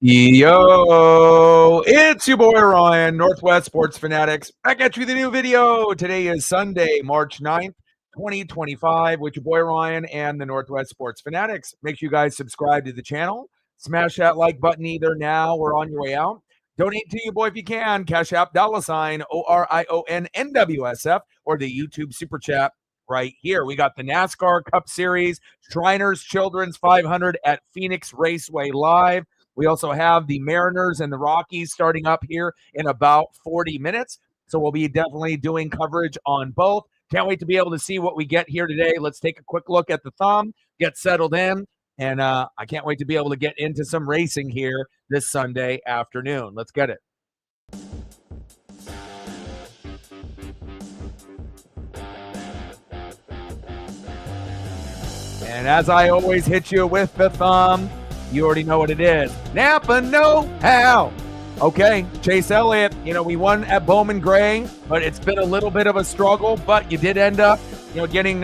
Yo, it's your boy Ryan, Northwest Sports Fanatics, back at you with a new video. Today is Sunday, March 9th, 2025, with your boy Ryan and the Northwest Sports Fanatics. Make sure you guys subscribe to the channel. Smash that like button either now or on your way out. Donate to your boy if you can. Cash App $, ORION NWSF, or the YouTube Super Chat right here. We got the NASCAR Cup Series, Shriners Children's 500 at Phoenix Raceway Live. We also have the Mariners and the Rockies starting up here in about 40 minutes. So we'll be definitely doing coverage on both. Can't wait to be able to see what we get here today. Let's take a quick look at the thumb, get settled in, and I can't wait to be able to get into some racing here this Sunday afternoon. Let's get it. And as I always hit you with the thumb, you already know what it is. Napa know-how. Okay, Chase Elliott, we won at Bowman Gray, but it's been a little bit of a struggle, but you did end up, getting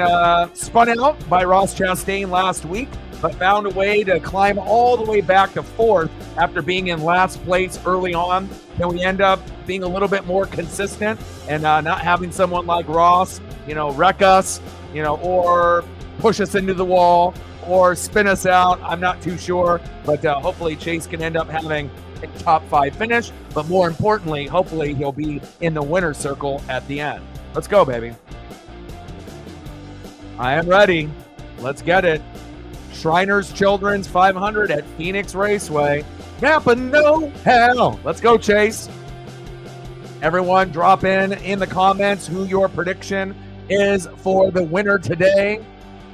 spun out by Ross Chastain last week, but found a way to climb all the way back to fourth after being in last place early on. Can we end up being a little bit more consistent and not having someone like Ross, wreck us, or push us into the wall, or spin us out? I'm not too sure, but hopefully Chase can end up having a top 5 finish, but more importantly, hopefully he'll be in the winner's circle at the end. Let's go, baby. I am ready. Let's get it. Shriners Children's 500 at Phoenix Raceway. Napa know-how. Let's go, Chase. Everyone drop in the comments who your prediction is for the winner today.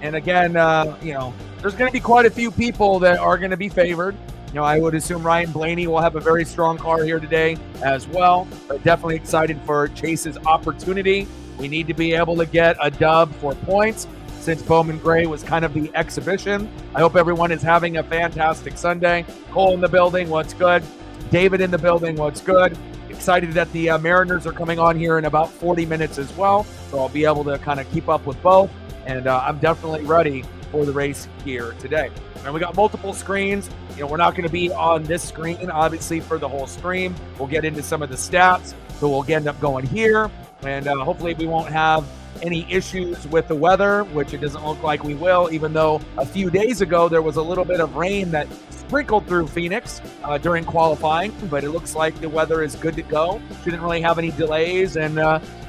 And again, there's going to be quite a few people that are going to be favored. I would assume Ryan Blaney will have a very strong car here today as well. But definitely excited for Chase's opportunity. We need to be able to get a dub for points since Bowman Gray was kind of the exhibition. I hope everyone is having a fantastic Sunday. Cole in the building, what's good? David in the building, what's good? Excited that the Mariners are coming on here in about 40 minutes as well. So I'll be able to kind of keep up with both. And I'm definitely ready for the race here today. And we got multiple screens. We're not going to be on this screen, obviously, for the whole stream. We'll get into some of the stats. So we'll end up going here. And hopefully we won't have any issues with the weather, which it doesn't look like we will, even though a few days ago there was a little bit of rain that sprinkled through Phoenix during qualifying. But it looks like the weather is good to go. Shouldn't really have any delays. And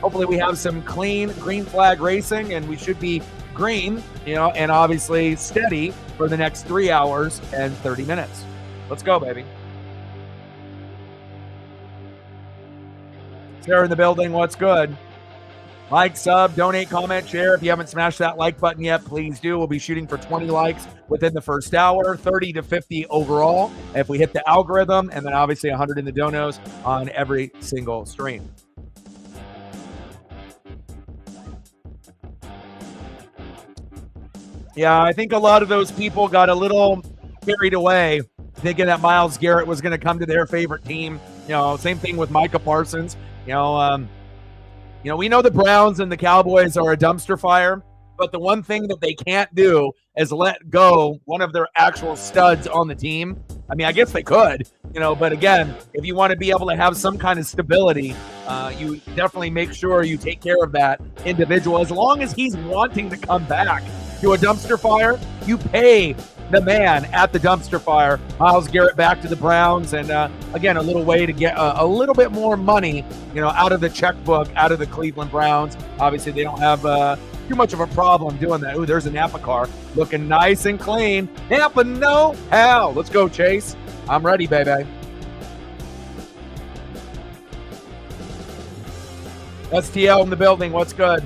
hopefully we have some clean green flag racing, and we should be green, and obviously steady for the next 3 hours and 30 minutes. Let's go, baby. Sarah in the building, what's good? Like, sub, donate, comment, share. If you haven't smashed that like button yet, please do. We'll be shooting for 20 likes within the first hour, 30 to 50 overall if we hit the algorithm, and then obviously 100 in the donos on every single stream. Yeah, I think a lot of those people got a little carried away thinking that Myles Garrett was going to come to their favorite team. Same thing with Micah Parsons. We know the Browns and the Cowboys are a dumpster fire, but the one thing that they can't do is let go one of their actual studs on the team. I mean, I guess they could, but again, if you want to be able to have some kind of stability, you definitely make sure you take care of that individual. As long as he's wanting to come back to a dumpster fire, you pay the man at the dumpster fire, Myles Garrett, back to the Browns. And again, a little way to get a little bit more money, out of the checkbook, out of the Cleveland Browns. Obviously, they don't have too much of a problem doing that. Ooh, there's a Napa car looking nice and clean. Napa know-how. Let's go, Chase. I'm ready, baby. STL in the building. What's good?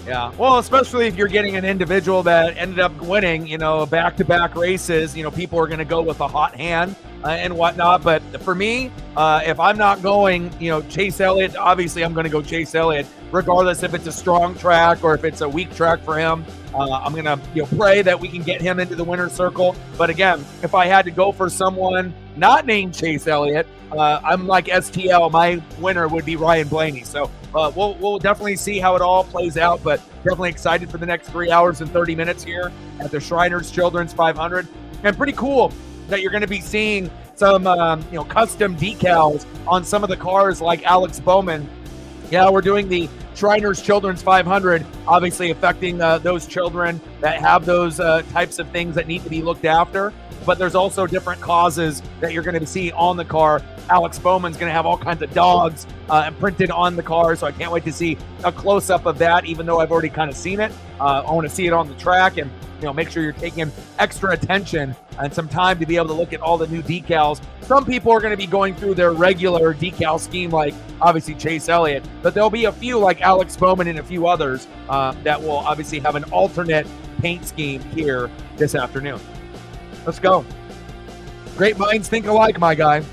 Yeah, well, especially if you're getting an individual that ended up winning, back-to-back races, people are going to go with a hot hand and whatnot. But for me, if I'm not going, Chase Elliott, obviously I'm going to go Chase Elliott, regardless if it's a strong track or if it's a weak track for him. I'm going to pray that we can get him into the winner's circle. But again, if I had to go for someone not named Chase Elliott. I'm like STL. My winner would be Ryan Blaney. So we'll definitely see how it all plays out, but definitely excited for the next 3 hours and 30 minutes here at the Shriners Children's 500. And pretty cool that you're going to be seeing some custom decals on some of the cars like Alex Bowman. Yeah, we're doing the Shriners Children's 500, obviously affecting those children that have those types of things that need to be looked after. But there's also different causes that you're going to see on the car. Alex Bowman's going to have all kinds of dogs printed on the car, so I can't wait to see a close-up of that, even though I've already kind of seen it. I want to see it on the track and make sure you're taking extra attention and some time to be able to look at all the new decals. Some people are going to be going through their regular decal scheme, like obviously Chase Elliott, but there'll be a few like Alex Bowman and a few others that will obviously have an alternate paint scheme here this afternoon. Let's go. Great minds think alike, my guy.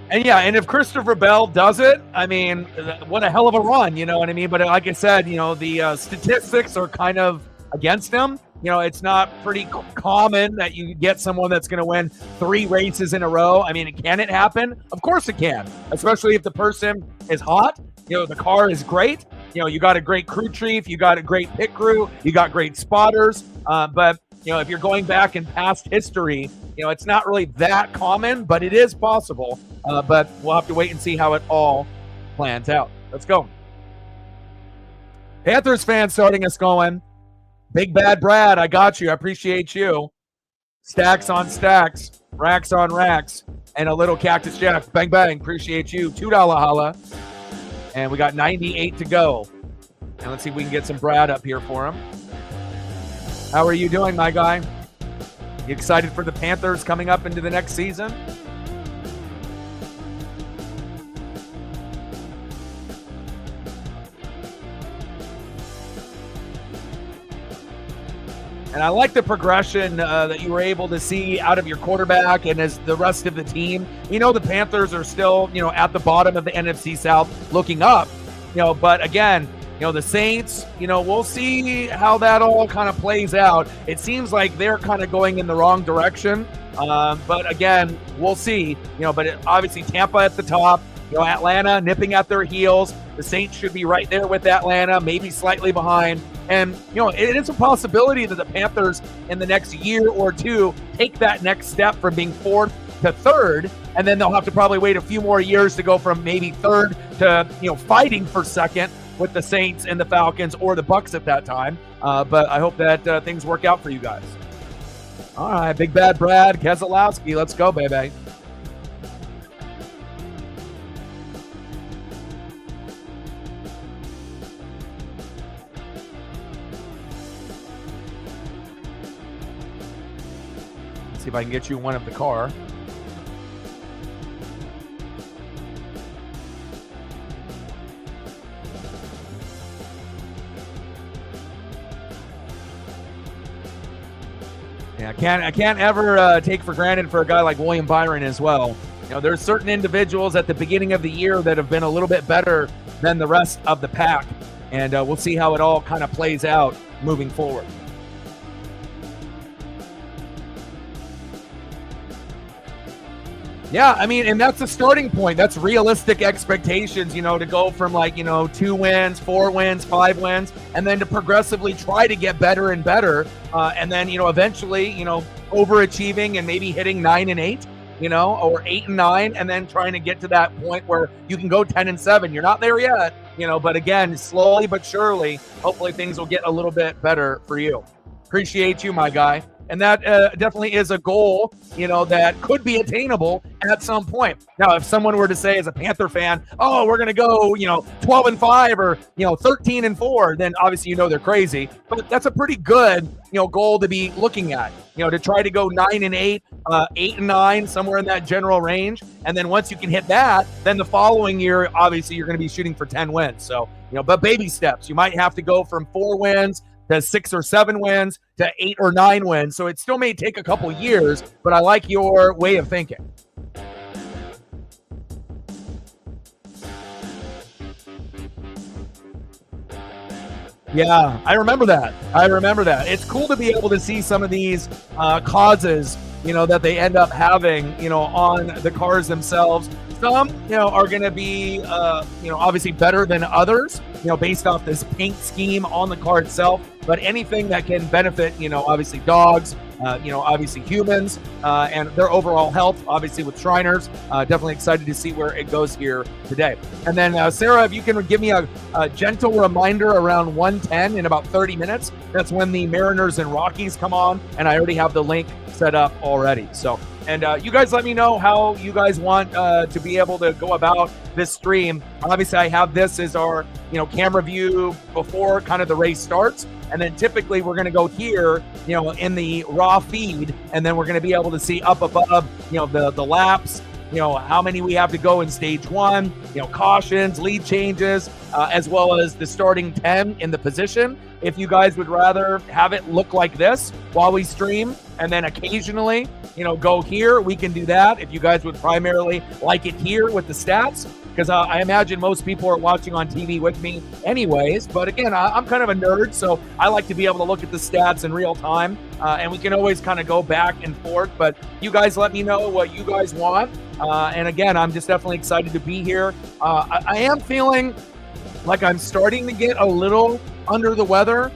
And yeah, and if Christopher Bell does it, I mean, what a hell of a run, you know what I mean? But like I said, the statistics are kind of against him. It's not pretty common that you get someone that's going to win 3 races in a row. I mean, can it happen? Of course it can, especially if the person is hot. The car is great. You got a great crew chief, you got a great pit crew, you got great spotters. But if you're going back in past history, it's not really that common, but it is possible. But we'll have to wait and see how it all plans out. Let's go. Panthers fans starting us going. Big Bad Brad, I got you. I appreciate you. Stacks on stacks, racks on racks, and a little Cactus Jack. Bang, bang. Appreciate you. $2 holla. And we got 98 to go. And let's see if we can get some Brad up here for him. How are you doing, my guy? You excited for the Panthers coming up into the next season? And I like the progression that you were able to see out of your quarterback and as the rest of the team. The Panthers are still, at the bottom of the NFC South looking up, but again, the Saints, we'll see how that all kind of plays out. It seems like they're kind of going in the wrong direction. But again, we'll see, but obviously Tampa at the top, Atlanta nipping at their heels. The Saints should be right there with Atlanta, maybe slightly behind. And, it is a possibility that the Panthers in the next year or two take that next step from being 4th to 3rd. And then they'll have to probably wait a few more years to go from maybe 3rd to, fighting for 2nd with the Saints and the Falcons or the Bucks at that time. But I hope that things work out for you guys. All right, Big Bad Brad Keselowski. Let's go, baby. See if I can get you one of the car. Yeah, I can't ever take for granted for a guy like William Byron as well. There's certain individuals at the beginning of the year that have been a little bit better than the rest of the pack, and we'll see how it all kind of plays out moving forward. Yeah, I mean, and that's the starting point. That's realistic expectations, to go from 2 wins, 4 wins, 5 wins, and then to progressively try to get better and better. And then, eventually, overachieving and maybe hitting 9 and 8, or 8 and 9, and then trying to get to that point where you can go 10 and 7. You're not there yet, but again, slowly but surely, hopefully things will get a little bit better for you. Appreciate you, my guy. And that definitely is a goal, that could be attainable at some point. Now, if someone were to say as a Panther fan, oh, we're going to go, 12 and 5 or, 13 and 4, then obviously, they're crazy. But that's a pretty good, goal to be looking at, to try to go 9 and 8, 8 and 9, somewhere in that general range. And then once you can hit that, then the following year, obviously, you're going to be shooting for 10 wins. So, but baby steps. You might have to go from 4 wins to 6 or 7 wins to 8 or 9 wins. So it still may take a couple years, but I like your way of thinking. Yeah, I remember that. It's cool to be able to see some of these causes, that they end up having, on the cars themselves. Some, are going to be, obviously better than others, based off this paint scheme on the car itself. But anything that can benefit, obviously dogs, obviously humans, and their overall health, obviously with Shriners. Definitely excited to see where it goes here today. And then, Sarah, if you can give me a gentle reminder around 1:10 in about 30 minutes, that's when the Mariners and Rockies come on, and I already have the link set up already. So, and you guys let me know how you guys want to be able to go about this stream. Obviously, I have this as our, camera view before kind of the race starts. And then typically we're going to go here, in the raw feed, and then we're going to be able to see up above, the laps, how many we have to go in stage one, cautions, lead changes, as well as the starting 10 in the position. If you guys would rather have it look like this while we stream, and then occasionally, go here, we can do that. If you guys would primarily like it here with the stats, because I imagine most people are watching on TV with me anyways. But again, I'm kind of a nerd, so I like to be able to look at the stats in real time, and we can always kind of go back and forth. But you guys let me know what you guys want. And again, I'm just definitely excited to be here. I am feeling like I'm starting to get a little under the weather.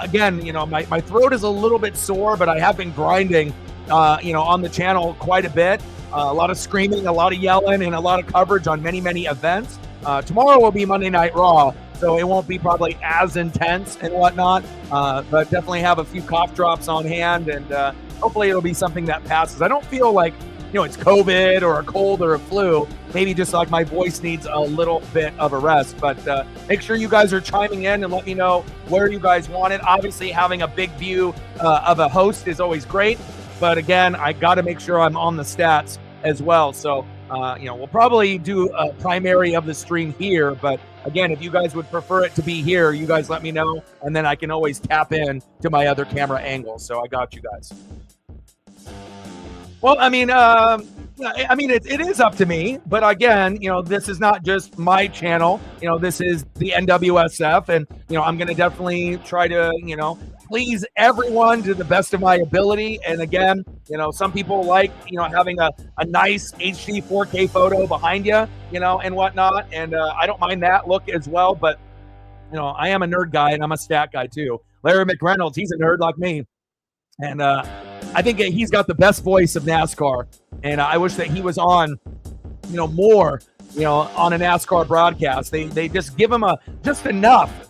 Again, my throat is a little bit sore, but I have been grinding, on the channel quite a bit. A lot of screaming, a lot of yelling, and a lot of coverage on many, many events. Tomorrow will be Monday Night Raw, so it won't be probably as intense and whatnot, but definitely have a few cough drops on hand, and hopefully it'll be something that passes. I don't feel like, it's COVID or a cold or a flu. Maybe just like my voice needs a little bit of a rest, but make sure you guys are chiming in and let me know where you guys want it. Obviously, having a big view of a host is always great. But again, I got to make sure I'm on the stats as well. So, we'll probably do a primary of the stream here. But again, if you guys would prefer it to be here, you guys let me know. And then I can always tap in to my other camera angles. So I got you guys. Well, it is up to me. But again, this is not just my channel. This is the NWSF. And, I'm going to definitely try to, please everyone to the best of my ability. And again, some people like, having a nice HD 4K photo behind you, and whatnot. And I don't mind that look as well. But, I am a nerd guy and I'm a stat guy too. Larry McReynolds, he's a nerd like me. And I think he's got the best voice of NASCAR. And I wish that he was on, more, on a NASCAR broadcast. They just give him just enough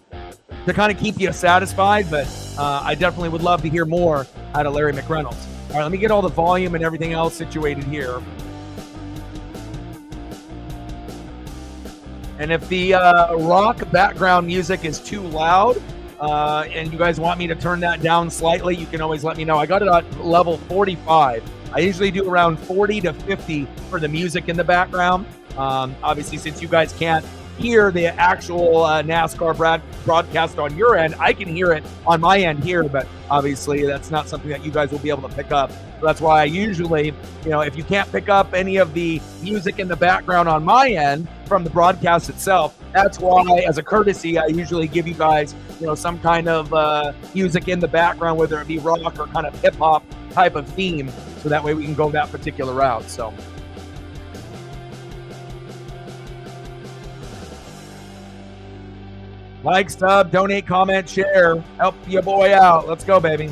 to kind of keep you satisfied, but I definitely would love to hear more out of Larry McReynolds. All right, let me get all the volume and everything else situated here. And if the rock background music is too loud, and you guys want me to turn that down slightly, you can always let me know. I got it at level 45. I usually do around 40 to 50 for the music in the background. Obviously, since you guys can't hear the actual NASCAR broadcast on your end, I can hear it on my end here, but obviously that's not something that you guys will be able to pick up. So that's why I usually, if you can't pick up any of the music in the background on my end from the broadcast itself, that's why, as a courtesy, I usually give you guys, some kind of music in the background, whether it be rock or kind of hip hop type of theme, so that way we can go that particular route. So. Like, sub, donate, comment, share. Help your boy out. Let's go, baby.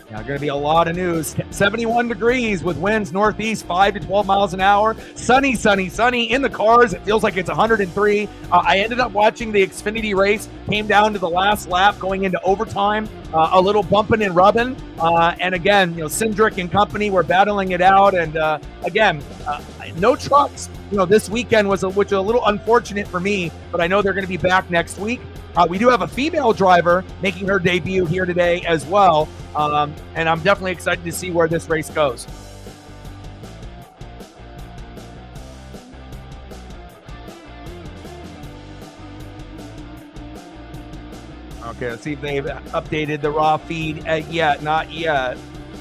Now, going to be a lot of news. 71 degrees with winds northeast 5 to 12 miles an hour. Sunny, sunny, sunny in the cars. It feels like it's 103. I ended up watching the Xfinity race. Came down to the last lap going into overtime. A little bumping and rubbing. And again, Cindric and company were battling it out. And again, no trucks. This weekend which was a little unfortunate for me, but I know they're going to be back next week. We do have a female driver making her debut here today as well. And I'm definitely excited to see where this race goes. Okay, let's see if they've updated the raw feed yet. Not yet.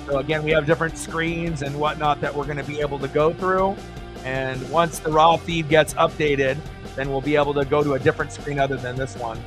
So again, we have different screens and whatnot that we're going to be able to go through. And once the raw feed gets updated, then we'll be able to go to a different screen other than this one.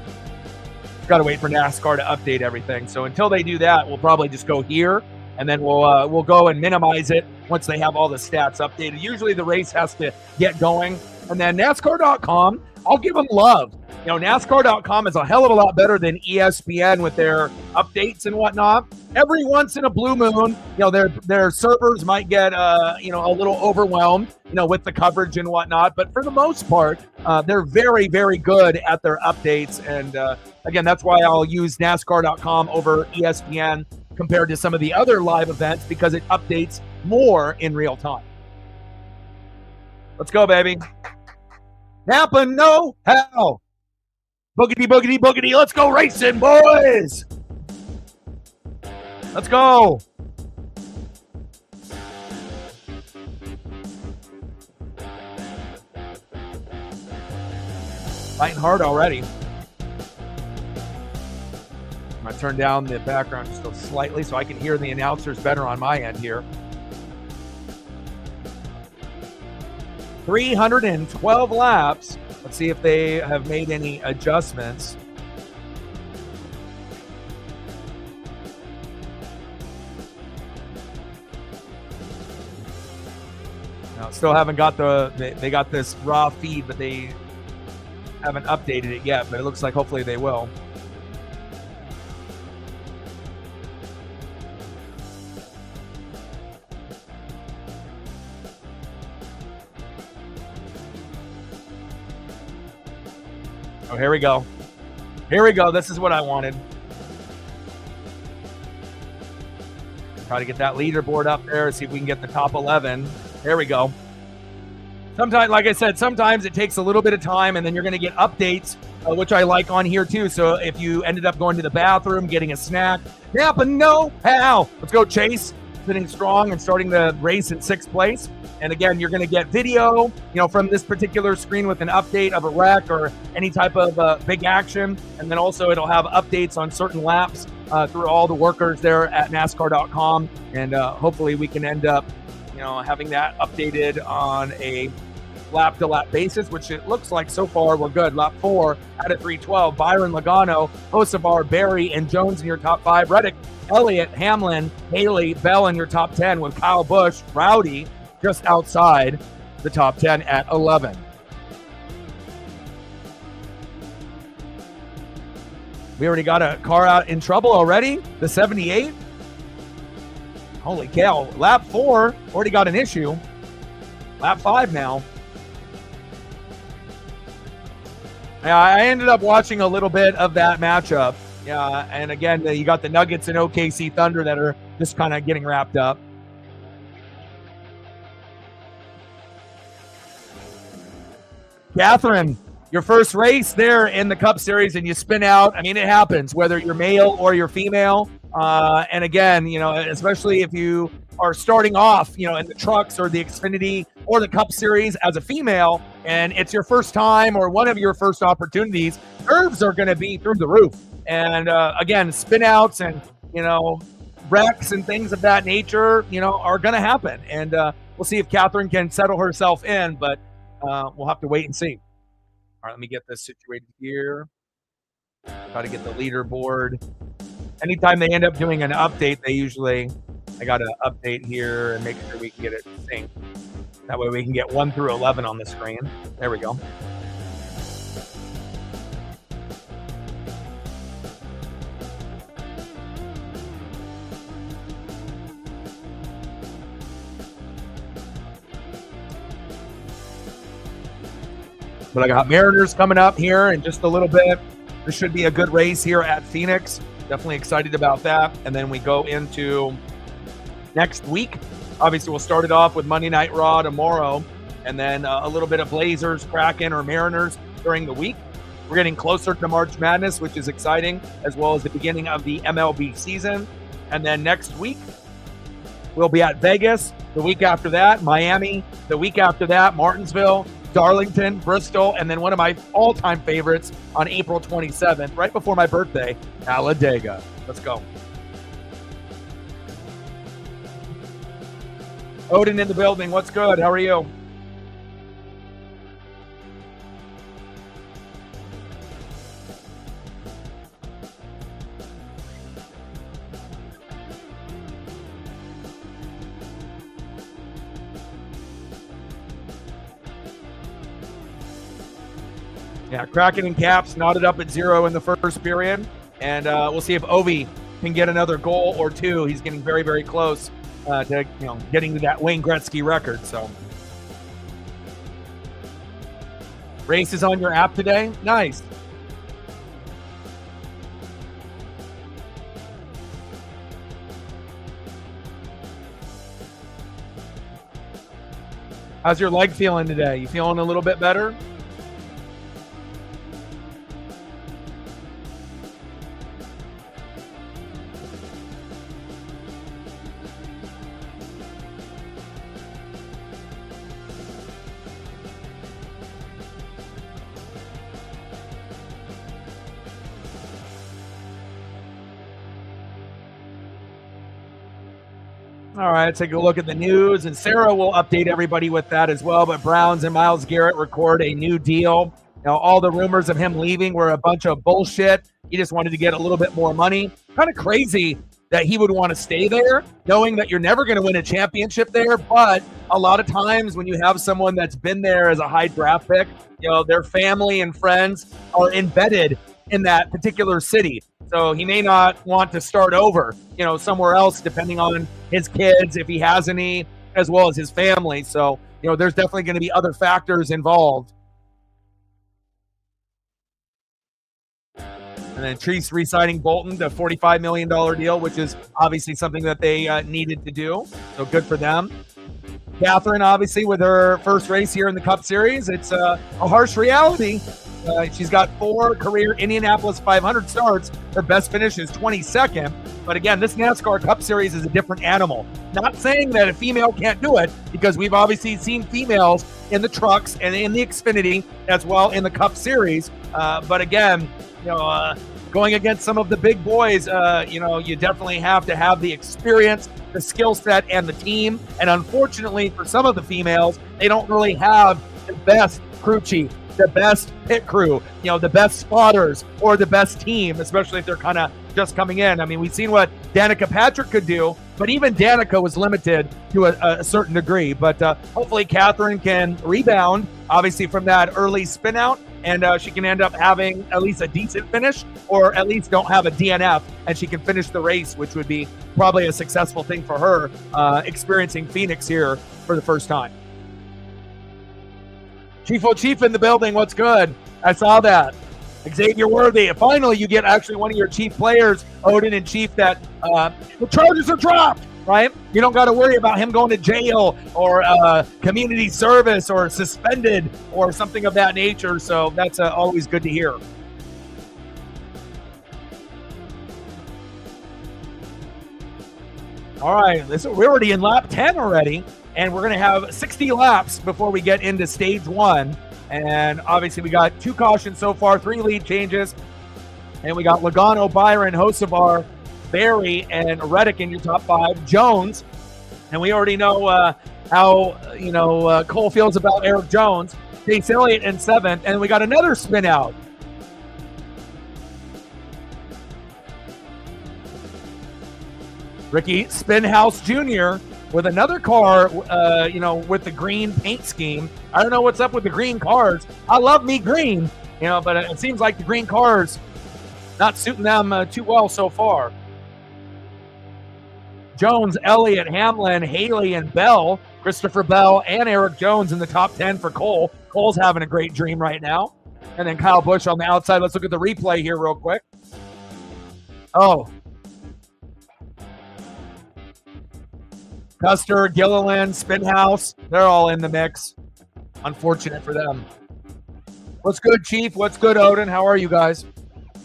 Got to wait for NASCAR to update everything. So until they do that, we'll probably just go here, and then we'll go and minimize it once they have all the stats updated. Usually the race has to get going, and then NASCAR.com, I'll give them love. You know, NASCAR.com is a hell of a lot better than ESPN with their updates and whatnot. Every once in a blue moon, you know, their servers might get, you know, a little overwhelmed, you know, with the coverage and whatnot. But for the most part, they're very, very good at their updates. And again, that's why I'll use NASCAR.com over ESPN compared to some of the other live events, because it updates more in real time. Let's go, baby. Napa know-how. Boogity, boogity, boogity. Let's go racing, boys. Let's go. Fighting hard already. I'm going to turn down the background just slightly so I can hear the announcers better on my end here. 312 laps. Let's see if they have made any adjustments. Now, still haven't got they got this raw feed, but they haven't updated it yet, but it looks like hopefully they will. Oh, here we go. Here we go. This is what I wanted. Try to get that leaderboard up there, see if we can get the top 11. There we go. Sometimes, like I said, sometimes it takes a little bit of time, and then you're going to get updates, which I like on here too. So if you ended up going to the bathroom, getting a snack, Napa know-how. Let's go, Chase. Sitting strong and starting the race in 6th place. And again, you're going to get video, you know, from this particular screen with an update of a wreck or any type of big action. And then also it'll have updates on certain laps through all the workers there at NASCAR.com. And hopefully we can end up, you know, having that updated on a lap-to-lap basis, which it looks like so far we're good. Lap 4 out of 312. Byron Logano, Hocevar, Barry, and Jones in your top 5. Reddick, Elliott, Hamlin, Haley, Bell in your top 10, with Kyle Busch, Rowdy just outside the top 10 at 11. We already got a car out in trouble already. The 78. Holy cow. Lap 4 already got an issue. Lap 5 now. Yeah, I ended up watching a little bit of that matchup. Yeah, and again, you got the Nuggets and OKC Thunder that are just kind of getting wrapped up. Catherine, your first race there in the Cup Series, and you spin out. I mean, it happens, whether you're male or you're female. And again, you know, especially if you are starting off, you know, in the trucks or the Xfinity or the Cup Series as a female, and it's your first time or one of your first opportunities, nerves are going to be through the roof. And again, spin outs and, you know, wrecks and things of that nature, you know, are going to happen. And we'll see if Catherine can settle herself in, but we'll have to wait and see. All right, let me get this situated here. Try to get the leaderboard. Anytime they end up doing an update, I got to update here and make sure we can get it synced. That way we can get 1 through 11 on the screen. There we go. But I got Mariners coming up here in just a little bit. This should be a good race here at Phoenix. Definitely excited about that. And then we go into next week. Obviously, we'll start it off with Monday Night Raw tomorrow, and then a little bit of Blazers, Kraken, or Mariners during the week. We're getting closer to March Madness, which is exciting, as well as the beginning of the MLB season. And then next week, we'll be at Vegas. The week after that, Miami. The week after that, Martinsville, Darlington, Bristol, and then one of my all-time favorites on April 27th, right before my birthday, Talladega. Let's go. Odin in the building. What's good? How are you? Yeah, Kraken and Caps knotted up at 0 in the first period. And we'll see if Ovi can get another goal or two. He's getting very, very close to getting to that Wayne Gretzky record. So, race is on your app today. Nice. How's your leg feeling today? You feeling a little bit better? All right, let's take a look at the news, and Sarah will update everybody with that as well. But Browns and Myles Garrett record a new deal. Now, all the rumors of him leaving were a bunch of bullshit. He just wanted to get a little bit more money. Kind of crazy that he would want to stay there, knowing that you're never going to win a championship there. But a lot of times when you have someone that's been there as a high draft pick, their family and friends are embedded in that particular city. So he may not want to start over, somewhere else, depending on his kids, if he has any, as well as his family. So, there's definitely going to be other factors involved. And then Treese re-signing Bolton to a $45 million deal, which is obviously something that they needed to do. So good for them. Catherine, obviously, with her first race here in the Cup Series, it's a harsh reality. She's got 4 career Indianapolis 500 starts. Her best finish is 22nd. But again, this NASCAR Cup Series is a different animal. Not saying that a female can't do it, because we've obviously seen females in the trucks and in the Xfinity as well in the Cup Series. But again, going against some of the big boys, you definitely have to have the experience, the skill set, and the team. And unfortunately, for some of the females, they don't really have the best crew chief, the best pit crew, the best spotters, or the best team, especially if they're kind of just coming in. I mean, we've seen what Danica Patrick could do, but even Danica was limited to a certain degree. But hopefully Catherine can rebound, obviously, from that early spin out, and she can end up having at least a decent finish, or at least don't have a DNF, and she can finish the race, which would be probably a successful thing for her, experiencing Phoenix here for the first time. Chief O'Chief in the building. What's good? I saw that. Xavier Worthy. Finally, you get actually one of your chief players, Odin and Chief, that the charges are dropped, right? You don't got to worry about him going to jail or community service or suspended or something of that nature. So that's always good to hear. All right, we're already in lap 10 already. And we're going to have 60 laps before we get into stage 1. And obviously we got 2 cautions so far, 3 lead changes. And we got Logano, Byron, Hocevar, Barry, and Reddick in your top 5. Jones. And we already know how, Cole feels about Eric Jones. Chase Elliott in 7th. And we got another spin out. Ricky Spinhouse Jr., with another car, with the green paint scheme. I don't know what's up with the green cars. I love me green, but it seems like the green cars not suiting them too well so far. Jones, Elliott, Hamlin, Haley, and Bell. Christopher Bell and Eric Jones in the top 10 for Cole. Cole's having a great dream right now. And then Kyle Busch on the outside. Let's look at the replay here real quick. Oh, Custer, Gilliland, Spinhouse, they're all in the mix. Unfortunate for them. What's good, Chief? What's good, Odin? How are you guys?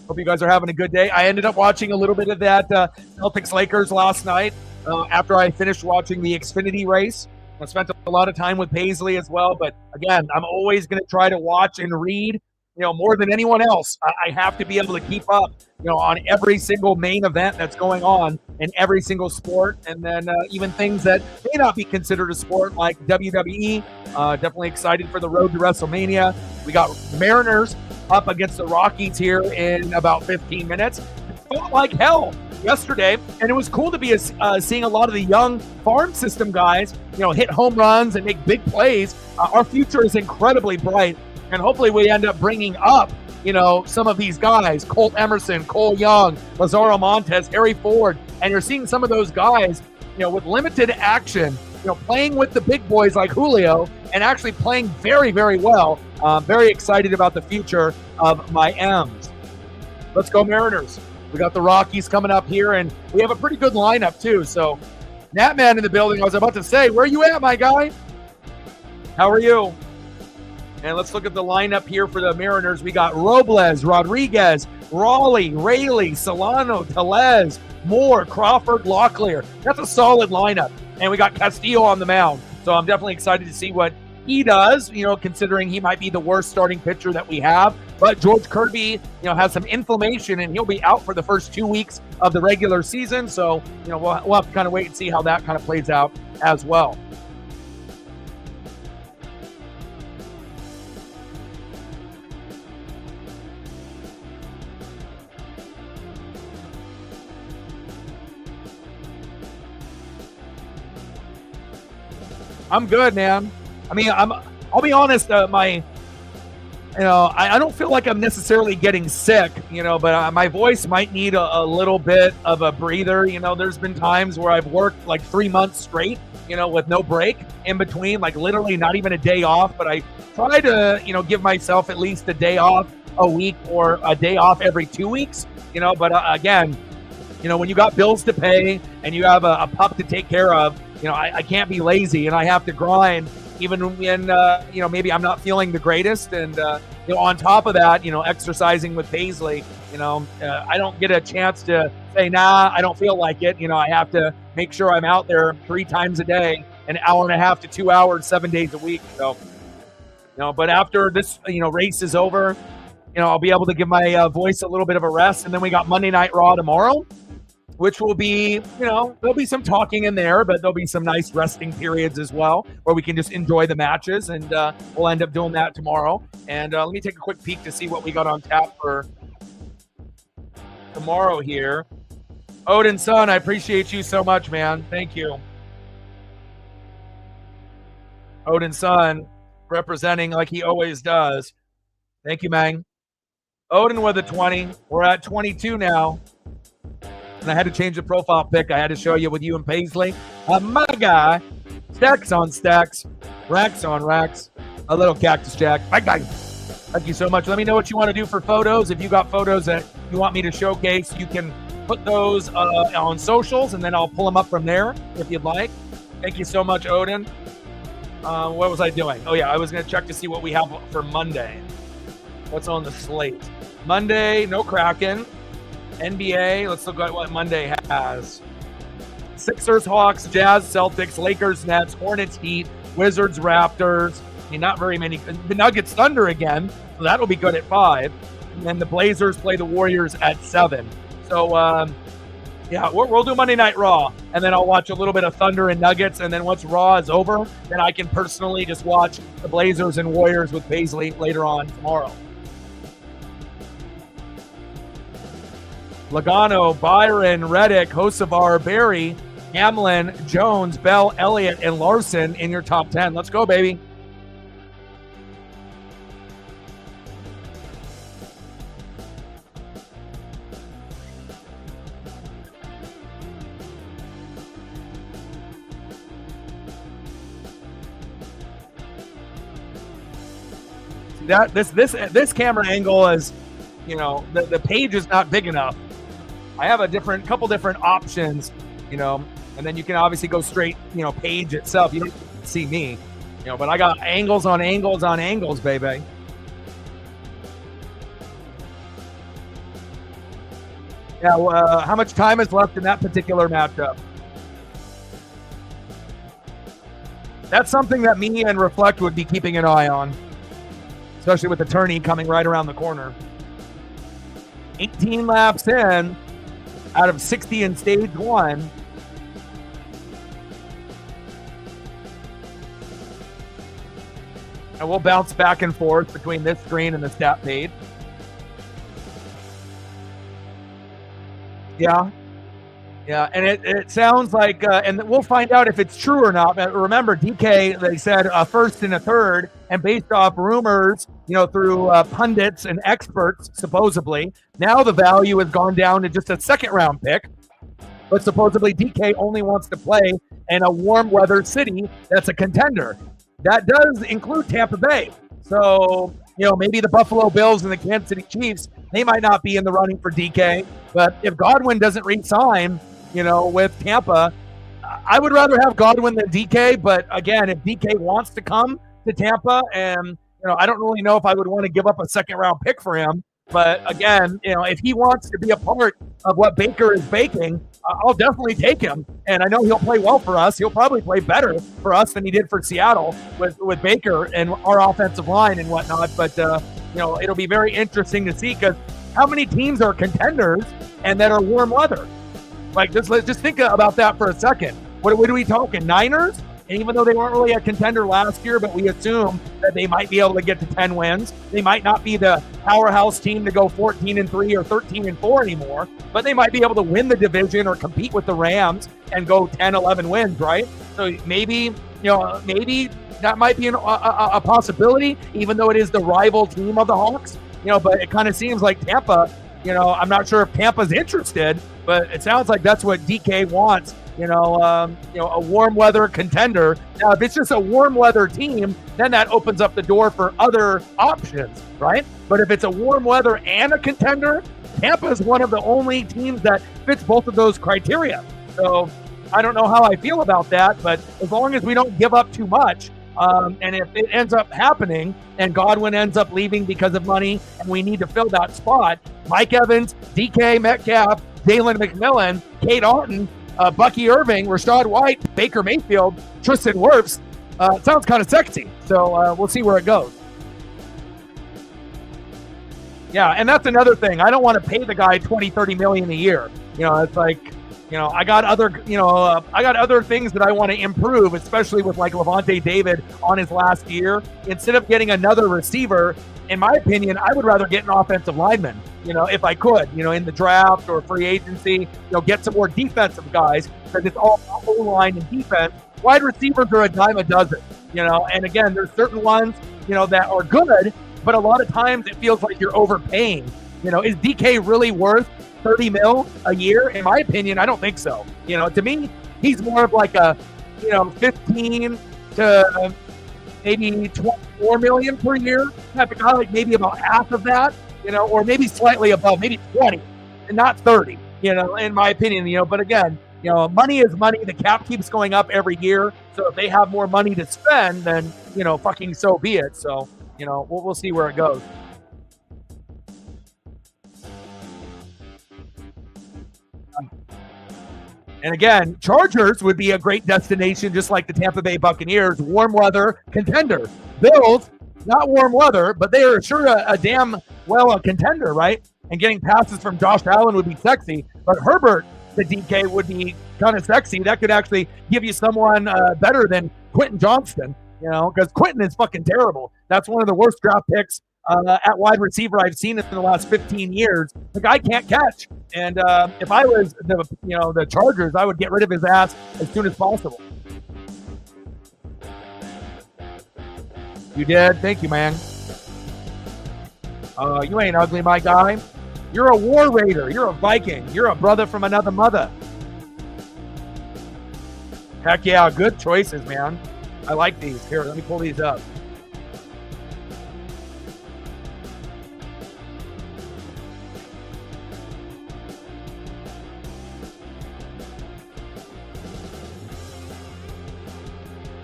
Hope you guys are having a good day. I ended up watching a little bit of that Celtics-Lakers last night after I finished watching the Xfinity race. I spent a lot of time with Paisley as well. But, again, I'm always going to try to watch and read, more than anyone else. I have to be able to keep up, on every single main event that's going on in every single sport. And then even things that may not be considered a sport, like WWE. Definitely excited for the road to WrestleMania. We got Mariners up against the Rockies here in about 15 minutes. It felt like hell yesterday, and it was cool to be seeing a lot of the young farm system guys, hit home runs and make big plays. Our future is incredibly bright And hopefully we end up bringing up, some of these guys, Colt Emerson, Cole Young, Lazaro Montes, Harry Ford, and you're seeing some of those guys, with limited action, playing with the big boys like Julio and actually playing very, very well. Very excited about the future of my M's. Let's go Mariners. We got the Rockies coming up here, and we have a pretty good lineup too. So, Natman in the building. I was about to say, where you at, my guy? How are you? And let's look at the lineup here for the Mariners. We got Robles, Rodriguez, Raleigh, Rayleigh, Solano, Tellez, Moore, Crawford, Locklear. That's a solid lineup. And we got Castillo on the mound. So I'm definitely excited to see what he does, considering he might be the worst starting pitcher that we have. But George Kirby, has some inflammation, and he'll be out for the first 2 weeks of the regular season. So, we'll have to kind of wait and see how that kind of plays out as well. I'm good, man. I mean, I'll be honest, I don't feel like I'm necessarily getting sick, but my voice might need a little bit of a breather. There's been times where I've worked like 3 months straight, with no break in between, like literally not even a day off. But I try to, give myself at least a day off a week or a day off every 2 weeks, but again, when you got bills to pay and you have a pup to take care of, I can't be lazy, and I have to grind even when, maybe I'm not feeling the greatest. And, on top of that, exercising with Paisley, I don't get a chance to say, nah, I don't feel like it. I have to make sure I'm out there 3 times a day, an hour and a half to 2 hours, 7 days a week. So, but after this, race is over, I'll be able to give my voice a little bit of a rest. And then we got Monday Night Raw tomorrow, which will be, there'll be some talking in there, but there'll be some nice resting periods as well, where we can just enjoy the matches, and we'll end up doing that tomorrow. And let me take a quick peek to see what we got on tap for tomorrow here. Odin Son, I appreciate you so much, man. Thank you. Odin Son, representing like he always does. Thank you, Mang. Odin with a 20. We're at 22 now. And I had to change the profile pic. I had to show you with you and Paisley. My guy, stacks on stacks, racks on racks, a little Cactus Jack. Bye, guys. Thank you so much. Let me know what you want to do for photos. If you got photos that you want me to showcase, you can put those on socials, and then I'll pull them up from there if you'd like. Thank you so much, Odin. What was I doing? Oh, yeah, I was going to check to see what we have for Monday. What's on the slate? Monday, no Kraken. NBA, let's look at what Monday has. Sixers, Hawks, Jazz, Celtics, Lakers, Nets, Hornets, Heat, Wizards, Raptors. I mean, not very many. The Nuggets, Thunder again, so that'll be good at 5. And then the Blazers play the Warriors at 7. So, yeah, we'll do Monday Night Raw, and then I'll watch a little bit of Thunder and Nuggets, and then once Raw is over, then I can personally just watch the Blazers and Warriors with Paisley later on tomorrow. Logano, Byron, Reddick, Hocevar, Barry, Hamlin, Jones, Bell, Elliott, and Larson in your top 10. Let's go, baby. This camera angle is, the page is not big enough. I have a couple different options, and then you can obviously go straight, page itself. You don't see me, but I got angles on angles on angles, baby. Yeah, how much time is left in that particular matchup? That's something that me and Reflect would be keeping an eye on, especially with the tourney coming right around the corner. 18 laps in out of 60 in stage 1. And we'll bounce back and forth between this screen and the stat page. Yeah. Yeah, and it sounds like, and we'll find out if it's true or not. But remember, DK, they said a first and a third, and based off rumors, through pundits and experts, supposedly, now the value has gone down to just a second round pick. But supposedly DK only wants to play in a warm weather city that's a contender. That does include Tampa Bay. So, maybe the Buffalo Bills and the Kansas City Chiefs, they might not be in the running for DK. But if Godwin doesn't re-sign, with Tampa, I would rather have Godwin than DK. But again, if DK wants to come to Tampa, and I don't really know if I would want to give up a second round pick for him. But again, if he wants to be a part of what Baker is baking, I'll definitely take him. And I know he'll play well for us. He'll probably play better for us than he did for Seattle with Baker and our offensive line and whatnot. But it'll be very interesting to see, because how many teams are contenders and that are warm weather? Like, just think about that for a second. What are we talking? Niners? And even though they weren't really a contender last year, but we assume that they might be able to get to 10 wins. They might not be the powerhouse team to go 14-3 or 13-4 anymore, but they might be able to win the division or compete with the Rams and go 10, 11 wins, right? So maybe that might be a possibility, even though it is the rival team of the Hawks. But it kind of seems like Tampa, I'm not sure if Tampa's interested, but it sounds like that's what DK wants. A warm weather contender. Now, if it's just a warm weather team, then that opens up the door for other options, right? But if it's a warm weather and a contender, Tampa is one of the only teams that fits both of those criteria. So I don't know how I feel about that, but as long as we don't give up too much, and if it ends up happening and Godwin ends up leaving because of money and we need to fill that spot, Mike Evans, DK Metcalf, Jalen McMillan, Kate Otten, Bucky Irving, Rashad White, Baker Mayfield, Tristan Wirfs. It sounds kind of sexy. So we'll see where it goes. Yeah, and that's another thing. I don't want to pay the guy $20-30 million a year. It's like, I got other things that I want to improve, especially with like Levante David on his last year. Instead of getting another receiver, in my opinion, I would rather get an offensive lineman, if I could, in the draft or free agency, get some more defensive guys, because it's all O-line and defense. Wide receivers are a dime a dozen, and again, there's certain ones, that are good, but a lot of times it feels like you're overpaying. Is DK really worth $30 million a year? In my opinion, I don't think so. To me, he's more of like a, 15 to maybe $24 million per year type of guy, like maybe about half of that, or maybe slightly above, maybe 20 and not 30, in my opinion, but again, money is money. The cap keeps going up every year. So if they have more money to spend, then, fucking so be it. So, we'll see where it goes. And again, Chargers would be a great destination, just like the Tampa Bay Buccaneers, warm weather contender. Bills, not warm weather, but they are sure a damn well a contender, right? And getting passes from Josh Allen would be sexy, but Herbert, the DK, would be kind of sexy. That could actually give you someone better than Quentin Johnston, because Quentin is fucking terrible. That's one of the worst draft picks at wide receiver I've seen in the last 15 years. The guy can't catch. And if I was the Chargers, I would get rid of his ass as soon as possible. You did? Thank you, man. You ain't ugly, my guy. You're a war raider. You're a Viking. You're a brother from another mother. Heck yeah, good choices, man. I like these. Here, let me pull these up.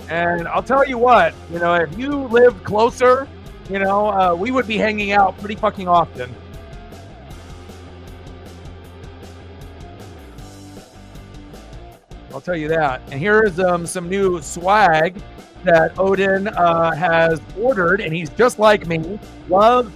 And I'll tell you what, if you lived closer, we would be hanging out pretty fucking often. I'll tell you that. And here's some new swag that Odin has ordered, and he's just like me. Loves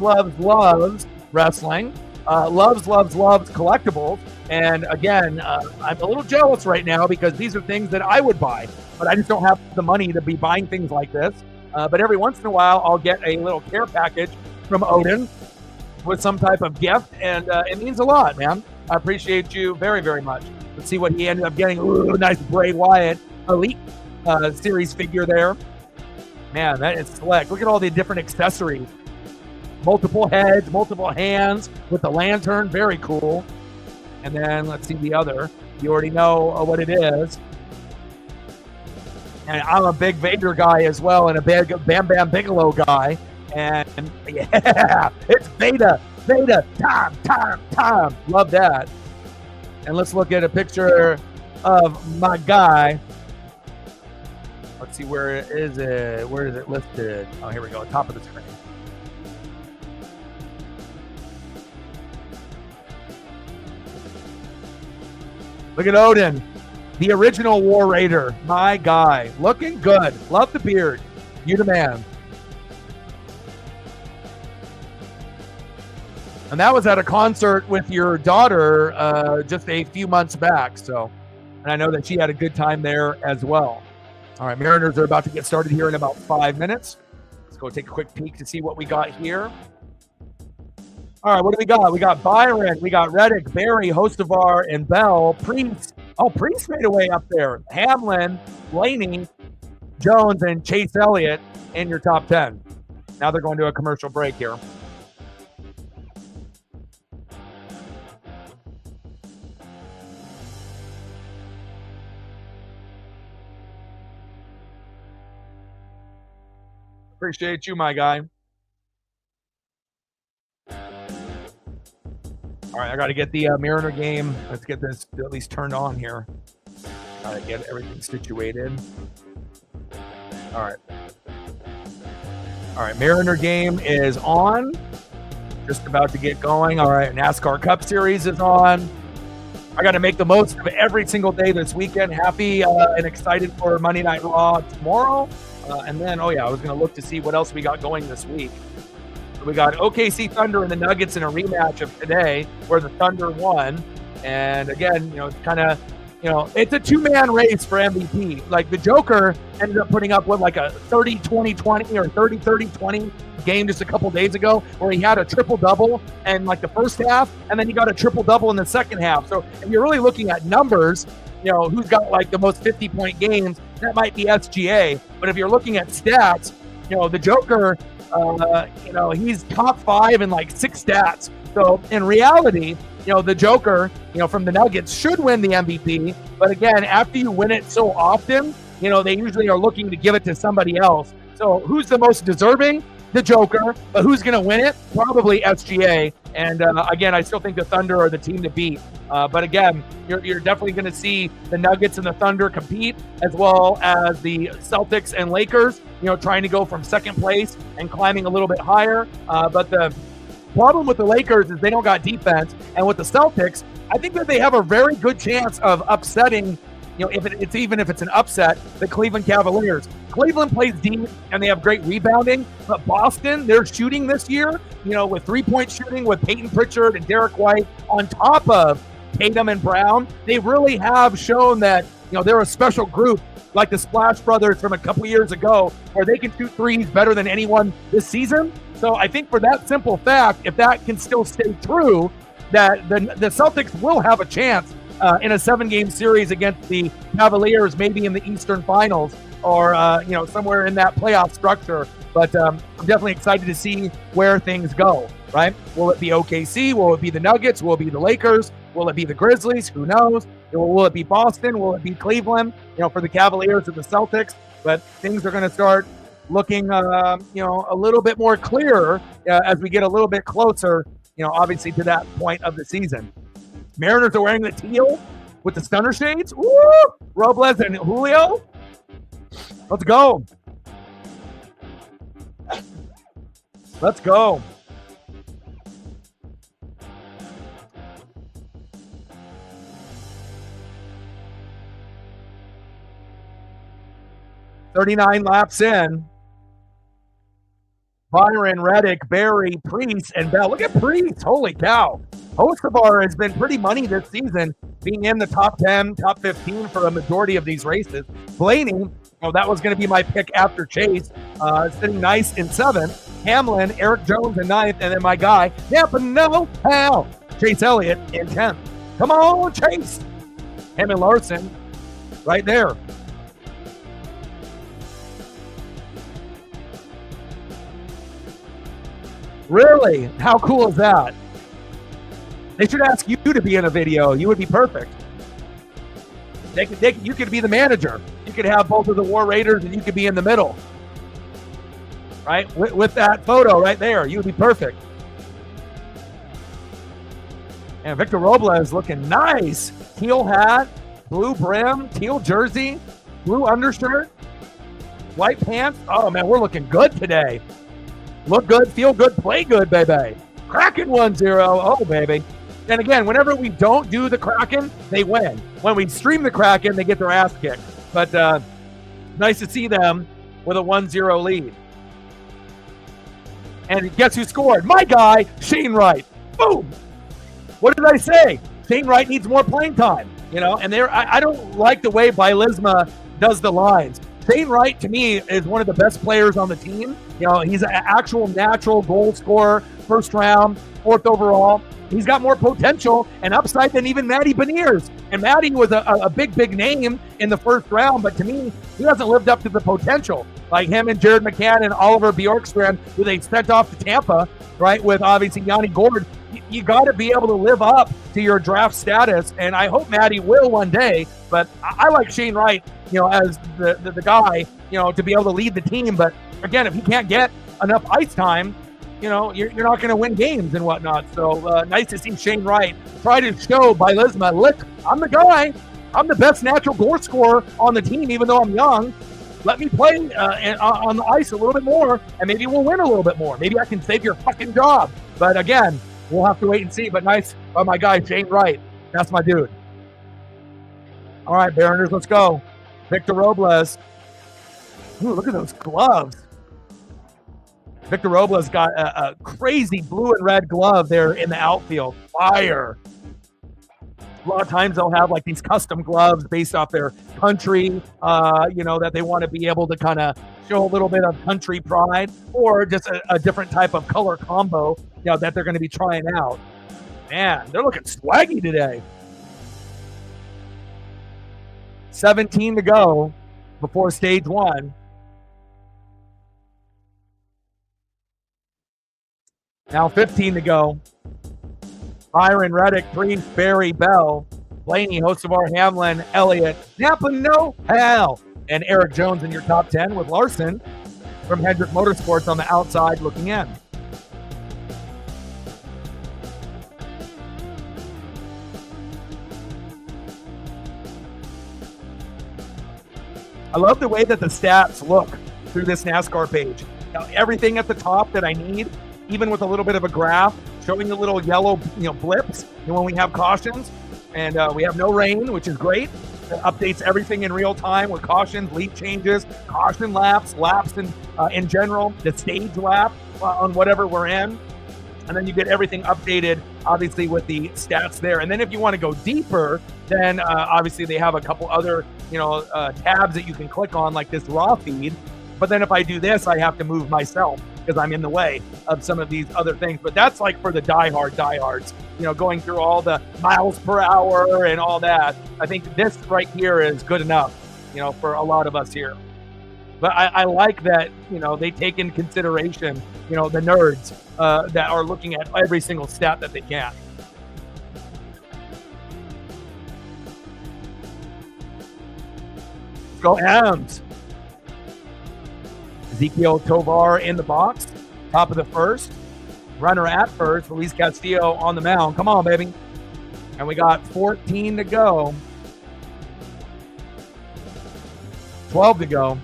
wrestling. Loves collectibles. And again, I'm a little jealous right now because these are things that I would buy, but I just don't have the money to be buying things like this. But every once in a while, I'll get a little care package from Odin with some type of gift, and it means a lot, man. I appreciate you very, very much. Let's see what he ended up getting. Ooh, nice Bray Wyatt Elite Series figure there. Man, that is slick. Look at all the different accessories. Multiple heads, multiple hands with the lantern. Very cool. And then let's see the other. You already know what it is. And I'm a big Vader guy as well, and a big Bam Bam Bigelow guy. And yeah, it's Vader, time. Love that. And let's look at a picture of my guy. Let's see, where is it? Where is it listed? Oh, here we go, top of the screen. Look at Odin, the original War Raider, my guy. Looking good. Love the beard. You the man. And that was at a concert with your daughter just a few months back. So, and I know that she had a good time there as well. All right, Mariners are about to get started here in about 5 minutes. Let's go take a quick peek to see what we got here. All right, what do we got? We got Byron, we got Reddick, Barry, Hostevar, and Bell. Priest. Oh, Priest made a way up there. Hamlin, Blaney, Jones, and Chase Elliott in your top 10. Now they're going to a commercial break here. Appreciate you, my guy. All right, I got to get the Mariner game. Let's get this at least turned on here. Got to get everything situated. All right. All right, Mariner game is on. Just about to get going. All right, NASCAR Cup Series is on. I got to make the most of every single day this weekend. Happy and excited for Monday Night Raw tomorrow. And then, oh yeah, I was going to look to see what else we got going this week. We got OKC Thunder and the Nuggets in a rematch of today where the Thunder won. And again, it's kind of, it's a two-man race for MVP. Like the Joker ended up putting up like a 30-20-20 or 30-30-20 game just a couple days ago where he had a triple-double in like the first half, and then he got a triple-double in the second half. So if you're really looking at numbers, who's got like the most 50-point games, that might be SGA. But if you're looking at stats, the Joker, he's top 5 in like 6 stats. So in reality, the Joker, from the Nuggets should win the MVP. But again, after you win it so often, they usually are looking to give it to somebody else. So who's the most deserving? The Joker. But who's going to win it? Probably SGA. And again, I still think the Thunder are the team to beat. But again, you're definitely going to see the Nuggets and the Thunder compete, as well as the Celtics and Lakers, trying to go from second place and climbing a little bit higher. But the problem with the Lakers is they don't got defense. And with the Celtics, I think that they have a very good chance of upsetting, if it's an upset, the Cleveland Cavaliers. Cleveland plays deep and they have great rebounding, but Boston, their shooting this year, with 3-point shooting with Peyton Pritchard and Derek White on top of Tatum and Brown, they really have shown that, they're a special group like the Splash Brothers from a couple years ago where they can shoot threes better than anyone this season. So I think for that simple fact, if that can still stay true, that the Celtics will have a chance in a 7-game series against the Cavaliers, maybe in the Eastern Finals or, somewhere in that playoff structure. But I'm definitely excited to see where things go, right? Will it be OKC? Will it be the Nuggets? Will it be the Lakers? Will it be the Grizzlies? Who knows? Will it be Boston? Will it be Cleveland, for the Cavaliers or the Celtics? But things are going to start looking, a little bit more clearer as we get a little bit closer, obviously to that point of the season. Mariners are wearing the teal with the stunner shades. Woo! Robles and Julio. Let's go. Let's go. "39 laps in. Byron, Reddick, Barry, Priest, and Bell." Look at Priest. Holy cow. Hostevar has been pretty money this season, being in the top 10, top 15 for a majority of these races. Blaney, that was going to be my pick after Chase, sitting nice in 7th. Hamlin, Eric Jones in 9th, and then my guy, Chase Elliott in 10th. Come on, Chase. Him and Larson right there. Really? How cool is that? They should ask you to be in a video. You would be perfect. You could be the manager. You could have both of the War Raiders and you could be in the middle. Right? With that photo right there, you would be perfect. And Victor Robles looking nice. Teal hat, blue brim, teal jersey, blue undershirt, white pants. Oh, man, we're looking good today. Look good, feel good, play good, baby. Kraken 1-0. Oh, baby. And again, whenever we don't do the Kraken, they win. When we stream the Kraken, they get their ass kicked. But nice to see them with a 1-0 lead. And guess who scored? My guy, Shane Wright. Boom. What did I say? Shane Wright needs more playing time. You know, and I don't like the way Bylsma does the lines. Shane Wright, to me, is one of the best players on the team. You know, he's an actual natural goal scorer, first round, 4th overall. He's got more potential and upside than even Matty Beniers. And Matty was a big name in the first round, but to me, he hasn't lived up to the potential. Like him and Jared McCann and Oliver Bjorkstrand, who they sent off to Tampa, right, with obviously Yanni Gord. You got to be able to live up to your draft status, and I hope Matty will one day. But I like Shane Wright, you know, as the guy, you know, to be able to lead the team. But again, if he can't get enough ice time, you know, you're not going to win games and whatnot. So nice to see Shane Wright try to show Bylsma, look, I'm the guy. I'm the best natural goal scorer on the team, even though I'm young. Let me play on the ice a little bit more, and maybe we'll win a little bit more. Maybe I can save your fucking job. But again, we'll have to wait and see. But nice by my guy, Shane Wright. That's my dude. All right, Baroners, let's go. Victor Robles. Ooh, look at those gloves. Victor Robles got a crazy blue and red glove there in the outfield. Fire. A lot of times they'll have like these custom gloves based off their country, you know, that they want to be able to kind of show a little bit of country pride, or just a different type of color combo, you know, that they're going to be trying out. Man, they're looking swaggy today. 17 to go before stage 1. Now 15 to go. Byron Reddick, Priest, Barry, Bell, Blaney, Hocevar, Hamlin, Elliott, Napa, no hell, and Eric Jones in your top 10 with Larson from Hendrick Motorsports on the outside looking in. I love the way that the stats look through this NASCAR page. Now, everything at the top that I need, even with a little bit of a graph, showing the little yellow, you know, blips, and when we have cautions, and we have no rain, which is great. It updates everything in real time with cautions, lead changes, caution laps in general, the stage lap on whatever we're in. And then you get everything updated, obviously, with the stats there. And then if you want to go deeper, then obviously they have a couple other, you know, tabs that you can click on, like this raw feed. But then if I do this, I have to move myself because I'm in the way of some of these other things. But that's like for the diehards, you know, going through all the miles per hour and all that. I think this right here is good enough, you know, for a lot of us here. But I like that, you know, they take in consideration, you know, the nerds that are looking at every single stat that they can. Go M's. Ezekiel Tovar in the box, top of the first. Runner at first, Luis Castillo on the mound. Come on, baby. And we got 14 to go. 12 to go.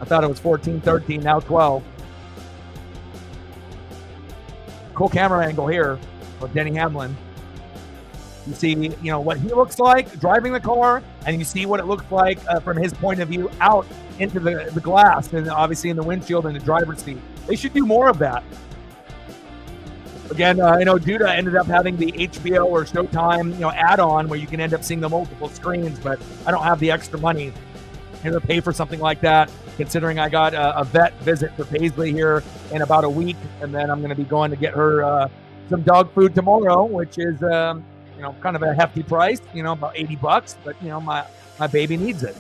I thought it was 14, 13, now 12. Cool camera angle here with Denny Hamlin. You see, you know, what he looks like driving the car, and you see what it looks like from his point of view out into the glass, and obviously in the windshield and the driver's seat. They should do more of that. Again, I know Judah ended up having the HBO or Showtime, you know, add-on where you can end up seeing the multiple screens, but I don't have the extra money to pay for something like that, considering I got a vet visit for Paisley here in about a week, and then I'm going to be going to get her some dog food tomorrow, which is kind of a hefty price, about $80, but my baby needs it.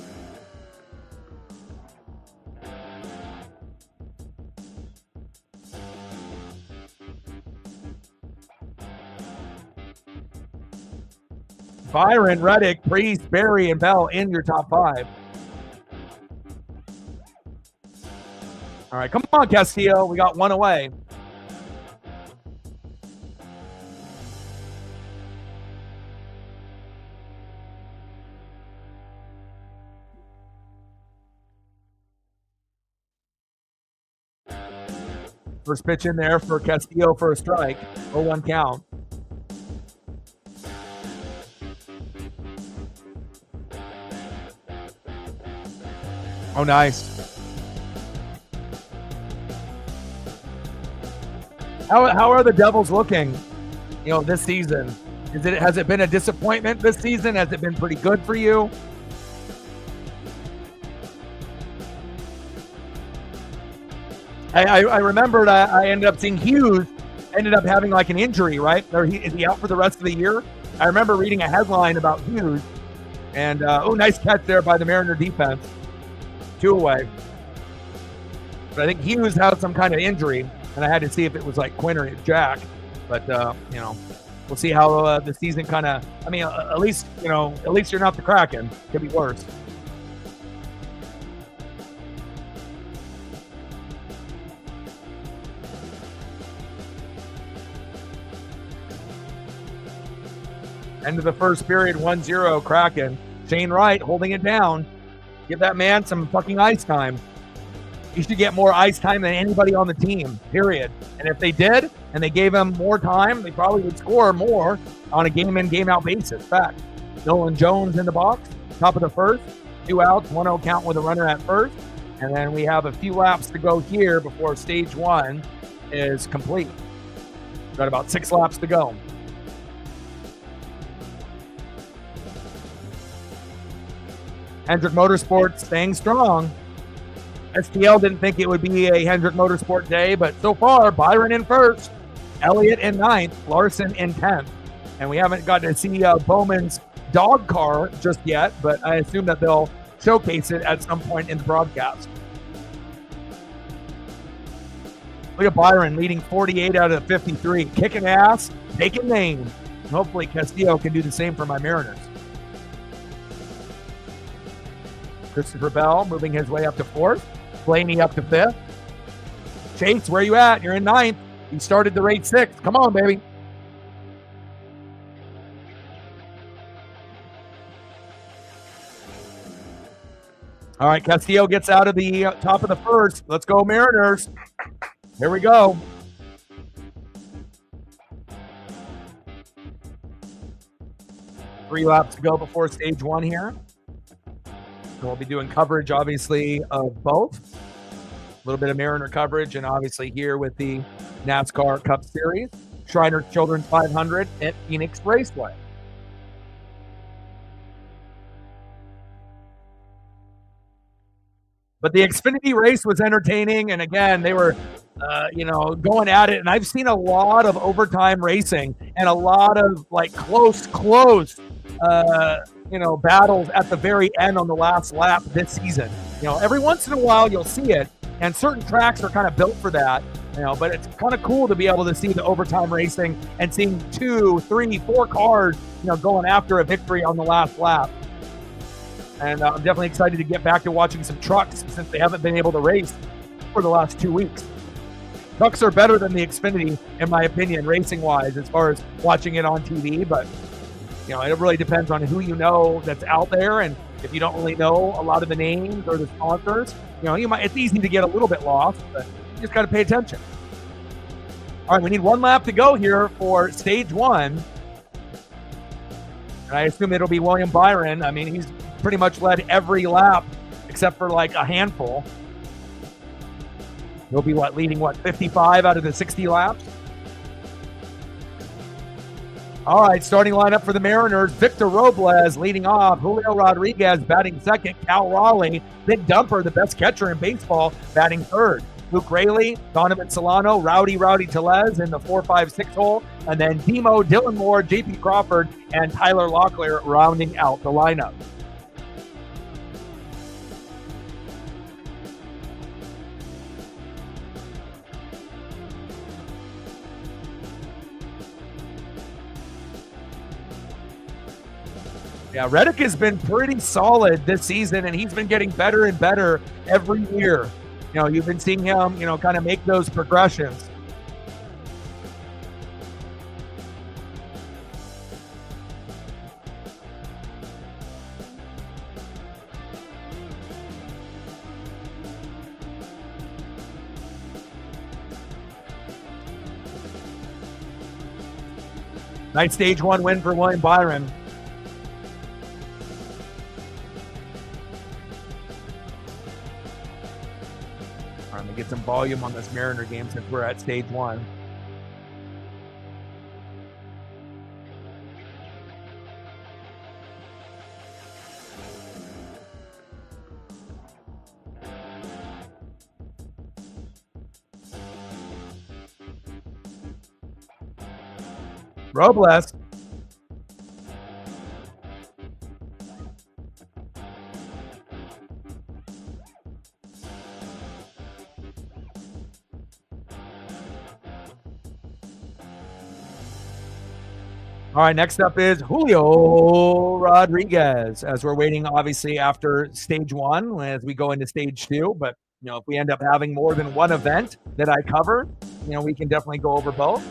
Byron, Reddick, Priest, Barry, and Bell in your top 5. All right, come on, Castillo. We got one away. First pitch in there for Castillo for a strike. 0-1 count. Oh, nice. How are the Devils looking, this season? Has it been a disappointment this season? Has it been pretty good for you? I remembered I ended up seeing Hughes ended up having like an injury, right? Or is he out for the rest of the year? I remember reading a headline about Hughes. And, nice catch there by the Mariner defense. 2 away. But I think Hughes had some kind of injury, and I had to see if it was like Quinn or Jack. But, we'll see how the season kind of, at least you're not the Kraken. Could be worse. End of the first period, 1-0 Kraken. Shane Wright holding it down. Give that man some fucking ice time. He should get more ice time than anybody on the team, period. And if they did, and they gave him more time, they probably would score more on a game-in, game-out basis. Fact. Nolan Jones in the box, top of the first. 2 outs, 1-0 count with a runner at first. And then we have a few laps to go here before stage 1 is complete. Got about 6 laps to go. Hendrick Motorsports staying strong. STL didn't think it would be a Hendrick Motorsport day, but so far, Byron in first, Elliott in 9th, Larson in 10th. And we haven't gotten to see Bowman's dog car just yet, but I assume that they'll showcase it at some point in the broadcast. Look at Byron leading 48 out of 53, kicking ass, taking names. And hopefully Castillo can do the same for my Mariners. Christopher Bell moving his way up to 4th. Blaney up to 5th. Chase, where you at? You're in 9th. You started the race 6th. Come on, baby. All right, Castillo gets out of the top of the first. Let's go, Mariners. Here we go. Three laps to go before stage 1 here. We'll be doing coverage, obviously, of both. A little bit of Mariner coverage, and obviously here with the NASCAR Cup Series, Shriners Children's 500 at Phoenix Raceway. But the Xfinity race was entertaining, and again, they were, going at it. And I've seen a lot of overtime racing and a lot of close, battles at the very end on the last lap this season. Every once in a while you'll see it, and certain tracks are kind of built for that. But it's kind of cool to be able to see the overtime racing and seeing 2, 3, 4 cars, going after a victory on the last lap. And I'm definitely excited to get back to watching some trucks since they haven't been able to race for the last 2 weeks. Trucks are better than the Xfinity, in my opinion, racing-wise, as far as watching it on TV. But, it really depends on who that's out there. And if you don't really know a lot of the names or the sponsors, it's easy to get a little bit lost, but you just got to pay attention. All right, we need 1 lap to go here for stage 1. And I assume it'll be William Byron. He's pretty much led every lap except for a handful. He'll be leading 55 out of the 60 laps? All right, starting lineup for the Mariners. Victor Robles leading off. Julio Rodriguez batting second. Cal Raleigh, big dumper, the best catcher in baseball, batting third. Luke Rayleigh, Donovan Solano, Rowdy Tellez in the 4, 5, 6 hole, and then Demo, Dylan Moore, JP Crawford, and Tyler Locklear rounding out the lineup. Yeah, Reddick has been pretty solid this season, and he's been getting better and better every year. You know, you've been seeing him, you know, kind of make those progressions. Nice stage 1 win for William Byron. I'm going to get some volume on this Mariner game since we're at stage 1. Robles. All right, next up is Julio Rodriguez, as we're waiting, obviously, after stage 1 as we go into stage 2. But, you know, if we end up having more than one event that I cover, you know, we can definitely go over both.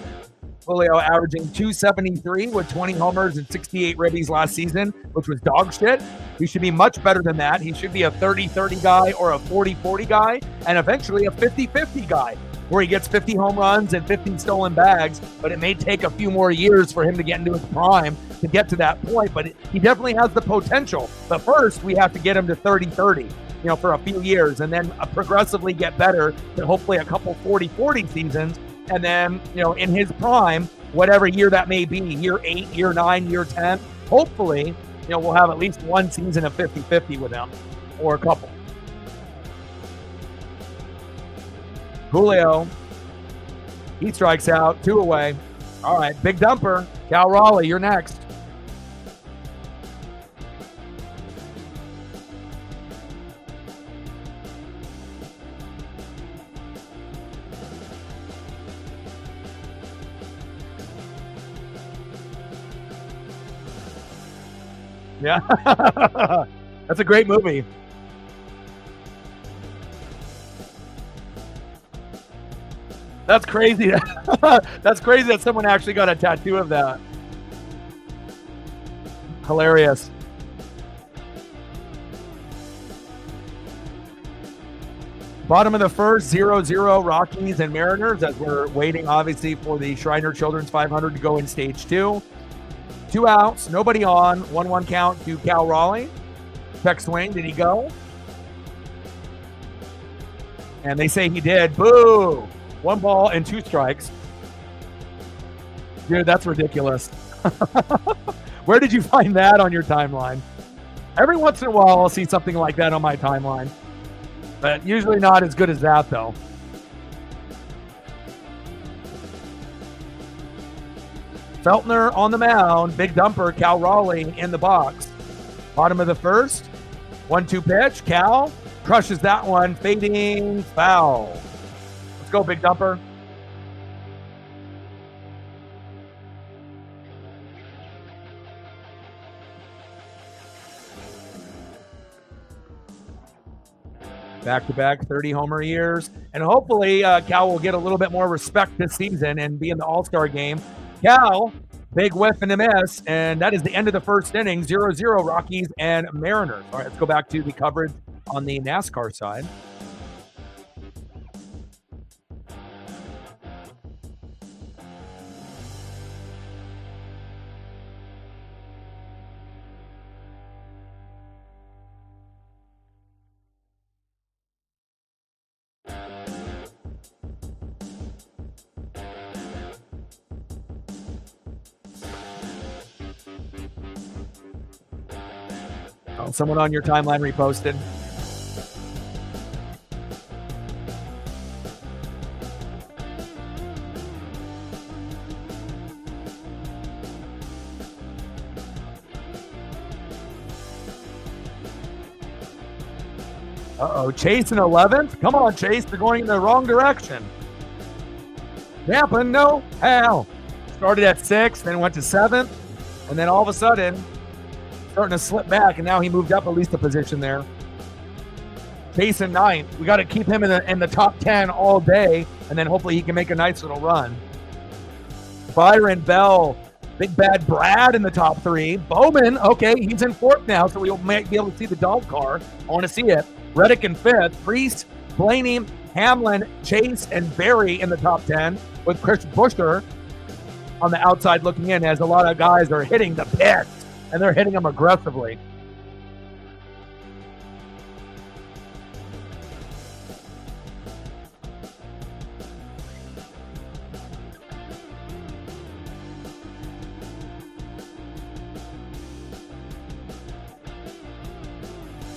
Julio averaging 273 with 20 homers and 68 ribbies last season, which was dog shit. He should be much better than that. He should be a 30-30 guy or a 40-40 guy, and eventually a 50-50 guy, where he gets 50 home runs and 50 stolen bags, but it may take a few more years for him to get into his prime to get to that point, but he definitely has the potential. But first, we have to get him to 30-30, you know, for a few years, and then progressively get better to hopefully a couple 40-40 seasons, and then, you know, in his prime, whatever year that may be, year 8, year 9, year 10, hopefully, you know, we'll have at least one season of 50-50 with him, or a couple. Julio, he strikes out, 2 away. All right, big dumper. Cal Raleigh, you're next. Yeah, that's a great movie. That's crazy. That's crazy that someone actually got a tattoo of that. Hilarious. Bottom of the first, 0-0 Rockies and Mariners, as we're waiting, obviously, for the Shriner Children's 500 to go in stage 2. 2 outs, nobody on, 1-1 count to Cal Raleigh. Check swing, did he go? And they say he did. Boo! 1 ball and 2 strikes. Dude, that's ridiculous. Where did you find that on your timeline? Every once in a while, I'll see something like that on my timeline. But usually not as good as that, though. Feltner on the mound. Big dumper. Cal Raleigh in the box. Bottom of the first. 1-2 pitch. Cal crushes that one. Fading foul. Let's go, big dumper. Back-to-back 30 homer years. And hopefully Cal will get a little bit more respect this season and be in the All-Star game. Cal, big whiff and a miss, and that is the end of the first inning. 0-0 Rockies and Mariners. All right, let's go back to the coverage on the NASCAR side. Oh, someone on your timeline reposted. Uh-oh, Chase in 11th? Come on, Chase, they're going in the wrong direction. Tampa, no how. Started at 6th, then went to 7th, and then all of a sudden, starting to slip back, and now he moved up at least a position there. Chase in 9th. We got to keep him in the top 10 all day, and then hopefully he can make a nice little run. Byron Bell, Big Bad Brad in the top 3. Bowman, okay, he's in 4th now, so we might be able to see the dog car. I want to see it. Reddick in 5th. Priest, Blaney, Hamlin, Chase, and Barry in the top 10, with Chris Buescher on the outside looking in, as a lot of guys are hitting the pits, and they're hitting them aggressively.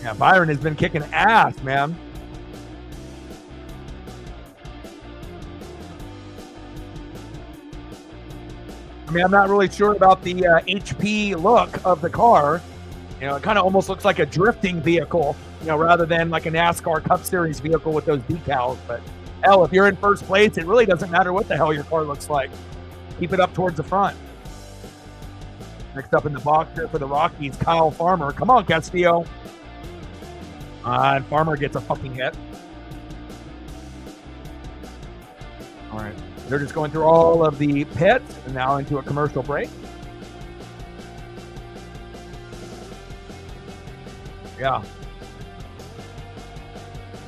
Yeah, Byron has been kicking ass, man. I mean, I'm not really sure about the HP look of the car. You know, it kind of almost looks like a drifting vehicle, you know, rather than like a NASCAR Cup Series vehicle with those decals. But hell, if you're in first place, it really doesn't matter what the hell your car looks like. Keep it up towards the front. Next up in the box here for the Rockies, Kyle Farmer. Come on, Castillo. And Farmer gets a fucking hit. All right. They're just going through all of the pits and now into a commercial break. Yeah.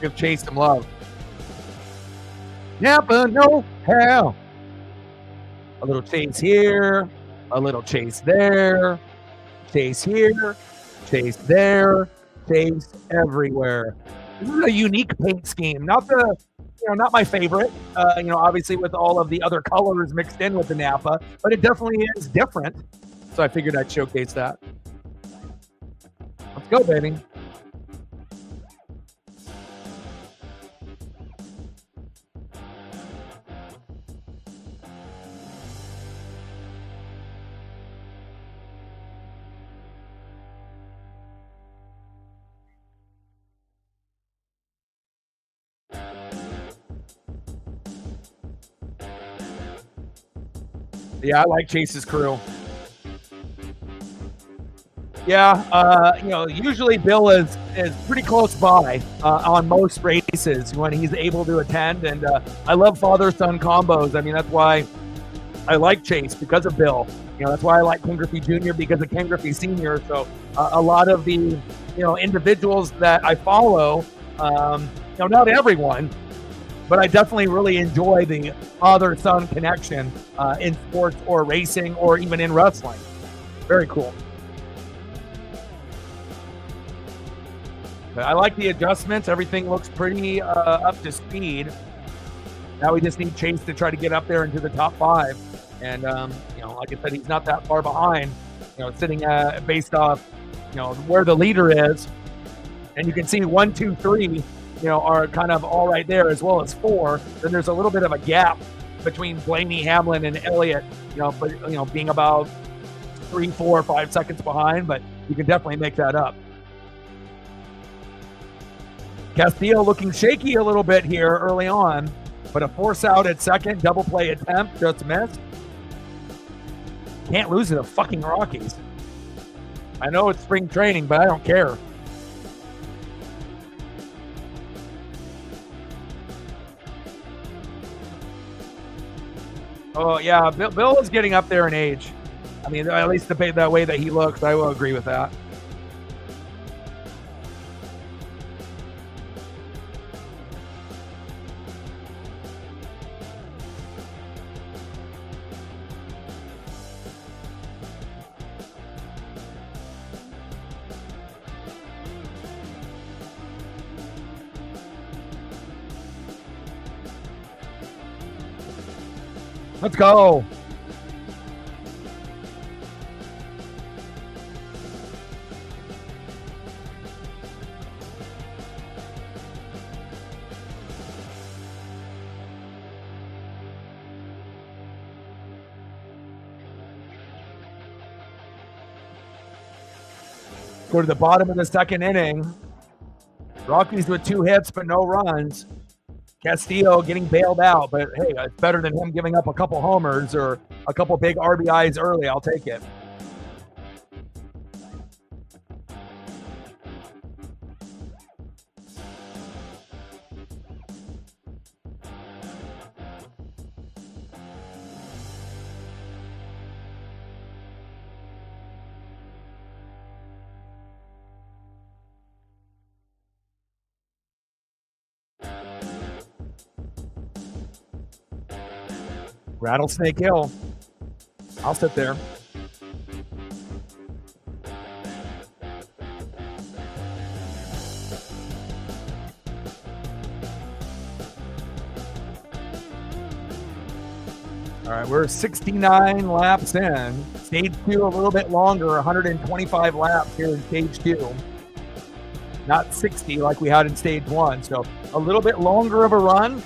Give Chase some love. Napa, no hell. A little Chase here. A little Chase there. Chase here. Chase there. Chase everywhere. This is a unique paint scheme. Not my favorite. Obviously with all of the other colors mixed in with the Napa, but it definitely is different. So I figured I'd showcase that. Let's go, baby. Yeah, I like Chase's crew. Yeah, usually Bill is pretty close by on most races when he's able to attend, and I love father-son combos. I mean, that's why I like Chase, because of Bill. You know, that's why I like Ken Griffey Jr. because of Ken Griffey Sr. So a lot of the individuals that I follow, not everyone, but I definitely really enjoy the father-son connection in sports or racing or even in wrestling. Very cool. But I like the adjustments. Everything looks pretty up to speed. Now we just need Chase to try to get up there into the top 5. And, like I said, he's not that far behind, sitting based off, where the leader is. And you can see 1, 2, 3, are kind of all right there, as well as 4. Then there's a little bit of a gap between Blaney, Hamlin, and Elliott, being about 3, 4, 5 seconds behind, but you can definitely make that up. Castillo looking shaky a little bit here early on, but a force out at second, double play attempt, just missed. Can't lose to the fucking Rockies. I know it's spring training, but I don't care. Oh, yeah, Bill is getting up there in age. I mean, at least the way that he looks, I will agree with that. Let's go. Go to the bottom of the second inning. Rockies with 2 hits but no runs. Castillo getting bailed out, but hey, it's better than him giving up a couple homers or a couple big RBIs early. I'll take it. Rattlesnake Hill. I'll sit there. All right, we're 69 laps in. Stage 2 a little bit longer, 125 laps here in Stage 2. Not 60 like we had in Stage 1. So a little bit longer of a run.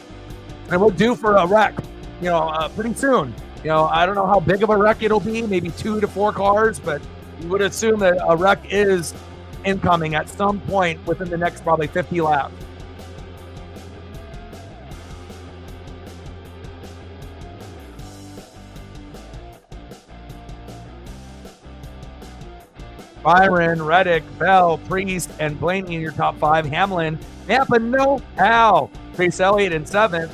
And we're due for a wreck, pretty soon. I don't know how big of a wreck it'll be, maybe 2 to 4 cars, but you would assume that a wreck is incoming at some point within the next probably 50 laps. Byron, Reddick, Bell, Priest, and Blaney in your top 5. Hamlin, Nampa, no how. Chase Elliott in 7th.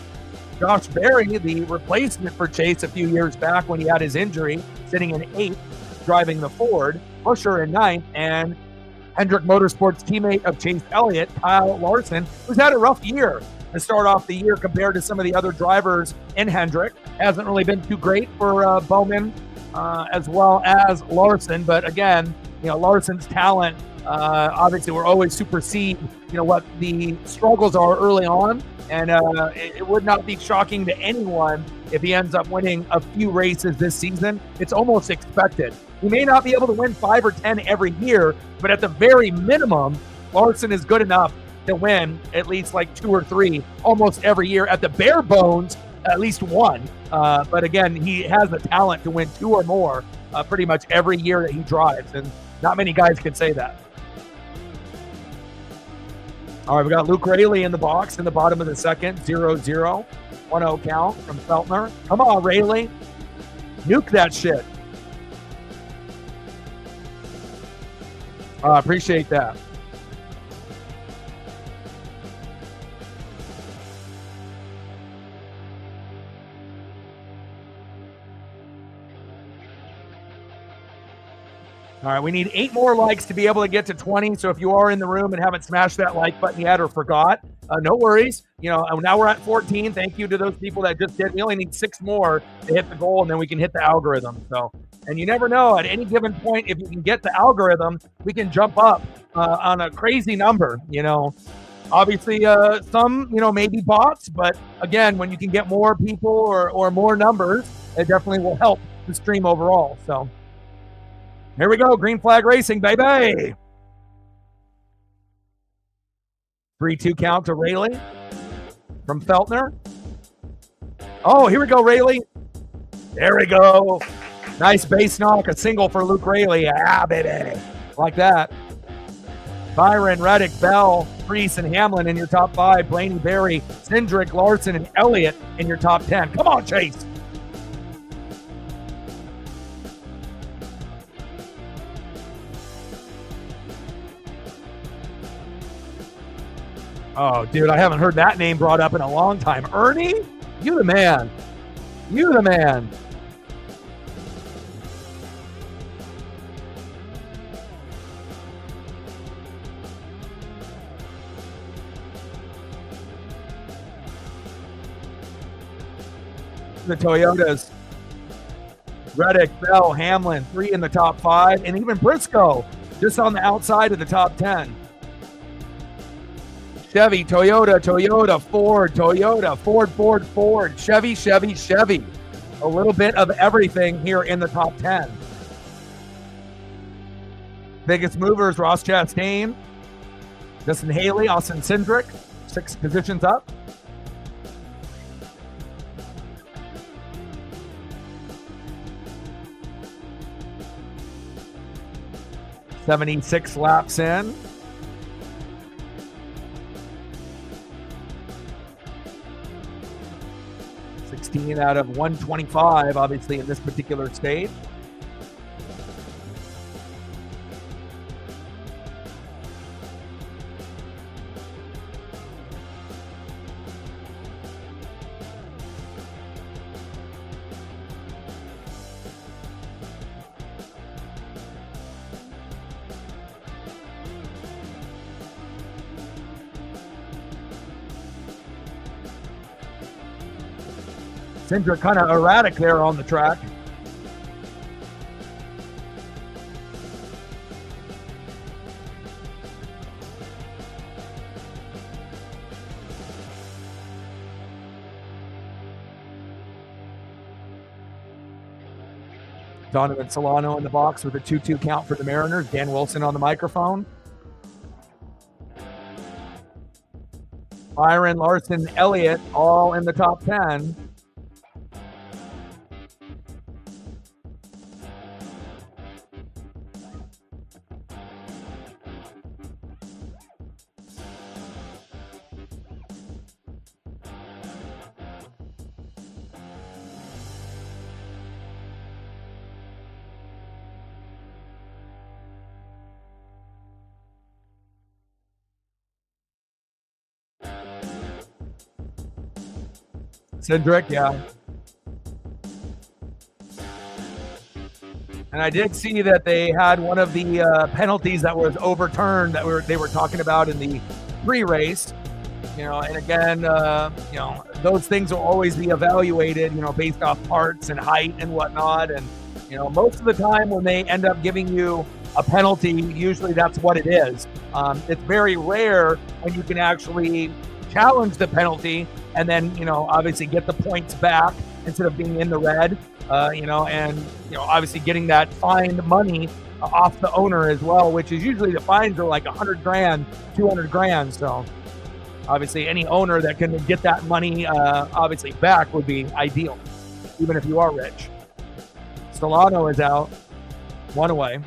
Josh Berry, the replacement for Chase a few years back when he had his injury, sitting in 8th, driving the Ford. Busher in 9th, and Hendrick Motorsports teammate of Chase Elliott, Kyle Larson, who's had a rough year to start off the year compared to some of the other drivers in Hendrick. Hasn't really been too great for Bowman as well as Larson, but again, Larson's talent obviously will always supersede, what the struggles are early on. And it would not be shocking to anyone if he ends up winning a few races this season. It's almost expected. He may not be able to win 5 or 10 every year, but at the very minimum, Larson is good enough to win at least like 2 or 3 almost every year. At the bare bones, at least 1. But again, he has the talent to win 2 or more pretty much every year that he drives. And not many guys can say that. All right, we got Luke Raley in the box in the bottom of the second, 0-0, 1-0 count from Feltner. Come on, Raley. Nuke that shit. Appreciate that. All right, we need 8 more likes to be able to get to 20. So if you are in the room and haven't smashed that like button yet or forgot, no worries. Now we're at 14. Thank you to those people that just did. We only need 6 more to hit the goal, and then we can hit the algorithm. So, and you never know, at any given point, if you can get the algorithm, we can jump up on a crazy number. Obviously, some, maybe bots, but again, when you can get more people or more numbers, it definitely will help the stream overall. So. Here we go, green flag racing, baby. 3-2 count to Raley from Feltner. Oh, here we go, Raley. There we go. Nice base knock, a single for Luke Raley. Baby. Like that. Byron, Reddick, Bell, Priest, and Hamlin in your top 5. Blaney, Berry, Cindric, Larson, and Elliott in your top 10. Come on, Chase. Oh, dude, I haven't heard that name brought up in a long time. Ernie? You the man. You the man. The Toyotas. Reddick, Bell, Hamlin, 3 in the top 5, and even Briscoe just on the outside of the top 10. Chevy, Toyota, Ford, Toyota, Ford, Chevy. A little bit of everything here in the top 10. Biggest movers, Ross Chastain, Justin Haley, Austin Cindric, 6 positions up. $76 laps in. 16 out of 125, obviously, in this particular state. Sindra kind of erratic there on the track. Donovan Solano in the box with a 2-2 count for the Mariners. Dan Wilson on the microphone. Byron, Larson, Elliott all in the top 10. Cedric, yeah. And I did see that they had one of the penalties that was overturned that they were talking about in the pre-race. And again, those things will always be evaluated, based off parts and height and whatnot. And, most of the time when they end up giving you a penalty, usually that's what it is. It's very rare when you can actually challenge the penalty and then, obviously get the points back instead of being in the red, and, obviously getting that fine money off the owner as well, which is usually the fines are like $100,000, $200,000. So obviously any owner that can get that money, obviously back would be ideal, even if you are rich. Solano is out, one away.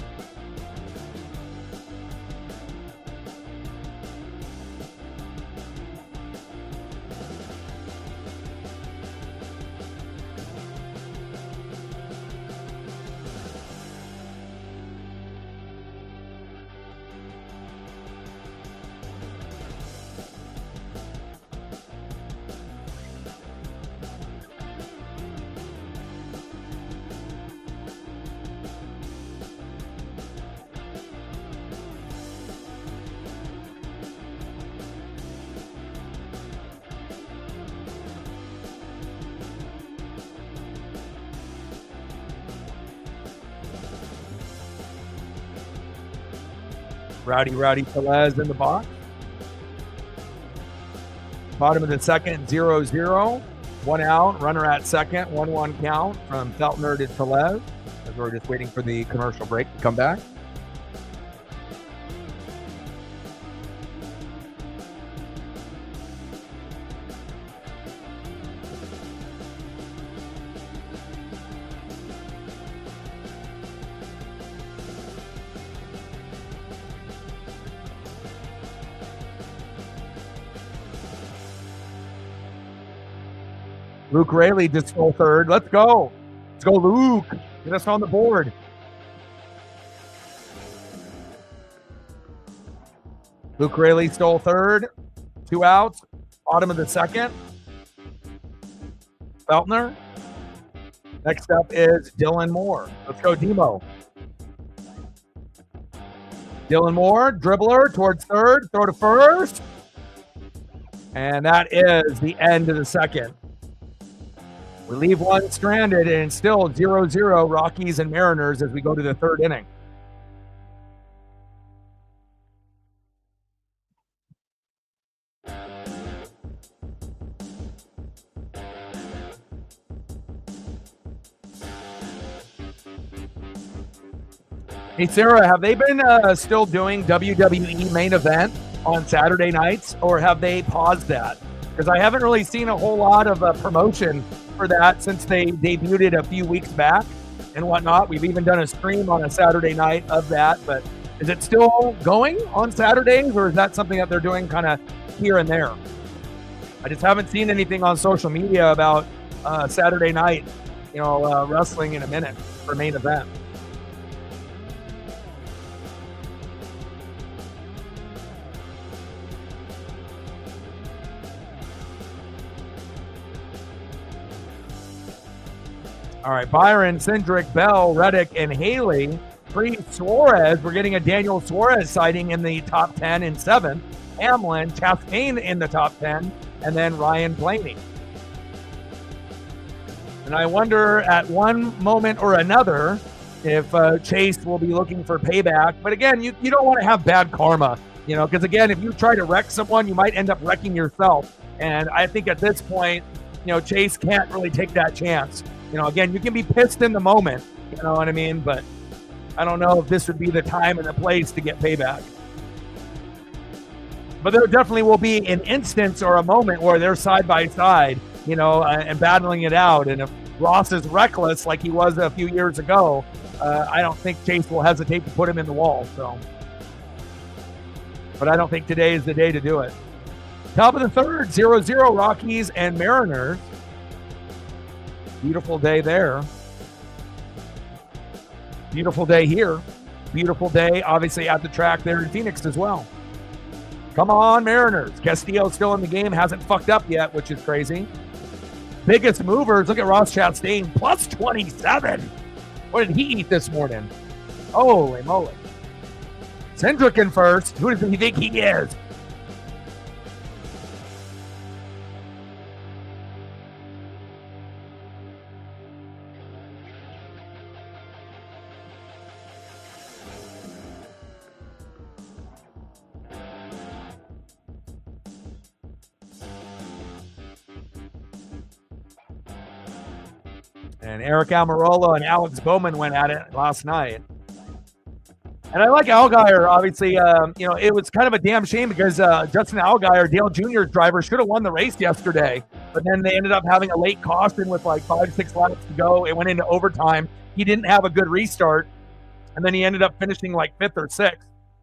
Rowdy Pelez in the box. Bottom of the second, 0-0. One out, runner at second, 1-1 count from Feltner to Pelez, as we're just waiting for the commercial break to come back. Luke Raley just stole third. Let's go. Let's go, Luke. Get us on the board. Luke Raley stole third. 2 outs. Bottom of the second. Feltner. Next up is Dylan Moore. Let's go, Demo. Dylan Moore, dribbler towards third. Throw to first. And that is the end of the second. We leave one stranded, and still 0-0 Rockies and Mariners as we go to the third inning. Hey, Sarah, have they been still doing WWE main event on Saturday nights, or have they paused that? Because I haven't really seen a whole lot of promotion for that since they debuted it a few weeks back and whatnot. We've even done a stream on a Saturday night of that, but is it still going on Saturdays, or is that something that they're doing kind of here and there? I just haven't seen anything on social media about Saturday night, wrestling in a minute for main event. All right, Byron, Cindric, Bell, Reddick, and Haley. Suarez, we're getting a Daniel Suarez sighting in the top 10 in 7th. Hamlin, Chastain in the top 10, and then Ryan Blaney. And I wonder at one moment or another if Chase will be looking for payback. But again, you don't want to have bad karma, because again, if you try to wreck someone, you might end up wrecking yourself. And I think at this point, Chase can't really take that chance. Again, you can be pissed in the moment, you know what I mean? But I don't know if this would be the time and the place to get payback. But there definitely will be an instance or a moment where they're side by side, and battling it out. And if Ross is reckless like he was a few years ago, I don't think Chase will hesitate to put him in the wall. But I don't think today is the day to do it. Top of the third, 0-0 Rockies and Mariners. Beautiful day there. Beautiful day here. Beautiful day, obviously, at the track there in Phoenix as well. Come on, Mariners. Castillo's still in the game. Hasn't fucked up yet, which is crazy. Biggest movers. Look at Ross Chastain. Plus 27. What did he eat this morning? Holy moly. Cindric in first. Who does he think he is? And Eric Almirola and Alex Bowman went at it last night. And I like Allgaier, obviously. It was kind of a damn shame because Justin Allgaier, Dale Jr.'s driver, should have won the race yesterday. But then they ended up having a late caution with like 5-6 laps to go. It went into overtime. He didn't have a good restart. And then he ended up finishing like 5th or 6th.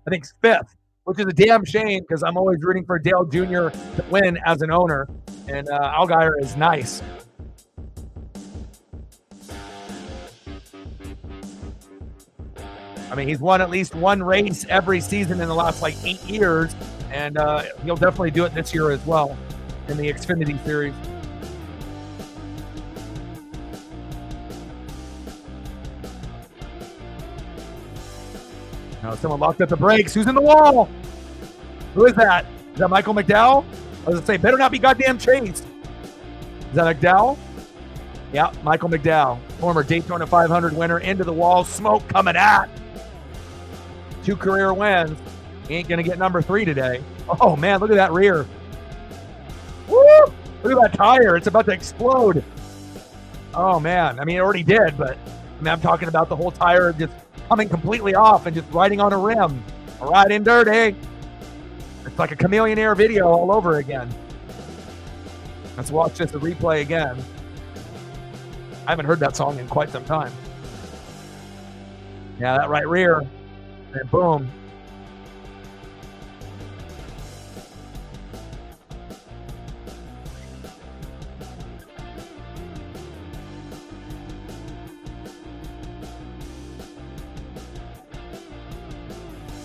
I think 5th, which is a damn shame because I'm always rooting for Dale Jr. to win as an owner. And Allgaier is nice. I mean, he's won at least one race every season in the last 8 years, and he'll definitely do it this year as well in the Xfinity Series. Now someone locked up the brakes. Who's in the wall? Who is that? Is that Michael McDowell? I was going to say, better not be goddamn Chase. Is that McDowell? Yeah, Michael McDowell, former Daytona 500 winner, into the wall. Smoke coming at. 2 career wins. He ain't going to get number 3 today. Oh, man, look at that rear. Woo! Look at that tire. It's about to explode. Oh, man. I mean, it already did, but I'm talking about the whole tire just coming completely off and just riding on a rim. Riding dirty. It's like a Chameleon Air video all over again. Let's watch this replay again. I haven't heard that song in quite some time. Yeah, that right rear. And boom.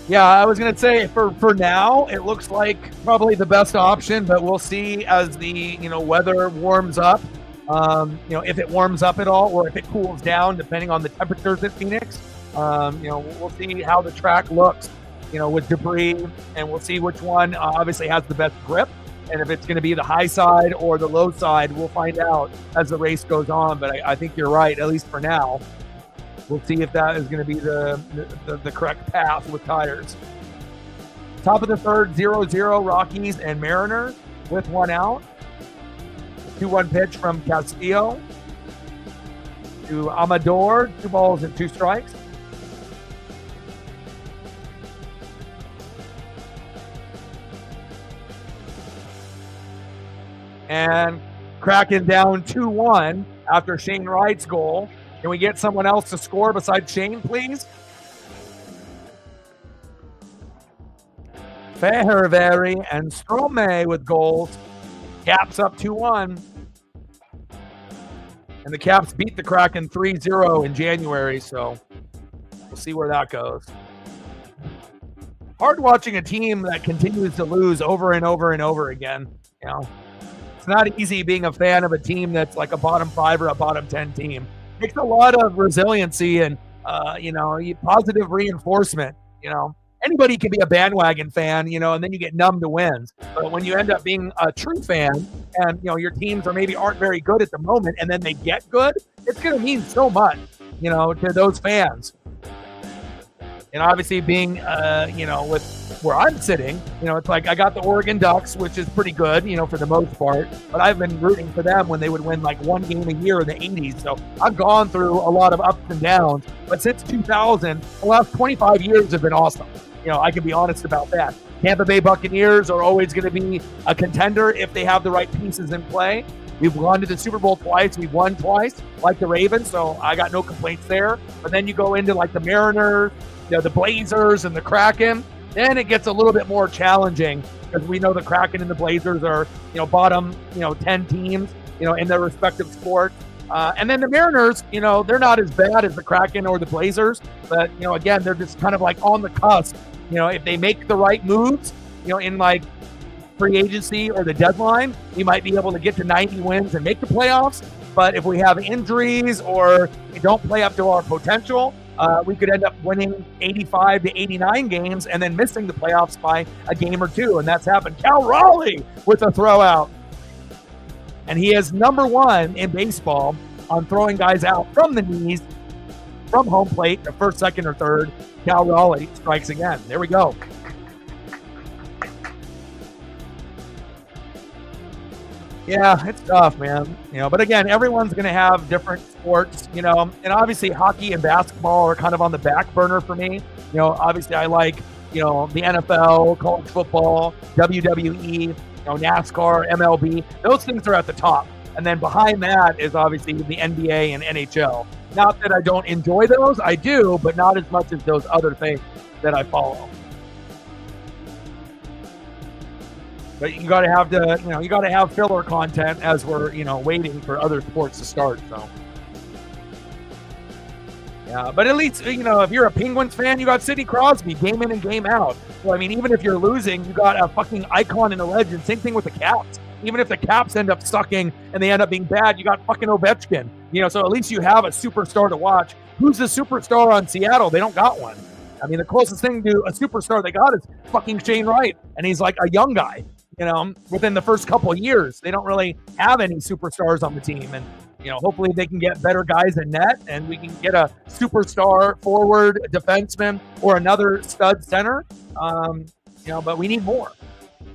Yeah, I was going to say for now, it looks like probably the best option, but we'll see as the weather warms up. If it warms up at all or if it cools down, depending on the temperatures at Phoenix. We'll see how the track looks, with debris, and we'll see which one obviously has the best grip. And if it's going to be the high side or the low side, we'll find out as the race goes on. But I think you're right, at least for now. We'll see if that is going to be the correct path with tires. Top of the third, 0-0 Rockies and Mariners with 1 out. 2-1 pitch from Castillo to Amador, 2 balls and 2 strikes. And Kraken down 2-1 after Shane Wright's goal. Can we get someone else to score besides Shane, please? Fehervary and Strome with goals. Caps up 2-1. And the Caps beat the Kraken 3-0 in January, so we'll see where that goes. Hard watching a team that continues to lose over and over and over again. You know, it's not easy being a fan of a team that's like a bottom 5 or a bottom 10 team. It takes a lot of resiliency and positive reinforcement. You know, anybody can be a bandwagon fan, you know, and then you get numb to wins. But when you end up being a true fan and, you know, your teams aren't very good at the moment and then they get good, it's going to mean so much, you know, to those fans. And obviously being, with where I'm sitting, you know, it's like I got the Oregon Ducks, which is pretty good, you know, for the most part. But I've been rooting for them when they would win like one game a year in the 80s. So I've gone through a lot of ups and downs. But since 2000, the last 25 years have been awesome. You know, I can be honest about that. Tampa Bay Buccaneers are always going to be a contender if they have the right pieces in play. We've gone to the Super Bowl twice. We've won twice, like the Ravens, so I got no complaints there. But then you go into like the Mariners, you know, the Blazers and the Kraken, then it gets a little bit more challenging because we know the Kraken and the Blazers are, you know, bottom, 10 teams, you know, in their respective sports. And then the Mariners, you know, they're not as bad as the Kraken or the Blazers, but, you know, again, they're just kind of like on the cusp. You know, if they make the right moves, you know, in like free agency or the deadline, we might be able to get to 90 wins and make the playoffs. But if we have injuries or we don't play up to our potential, we could end up winning 85 to 89 games and then missing the playoffs by a game or two. And that's happened. Cal Raleigh with a throw out. And he is number 1 in baseball on throwing guys out from the knees, from home plate, the first, second, or third. Cal Raleigh strikes again. There we go. Yeah, it's tough, man. You know, but again, everyone's going to have different sports, you know, and obviously hockey and basketball are kind of on the back burner for me. You know, obviously I like, you know, the NFL, college football, WWE, you know, NASCAR, MLB. Those things are at the top. And then behind that is obviously the NBA and NHL. Not that I don't enjoy those, I do, but not as much as those other things that I follow. But you got to have filler content as we're, you know, waiting for other sports to start. So, yeah, but at least, you know, if you're a Penguins fan, you got Sidney Crosby game in and game out. So, I mean, even if you're losing, you got a fucking icon and a legend. Same thing with the Caps. Even if the Caps end up sucking and they end up being bad, you got fucking Ovechkin. You know, so at least you have a superstar to watch. Who's the superstar on Seattle? They don't got one. I mean, the closest thing to a superstar they got is fucking Shane Wright, and he's like a young guy. You know, within the first couple of years, they don't really have any superstars on the team. And, you know, hopefully they can get better guys in net and we can get a superstar forward defenseman or another stud center. You know, but we need more.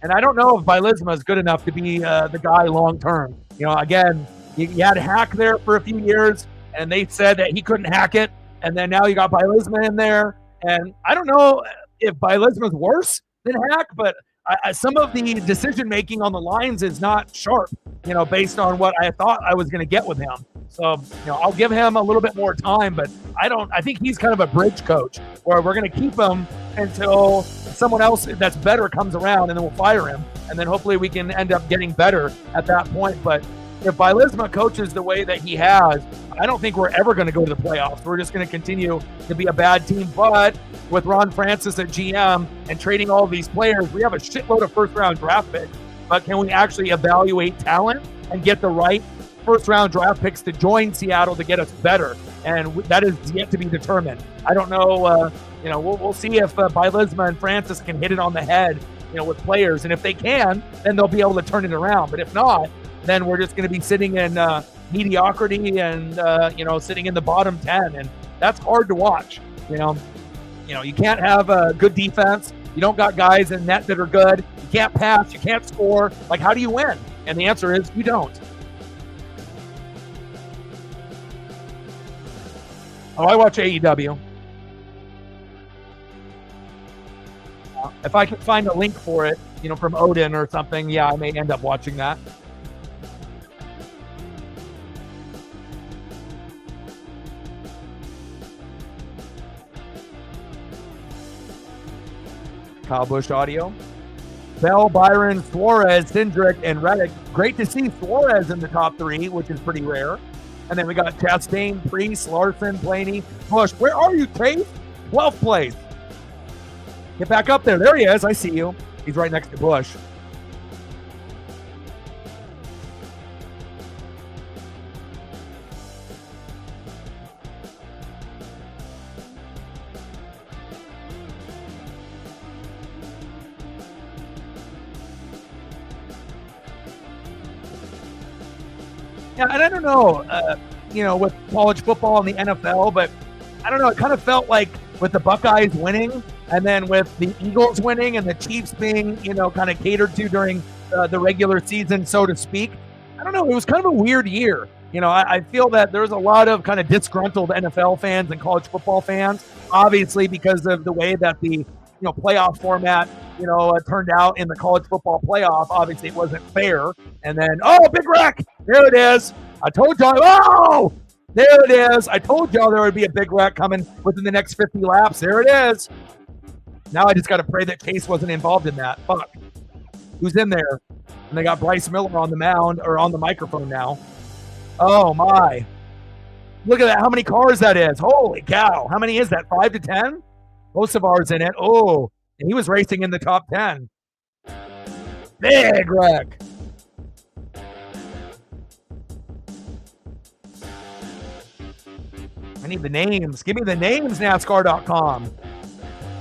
And I don't know if Bylsma is good enough to be the guy long term. You know, again, you had Hack there for a few years and they said that he couldn't hack it. And then now you got Bylsma in there. And I don't know if Bylsma is worse than Hack, but some of the decision making on the lines is not sharp, you know, based on what I thought I was going to get with him. So, you know, I'll give him a little bit more time, but I think he's kind of a bridge coach where we're going to keep him until someone else that's better comes around and then we'll fire him. And then hopefully we can end up getting better at that point. But if Bylsma coaches the way that he has, I don't think we're ever going to go to the playoffs. We're just going to continue to be a bad team. But with Ron Francis at GM and trading all of these players, we have a shitload of first-round draft picks. But can we actually evaluate talent and get the right first-round draft picks to join Seattle to get us better? And that is yet to be determined. I don't know. You know, we'll see if Bylsma and Francis can hit it on the head, you know, with players. And if they can, then they'll be able to turn it around. But if not, then we're just going to be sitting in mediocrity and, you know, sitting in the bottom 10. And that's hard to watch. You know, you can't have a good defense. You don't got guys in net that are good. You can't pass. You can't score. Like, how do you win? And the answer is you don't. Oh, I watch AEW. If I can find a link for it, you know, from Odin or something, yeah, I may end up watching that. Kyle Busch audio. Bell, Byron, Suarez, Cindric, and Reddick. Great to see Suarez in the top 3, which is pretty rare. And then we got Chastain, Priest, Larson, Blaney, Bush. Where are you, Chase? 12th place. Get back up there. There he is. I see you. He's right next to Bush. Yeah, and I don't know, with college football and the NFL, but I don't know. It kind of felt like with the Buckeyes winning and then with the Eagles winning and the Chiefs being, kind of catered to during the regular season, so to speak. I don't know. It was kind of a weird year. I feel that there's a lot of kind of disgruntled NFL fans and college football fans, obviously because of the way that the playoff format turned out in the college football playoff. Obviously, it wasn't fair. And then, big wreck. There it is. I told y'all. Oh, there it is. I told y'all there would be a big wreck coming within the next 50 laps. There it is. Now I just got to pray that Chase wasn't involved in that. Fuck. Who's in there? And they got Bryce Miller on the mound or on the microphone now. Oh, my. Look at that. How many cars that is. Holy cow. How many is that? 5 to 10? Most of ours in it. Oh, and he was racing in the top 10. Big wreck. I need the names. Give me the names, NASCAR.com.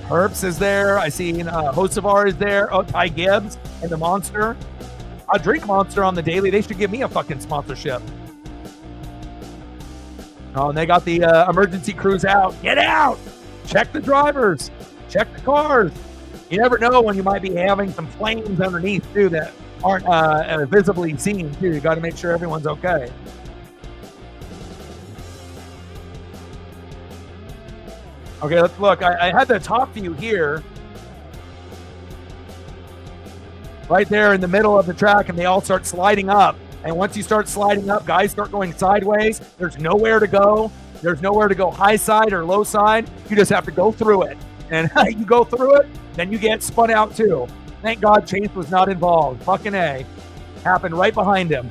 Herbst is there. I see Hocevar is there. Oh, Ty Gibbs and the Monster. I drink Monster on the daily. They should give me a fucking sponsorship. Oh, and they got the emergency crews out. Get out! Check the drivers. Check the cars. You never know when you might be having some flames underneath, too, that aren't visibly seen, too. You got to make sure everyone's okay. Okay, let's look. I had the top view here. Right there in the middle of the track, and they all start sliding up. And once you start sliding up, guys start going sideways. There's nowhere to go. There's nowhere to go high side or low side. You just have to go through it. And you go through it, then you get spun out too. Thank God Chase was not involved. Fucking A. Happened right behind him.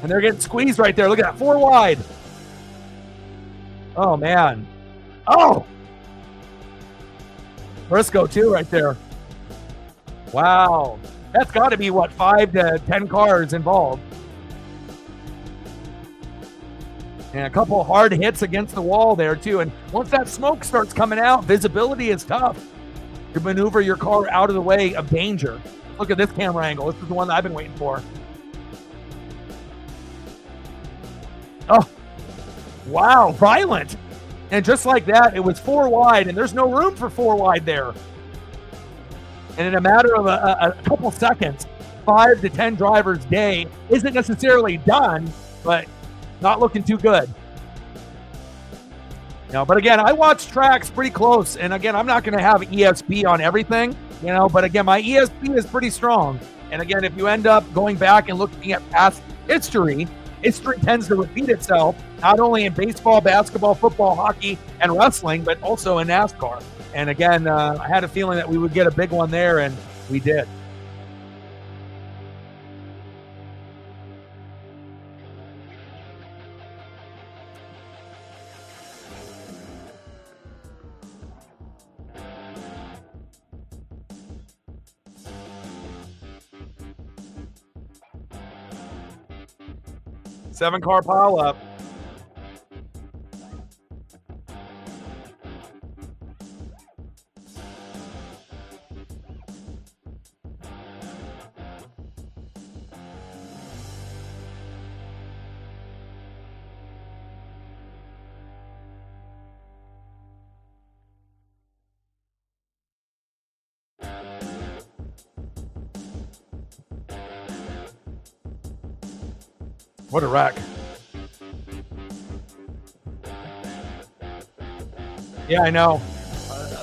And they're getting squeezed right there. Look at that. 4 wide. Oh, man. Oh! Briscoe too right there. Wow. That's got to be, 5 to 10 cars involved. And a couple hard hits against the wall there, too. And once that smoke starts coming out, visibility is tough to maneuver your car out of the way of danger. Look at this camera angle. This is the one that I've been waiting for. Oh, wow, violent. And just like that, it was 4 wide, and there's no room for 4 wide there. And in a matter of a couple seconds, 5 to 10 drivers' day isn't necessarily done, but not looking too good. No, but again, I watch tracks pretty close. And again, I'm not going to have ESP on everything, but again, my ESP is pretty strong. And again, if you end up going back and looking at past history tends to repeat itself, not only in baseball, basketball, football, hockey, and wrestling, but also in NASCAR. And again, I had a feeling that we would get a big one there, and we did. Seven-car pileup. What a wreck. Yeah, I know.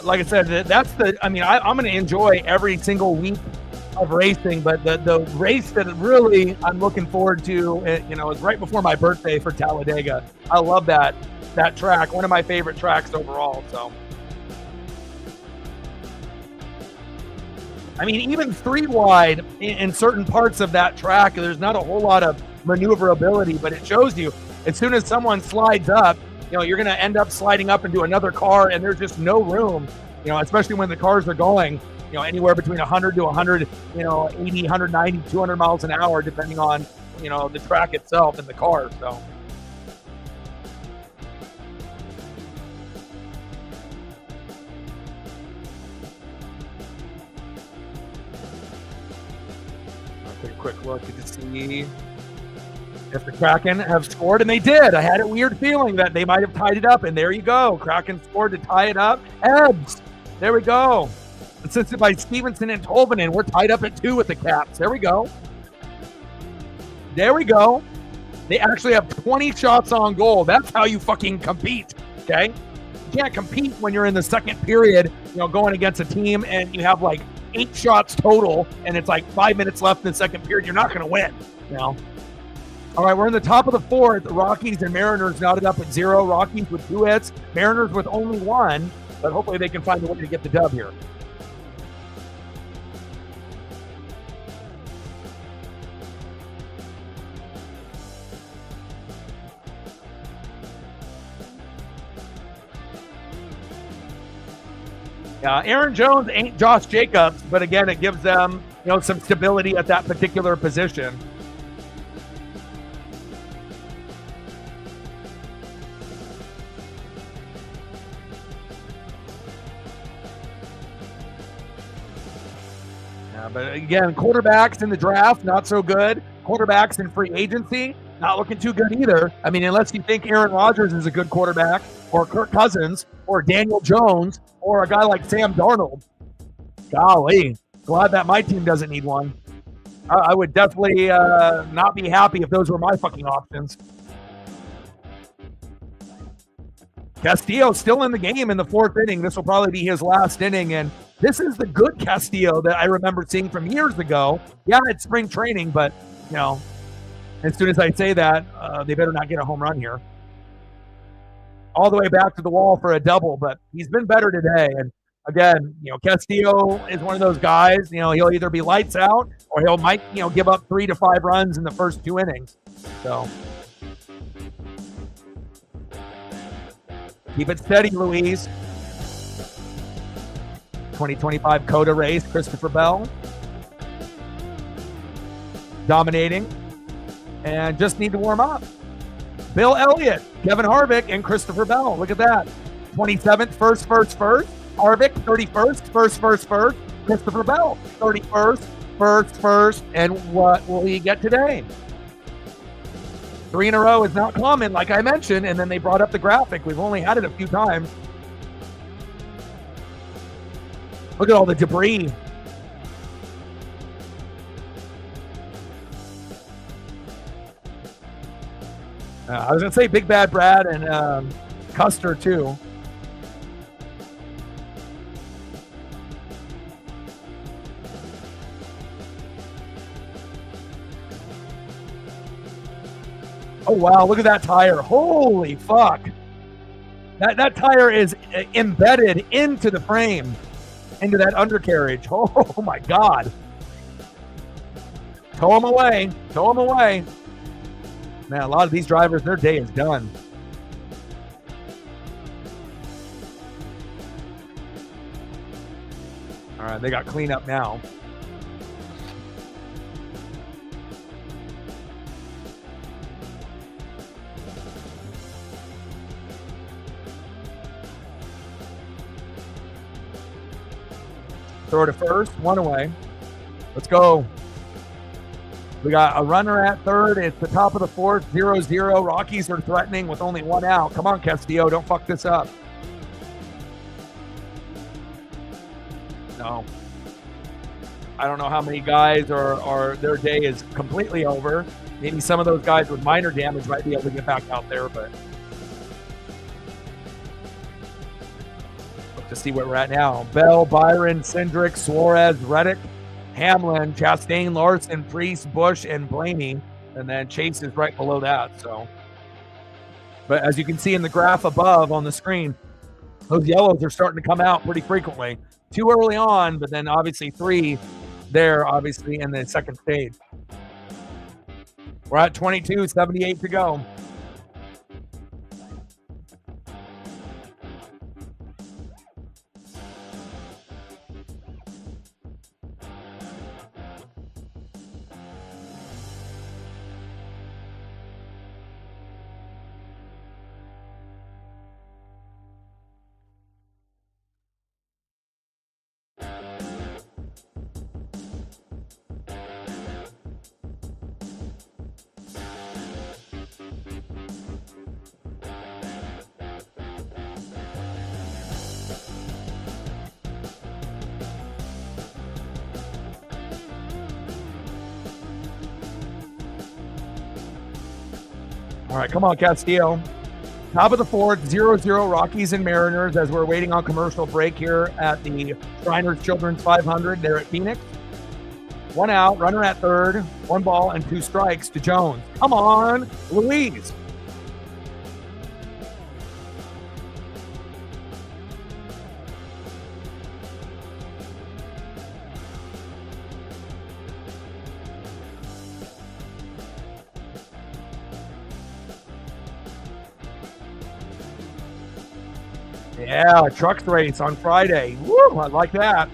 Like I said, I'm going to enjoy every single week of racing, but the race that really I'm looking forward to, is right before my birthday for Talladega. I love that track. One of my favorite tracks overall, so. I mean, even 3 wide in certain parts of that track, there's not a whole lot of maneuverability, but it shows you as soon as someone slides up, you're going to end up sliding up into another car, and there's just no room, especially when the cars are going, anywhere between 100 to 100, 80, 190, 200 miles an hour, depending on, the track itself and the car. So. I'll take a quick look to see if the Kraken have scored, and they did. I had a weird feeling that they might have tied it up, and there you go. Kraken scored to tie it up. Ebbs. There we go. Assisted by Stevenson and Tolvanen. We're tied up at 2 with the Caps. There we go. There we go. They actually have 20 shots on goal. That's how you fucking compete, okay? You can't compete when you're in the second period, going against a team and you have like 8 shots total and it's like 5 minutes left in the second period. You're not going to win, All right, we're in the top of the 4th. Rockies and Mariners knotted up at 0. Rockies with 2 hits. Mariners with only 1, but hopefully they can find a way to get the dub here. Aaron Jones ain't Josh Jacobs, but again, it gives them, some stability at that particular position. But again, quarterbacks in the draft, not so good. Quarterbacks in free agency, not looking too good either. I mean, unless you think Aaron Rodgers is a good quarterback, or Kirk Cousins, or Daniel Jones, or a guy like Sam Darnold. Golly, glad that my team doesn't need one. I would definitely not be happy if those were my fucking options. Castillo still in the game in the 4th inning. This will probably be his last inning, and this is the good Castillo that I remember seeing from years ago. Yeah, it's spring training, but, as soon as I say that, they better not get a home run here. All the way back to the wall for a double, but he's been better today. And again, Castillo is one of those guys, he'll either be lights out or he'll might, give up 3 to 5 runs in the first 2 innings. So keep it steady, Louise. 2025 COTA race, Christopher Bell. Dominating. And just need to warm up. Bill Elliott, Kevin Harvick, and Christopher Bell. Look at that. 27th, first. Harvick, 31st, first. Christopher Bell, 31st, first. And what will he get today? 3 in a row is not common, like I mentioned, and then they brought up the graphic. We've only had it a few times. Look at all the debris. I was going to say Big Bad Brad and Custer, too. Oh, wow. Look at that tire. Holy fuck. That tire is embedded into the frame, into that undercarriage. Oh, my God. Tow him away. Man, a lot of these drivers, their day is done. All right, they got cleanup now. Throw to first, 1 away. Let's go. We got a runner at 3rd. It's the top of the 4th, 0-0. Rockies are threatening with only 1 out. Come on, Castillo, don't fuck this up. No. I don't know how many guys are their day is completely over. Maybe some of those guys with minor damage might be able to get back out there, but look to see where we're at now. Bell, Byron, Cindric, Suarez, Reddick, Hamlin, Chastain, Larson, Priest, Busch, and Blaney, and then Chase is right below that. So, but as you can see in the graph above on the screen, those yellows are starting to come out pretty frequently. 2 early on, but then obviously 3 there, obviously in the second stage. We're at 22, 78 to go. All right, come on, Castillo. Top of the fourth, 0-0 Rockies and Mariners as we're waiting on commercial break here at the Shriners Children's 500. They're at Phoenix. 1 out, runner at third, 1 ball and 2 strikes to Jones. Come on, Louise. Yeah, trucks race on Friday. Woo, I like that.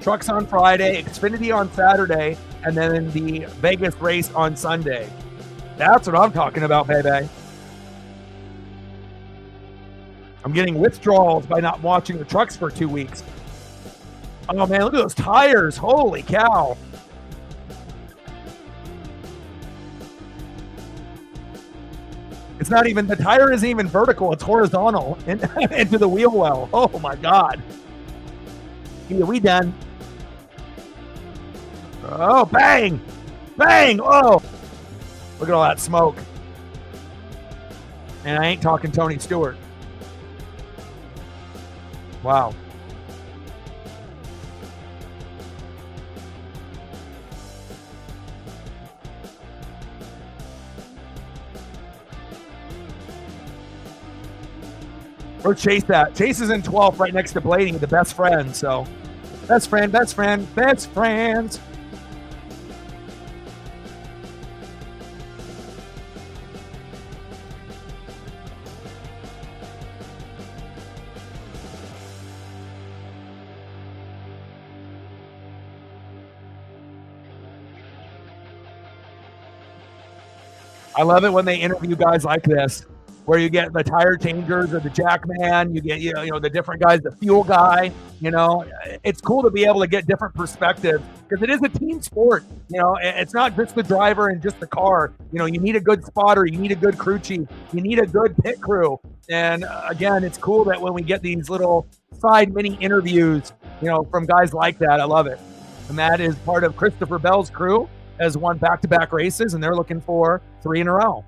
Trucks on Friday, Xfinity on Saturday, and then the Vegas race on Sunday. That's what I'm talking about, baby. I'm getting withdrawals by not watching the trucks for 2 weeks. Oh, man, look at those tires. Holy cow. It's not even, the tire isn't even vertical. It's horizontal into the wheel well. Oh, my God. Yeah, we done. Oh, bang. Bang. Oh. Look at all that smoke. And I ain't talking Tony Stewart. Wow. Or Chase that. Chase is in 12th right next to Blaney, the best friend. So, best friend, best friend, best friends. I love it when they interview guys like this, where you get the tire changers or the jack man, you get, you know, the different guys, the fuel guy, you know, it's cool to be able to get different perspectives because it is a team sport. You know, it's not just the driver and just the car. You know, you need a good spotter, you need a good crew chief, you need a good pit crew. And again, it's cool that when we get these little side mini interviews, you know, from guys like that, I love it. And that is part of Christopher Bell's crew, has won back-to-back races, and they're looking for 3 in a row.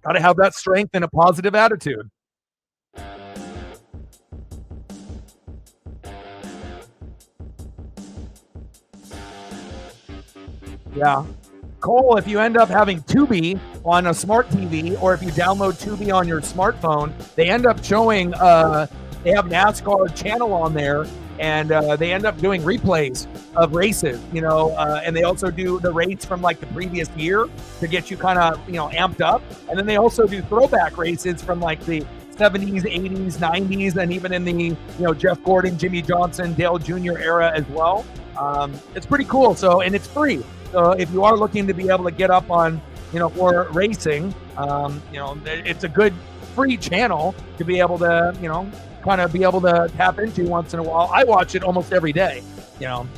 Got to have that strength and a positive attitude. Yeah. Cole, if you end up having Tubi on a smart TV, or if you download Tubi on your smartphone, they end up showing, they have NASCAR channel on there, and they end up doing replays of races, you know, and they also do the race from like the previous year to get you kind of, you know, amped up. And then they also do throwback races from like the 70s, 80s, 90s, and even in the, you know, Jeff Gordon, Jimmy Johnson, Dale Jr. era as well. It's pretty cool. So, and it's free. So if you are looking to be able to get up on, you know, for racing, you know, it's a good free channel to be able to, you know, kind of be able to tap into once in a while. I watch it almost every day. You know,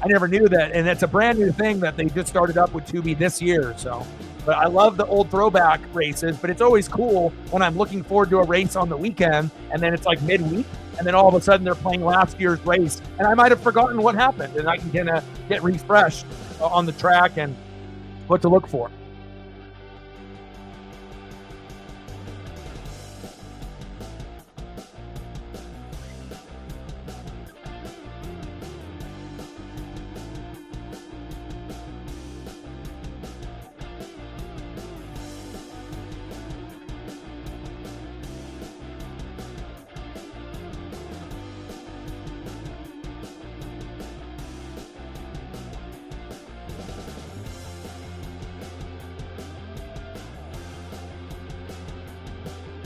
I never knew that, and it's a brand new thing that they just started up with Tubi this year. So, but I love the old throwback races. But it's always cool when I'm looking forward to a race on the weekend, and then it's like midweek, and then all of a sudden they're playing last year's race, and I might have forgotten what happened, and I can kind of get refreshed on the track and what to look for.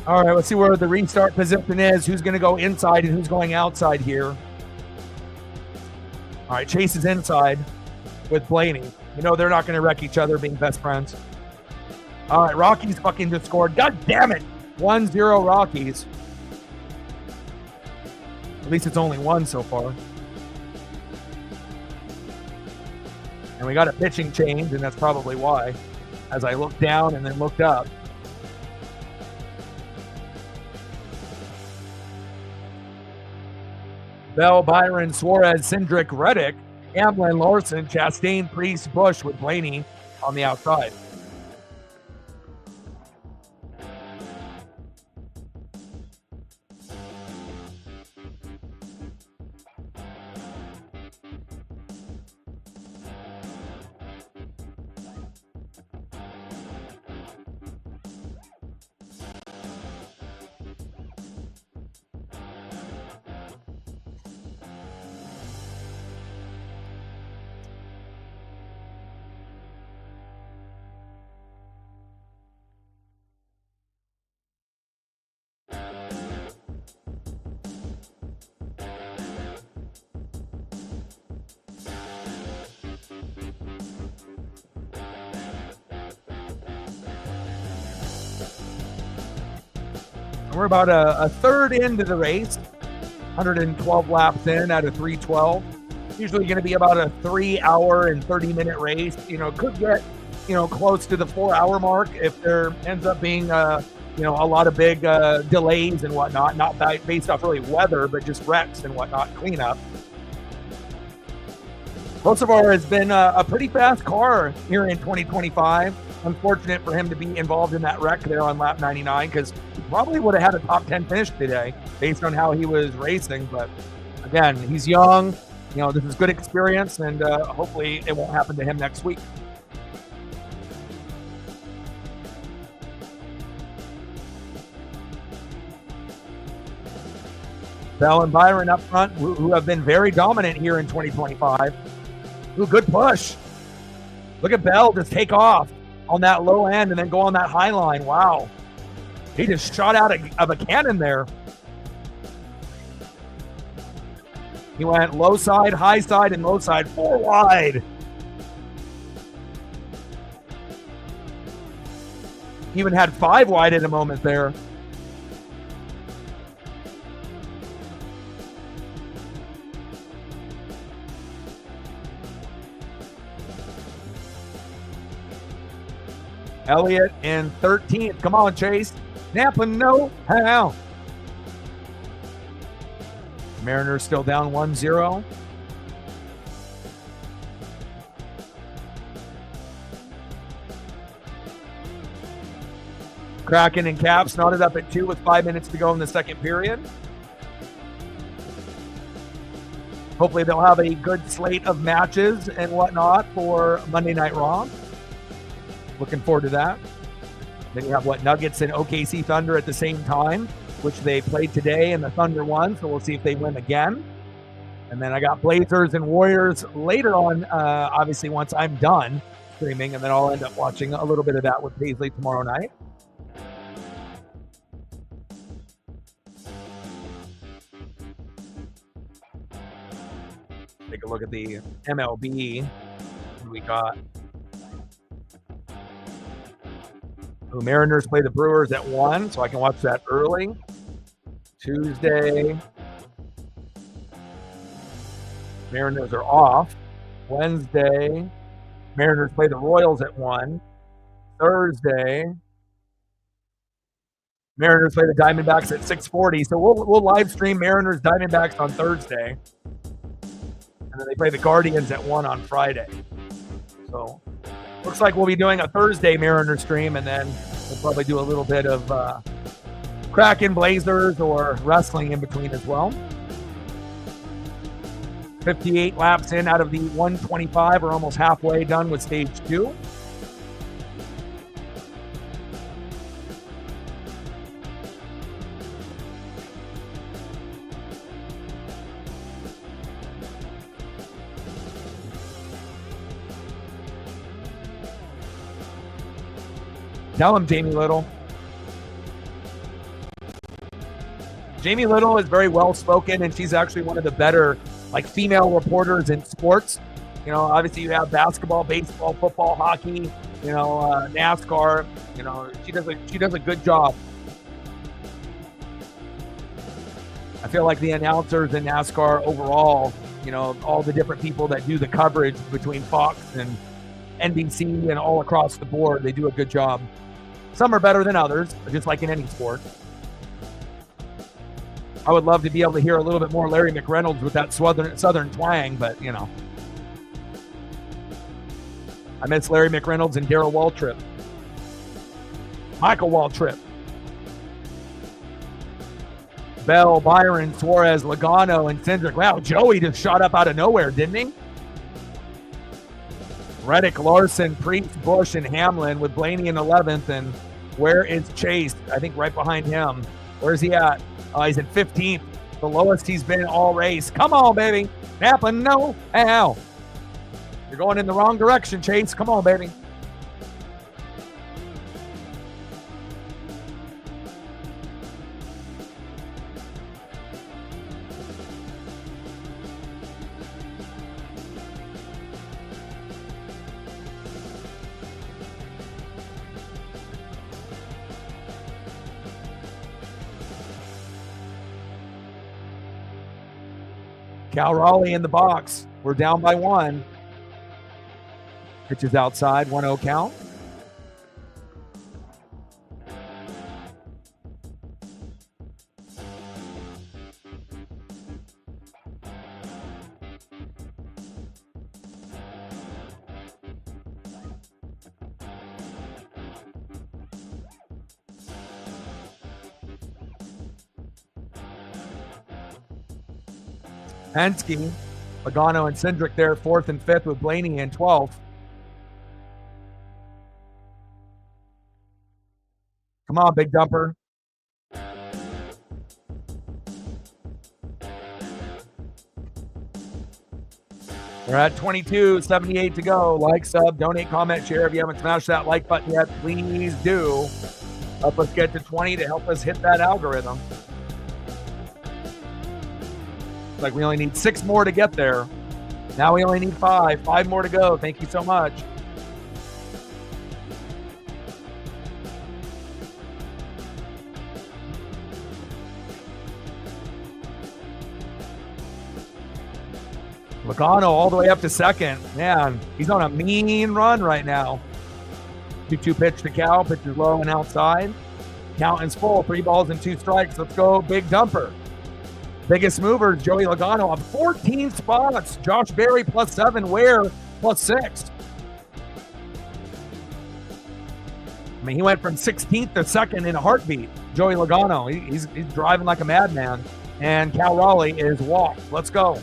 All right, let's see where the restart position is. Who's going to go inside and who's going outside here? All right, Chase is inside with Blaney. You know they're not going to wreck each other being best friends. All right, Rockies fucking just scored. God damn it. 1-0 Rockies. At least it's only one so far. And we got a pitching change, and that's probably why. As I looked down and then looked up. Bell, Byron, Suarez, Cindric, Reddick, Hamlin, Larson, Chastain, Priest, Bush with Blaney on the outside. We're about a third into the race, 112 laps in out of 312. Usually going to be about a 3 hour and 30-minute race. You know, could get, close to the 4 hour mark if there ends up being, a lot of big delays and whatnot, not based off really weather, but just wrecks and whatnot, cleanup. Kosovar has been a pretty fast car here in 2025. Unfortunate for him to be involved in that wreck there on lap 99 because he probably would have had a top 10 finish today based on how he was racing. But again, he's young. This is good experience, and hopefully it won't happen to him next week. Bell and Byron up front, who have been very dominant here in 2025. Ooh, good push. Look at Bell just take off on that low end and then go on that high line. Wow. He just shot out of a cannon there. He went low side, high side, and low side, 4 wide. Even had 5 wide at a moment there. Elliott in 13th. Come on, Chase. Napa, no how. Mariners still down 1-0. Kraken and Caps knotted up at 2 with 5 minutes to go in the second period. Hopefully they'll have a good slate of matches and whatnot for Monday Night Raw. Looking forward to that. Then you have Nuggets and OKC Thunder at the same time, which they played today and the Thunder won, so we'll see if they win again. And then I got Blazers and Warriors later on, obviously once I'm done streaming, and then I'll end up watching a little bit of that with Paisley tomorrow night. Take a look at the MLB. What we got? The Mariners play the Brewers at 1, so I can watch that early. Tuesday, Mariners are off. Wednesday, Mariners play the Royals at 1. Thursday, Mariners play the Diamondbacks at 6:40. So we'll live stream Mariners Diamondbacks on Thursday. And then they play the Guardians at 1 on Friday. So looks like we'll be doing a Thursday Mariners stream, and then we'll probably do a little bit of Kraken, Blazers, or wrestling in between as well. 58 laps in out of the 125. We're almost halfway done with stage 2. Tell him, Jamie Little. Jamie Little is very well spoken, and she's actually one of the better like female reporters in sports. You know, obviously you have basketball, baseball, football, hockey, you know, NASCAR. You know, she does a good job. I feel like the announcers in NASCAR overall, you know, all the different people that do the coverage between Fox and NBC and all across the board, they do a good job. Some are better than others, just like in any sport. I would love to be able to hear a little bit more Larry McReynolds with that southern twang, but, you know. I miss Larry McReynolds and Darrell Waltrip. Michael Waltrip. Bell, Byron, Suarez, Logano, and Cindric. Wow, Joey just shot up out of nowhere, didn't he? Reddick, Larson, Priest, Busch, and Hamlin with Blaney in 11th. And where is Chase? I think right behind him. Where's he at? He's in 15th. The lowest he's been all race. Come on, baby. Napa, no. Ow. You're going in the wrong direction, Chase. Come on, baby. Cal Raleigh in the box. We're down by 1. Pitch is outside, 1-0 count. Penske, Logano and Cindric there, 4th and 5th with Blaney in 12th. Come on, big dumper. We're at 22:78 to go. Like, sub, donate, comment, share. If you haven't smashed that like button yet, please do. Help us get to 20 to help us hit that algorithm. Like we only need 6 more to get there. Now we only need 5. 5 more to go. Thank you so much. Logano all the way up to 2nd. Man, he's on a mean run right now. 2-2 pitch to Cal. Pitch is low and outside. Count is full. 3 balls and 2 strikes. Let's go, big dumper. Biggest mover, Joey Logano, up 14 spots. Josh Berry +7, Ware +6. I mean, he went from 16th to 2nd in a heartbeat. Joey Logano, he's driving like a madman. And Cal Raleigh is walked. Let's go.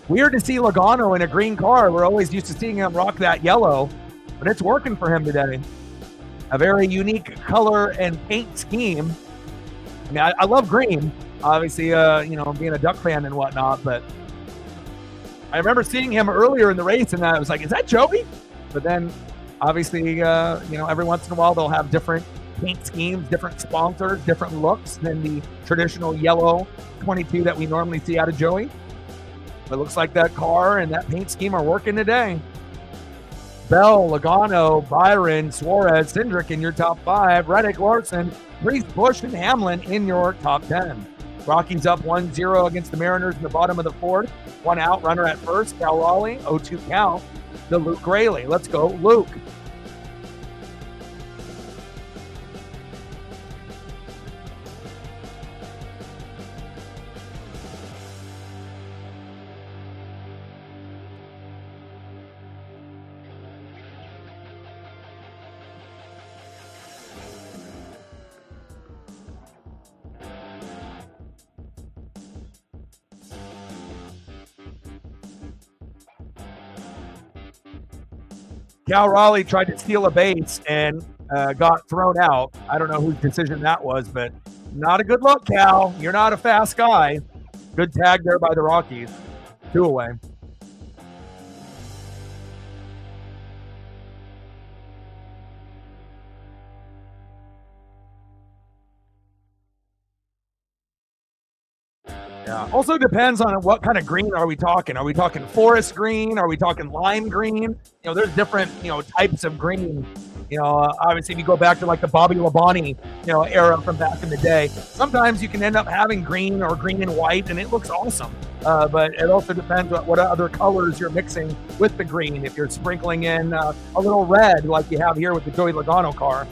Weird to see Logano in a green car. We're always used to seeing him rock that yellow, but it's working for him today. A very unique color and paint scheme. I mean, I love green, obviously, you know, being a Duck fan and whatnot, but I remember seeing him earlier in the race and I was like, is that Joey? But then obviously, you know, every once in a while they'll have different paint schemes, different sponsors, different looks than the traditional yellow 22 that we normally see out of Joey. It looks like that car and that paint scheme are working today. Bell, Logano, Byron, Suarez, Cindric in your top 5. Reddick, Larson, Priest, Busch, and Hamlin in your top 10. Rockies up 1-0 against the Mariners in the bottom of the 4th. 1 out, runner at first. Cal Raleigh, 0-2 count to Luke Raley. Let's go, Luke. Cal Raleigh tried to steal a base and got thrown out. I don't know whose decision that was, but not a good look, Cal. You're not a fast guy. Good tag there by the Rockies. 2 away. Yeah. Also depends on what kind of green are we talking. Are we talking forest green? Are we talking lime green? There's different, types of green. Obviously, if you go back to like the Bobby Labonte, era from back in the day, sometimes you can end up having green or green and white, and it looks awesome. But it also depends on what other colors you're mixing with the green. If you're sprinkling in a little red, like you have here with the Joey Logano car.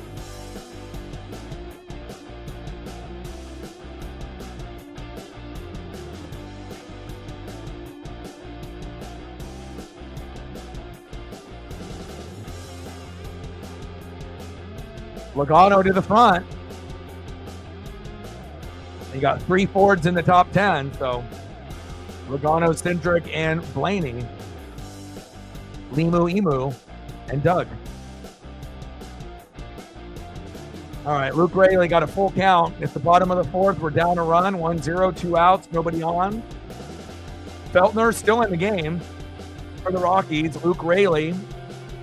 Logano to the front. You got 3 Fords in the top 10, so Logano, Cindric, and Blaney. Limu, Emu, and Doug. All right, Luke Raley got a full count. It's the bottom of the 4th. We're down a run. 1-0, 2 outs, nobody on. Feltner still in the game for the Rockies. Luke Raley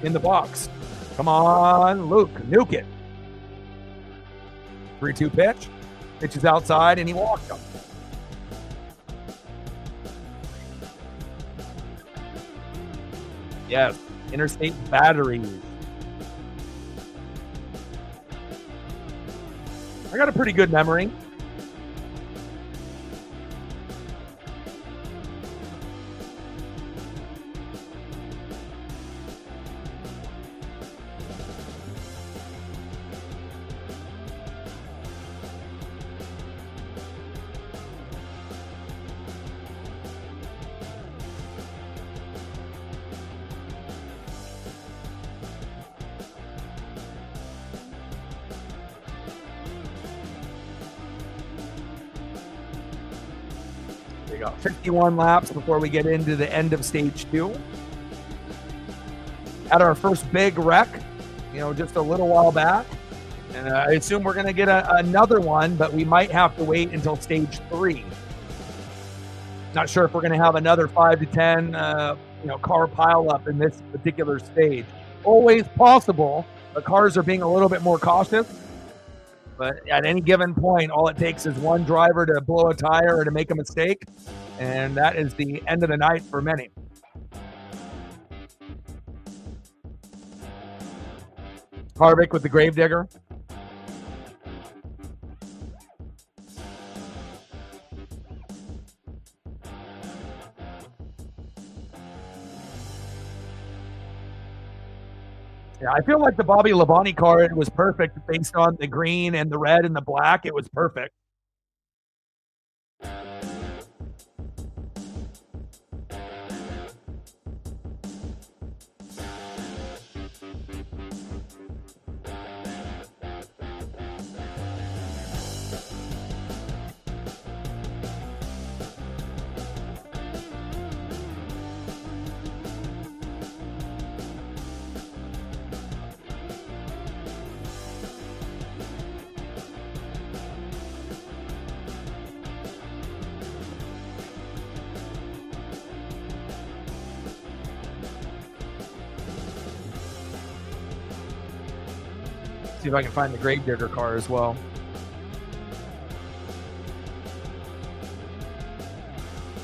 in the box. Come on, Luke, nuke it. 3-2 pitch. Pitch is outside, and he walked him. Yes, Interstate Batteries. I got a pretty good memory. We got 51 laps before we get into the end of stage 2. Had our first big wreck, just a little while back. And I assume we're going to get another one, but we might have to wait until stage 3. Not sure if we're going to have another 5 to 10, car pile up in this particular stage. Always possible. The cars are being a little bit more cautious. But at any given point, all it takes is one driver to blow a tire or to make a mistake, and that is the end of the night for many. Harvick with the Gravedigger. Yeah, I feel like the Bobby Labonte car, it was perfect based on the green and the red and the black. It was perfect. See if I can find the Gravedigger car as well.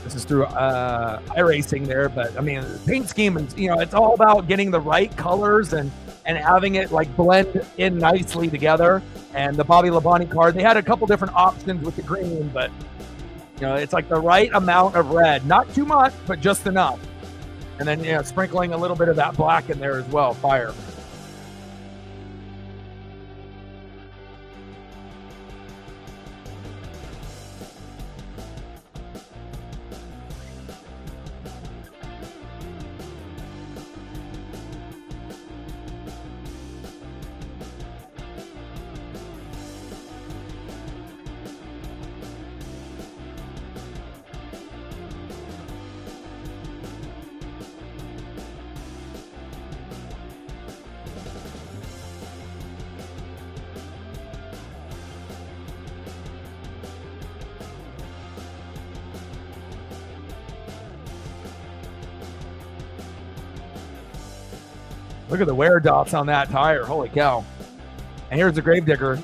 This is through iRacing there, but I mean, the paint scheme is, it's all about getting the right colors and having it like blend in nicely together. And the Bobby Labonte car, they had a couple different options with the green, but it's like the right amount of red, not too much, but just enough. And then sprinkling a little bit of that black in there as well, fire. Look at the wear dots on that tire. Holy cow. And here's the Gravedigger.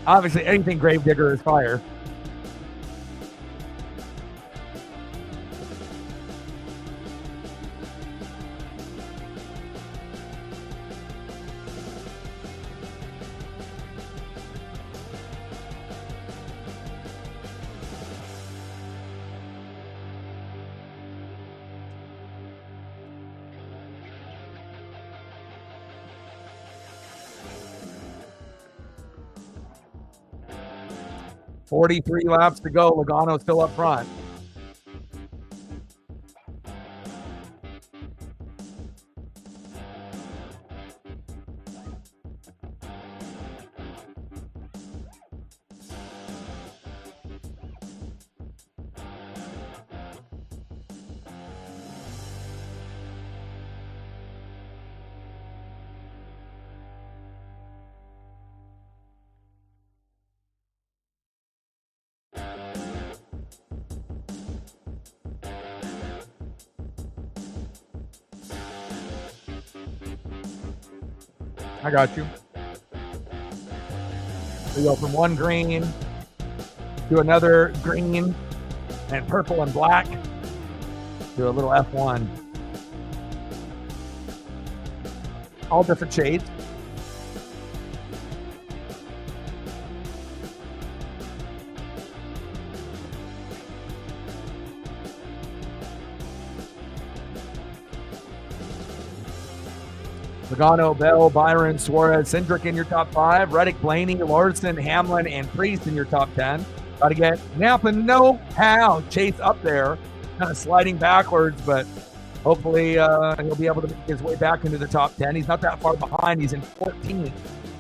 Obviously, anything Gravedigger is fire. .43 laps to go. Logano's still up front. I got you. We go from one green to another green and purple and black to a little F1. All different shades. Logano, Bell, Byron, Suarez, Cindric in your top 5. Reddick, Blaney, Larson, Hamlin, and Priest in your top 10. Got to get Napa know-how. Chase up there, kind of sliding backwards, but hopefully he'll be able to make his way back into the top 10. He's not that far behind. He's in 14th,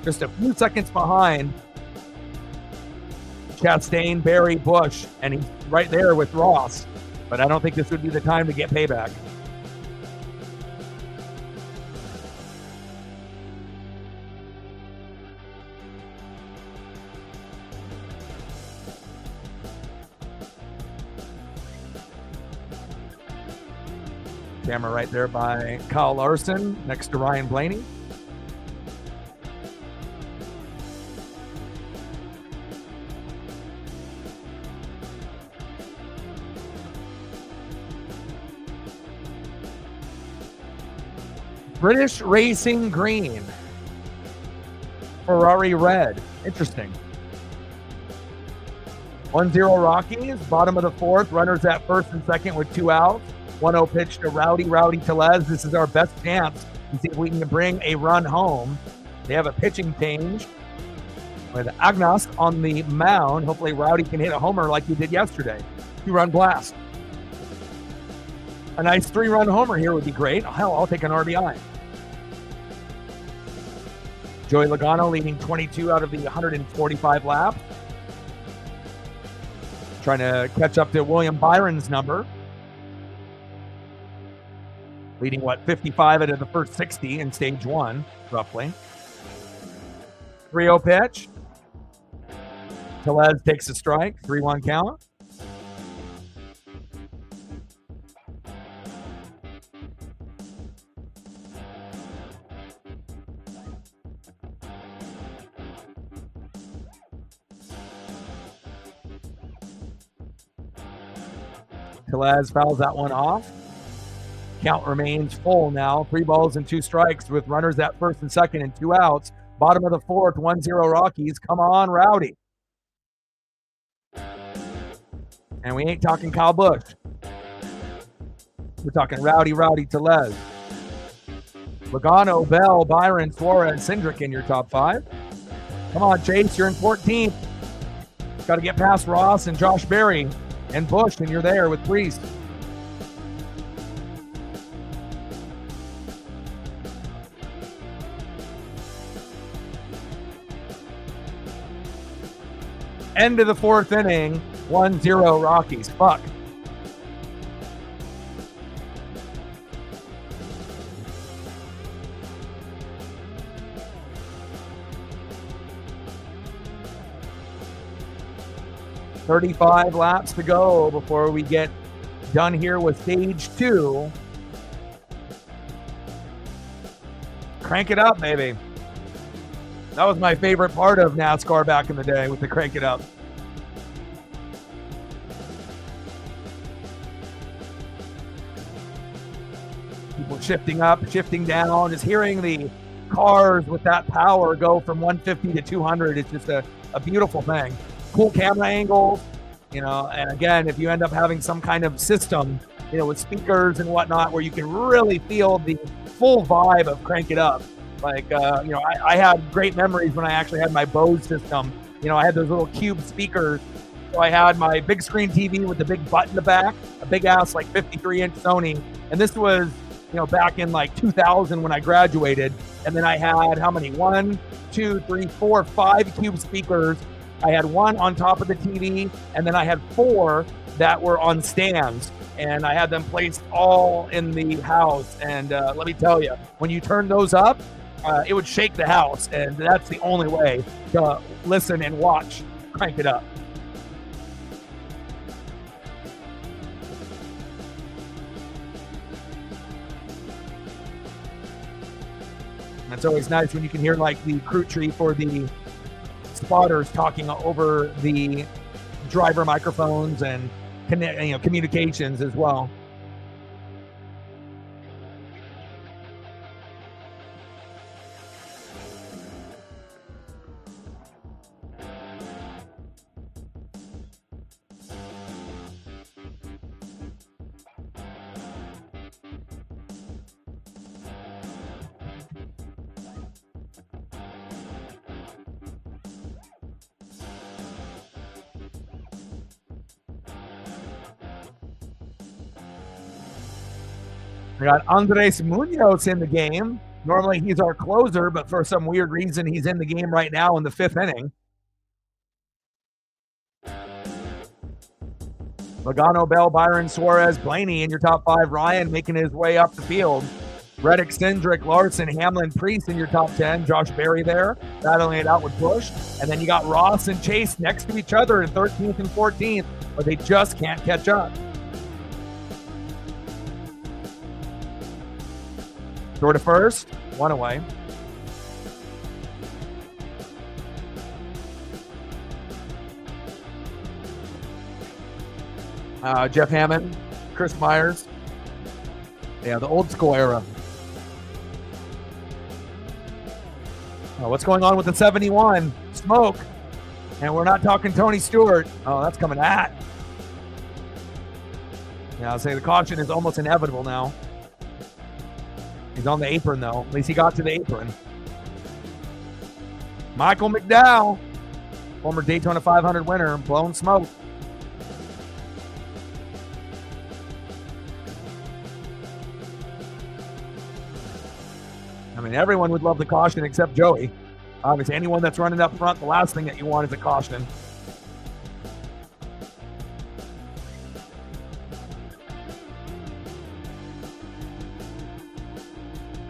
just a few seconds behind Chastain, Barry, Busch, and he's right there with Ross. But I don't think this would be the time to get payback. Camera right there by Kyle Larson next to Ryan Blaney. British Racing Green. Ferrari Red. Interesting. 1-0 Rockies, bottom of the 4th. Runners at first and second with 2 outs. 1-0 pitch to Rowdy Tellez. This is our best chance to see if we can bring a run home. They have a pitching change with Agnos on the mound. Hopefully Rowdy can hit a homer like he did yesterday. 2-run blast. A nice 3-run homer here would be great. Hell, I'll take an RBI. Joey Logano leading 22 out of the 145 laps. Trying to catch up to William Byron's number. Leading, 55 out of the first 60 in stage 1, roughly. 3-0 pitch. Tellez takes a strike, 3-1 count. Tellez fouls that one off. Count remains full now. 3 balls and 2 strikes with runners at first and second and 2 outs. Bottom of the 4th, 1-0 Rockies. Come on, Rowdy. And we ain't talking Kyle Busch. We're talking Rowdy Tellez. Logano, Bell, Byron, Suarez, Cindric in your top 5. Come on, Chase, you're in 14th. Got to get past Ross and Josh Berry and Busch, and you're there with Priest. End of the 4th inning, 1-0 Rockies. Fuck. $35 laps to go before we get done here with stage 2. Crank it up, baby. That was my favorite part of NASCAR back in the day, with the crank it up. People shifting up, shifting down, just hearing the cars with that power go from 150 to 200. It's just a beautiful thing. Cool camera angles, and again, if you end up having some kind of system, with speakers and whatnot, where you can really feel the full vibe of Crank It Up. Like, I had great memories when I actually had my Bose system. I had those little cube speakers. So I had my big screen TV with the big butt in the back, a big ass, like 53-inch Sony. And this was, back in like 2000 when I graduated. And then I had how many? 1, 2, 3, 4, 5 cube speakers. I had one on top of the TV, and then I had 4 that were on stands. And I had them placed all in the house. And let me tell you, when you turn those up, it would shake the house. And that's the only way to listen and watch Crank It Up. And it's always nice when you can hear like the crew chief or the spotters talking over the driver microphones and communications as well. We got Andres Munoz in the game. Normally he's our closer, but for some weird reason, he's in the game right now in the 5th inning. Logano, Bell, Byron, Suarez, Blaney in your top 5. Ryan making his way up the field. Reddick, Cindric, Larson, Hamlin, Priest in your top 10. Josh Berry there, battling it out with Busch. And then you got Ross and Chase next to each other in 13th and 14th, but they just can't catch up. Throw to first, 1 away. Jeff Hammond, Chris Myers. Yeah, the old school era. What's going on with the 71? Smoke. And we're not talking Tony Stewart. Oh, that's coming at. Yeah, I'll say the caution is almost inevitable now. He's on the apron, though. At least he got to the apron. Michael McDowell, former Daytona 500 winner, blown smoke. I mean, everyone would love the caution except Joey. Obviously, anyone that's running up front, the last thing that you want is a caution.